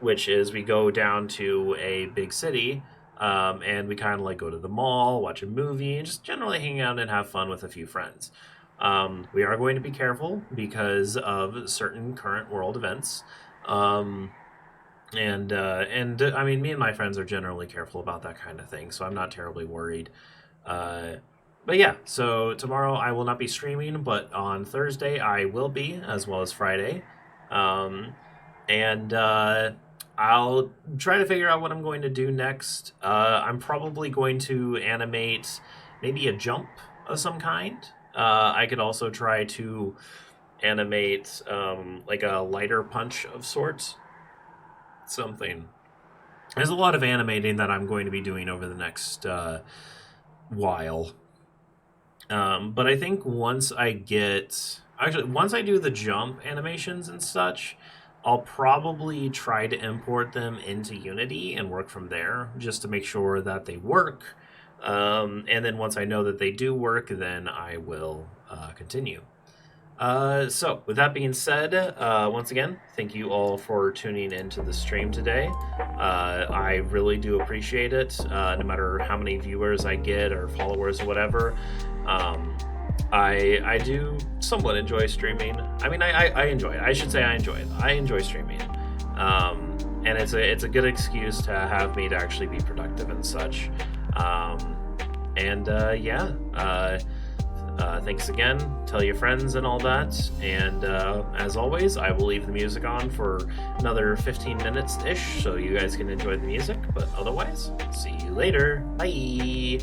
which is we go down to a big city, and we kind of like go to the mall, watch a movie, and just generally hang out and have fun with a few friends. We are going to be careful because of certain current world events. And I mean, me and my friends are generally careful about that kind of thing, so I'm not terribly worried. But yeah, so tomorrow I will not be streaming, but on Thursday I will be, as well as Friday. I'll try to figure out what I'm going to do next. I'm probably going to animate maybe a jump of some kind. I could also try to animate like a lighter punch of sorts. Something there's a lot of animating that I'm going to be doing over the next while. But I think once I do the jump animations and such, I'll probably try to import them into Unity and work from there just to make sure that they work. And then once I know that they do work, then I will continue. So, with that being said, once again, thank you all for tuning into the stream today. I really do appreciate it, no matter how many viewers I get or followers or whatever. I do somewhat enjoy streaming. I mean, I enjoy it. I should say I enjoy it. I enjoy streaming. And it's a good excuse to have me to actually be productive and such. Yeah. Thanks again. Tell your friends and all that. And as always, I will leave the music on for another 15 minutes ish so you guys can enjoy the music. But otherwise, see you later. Bye.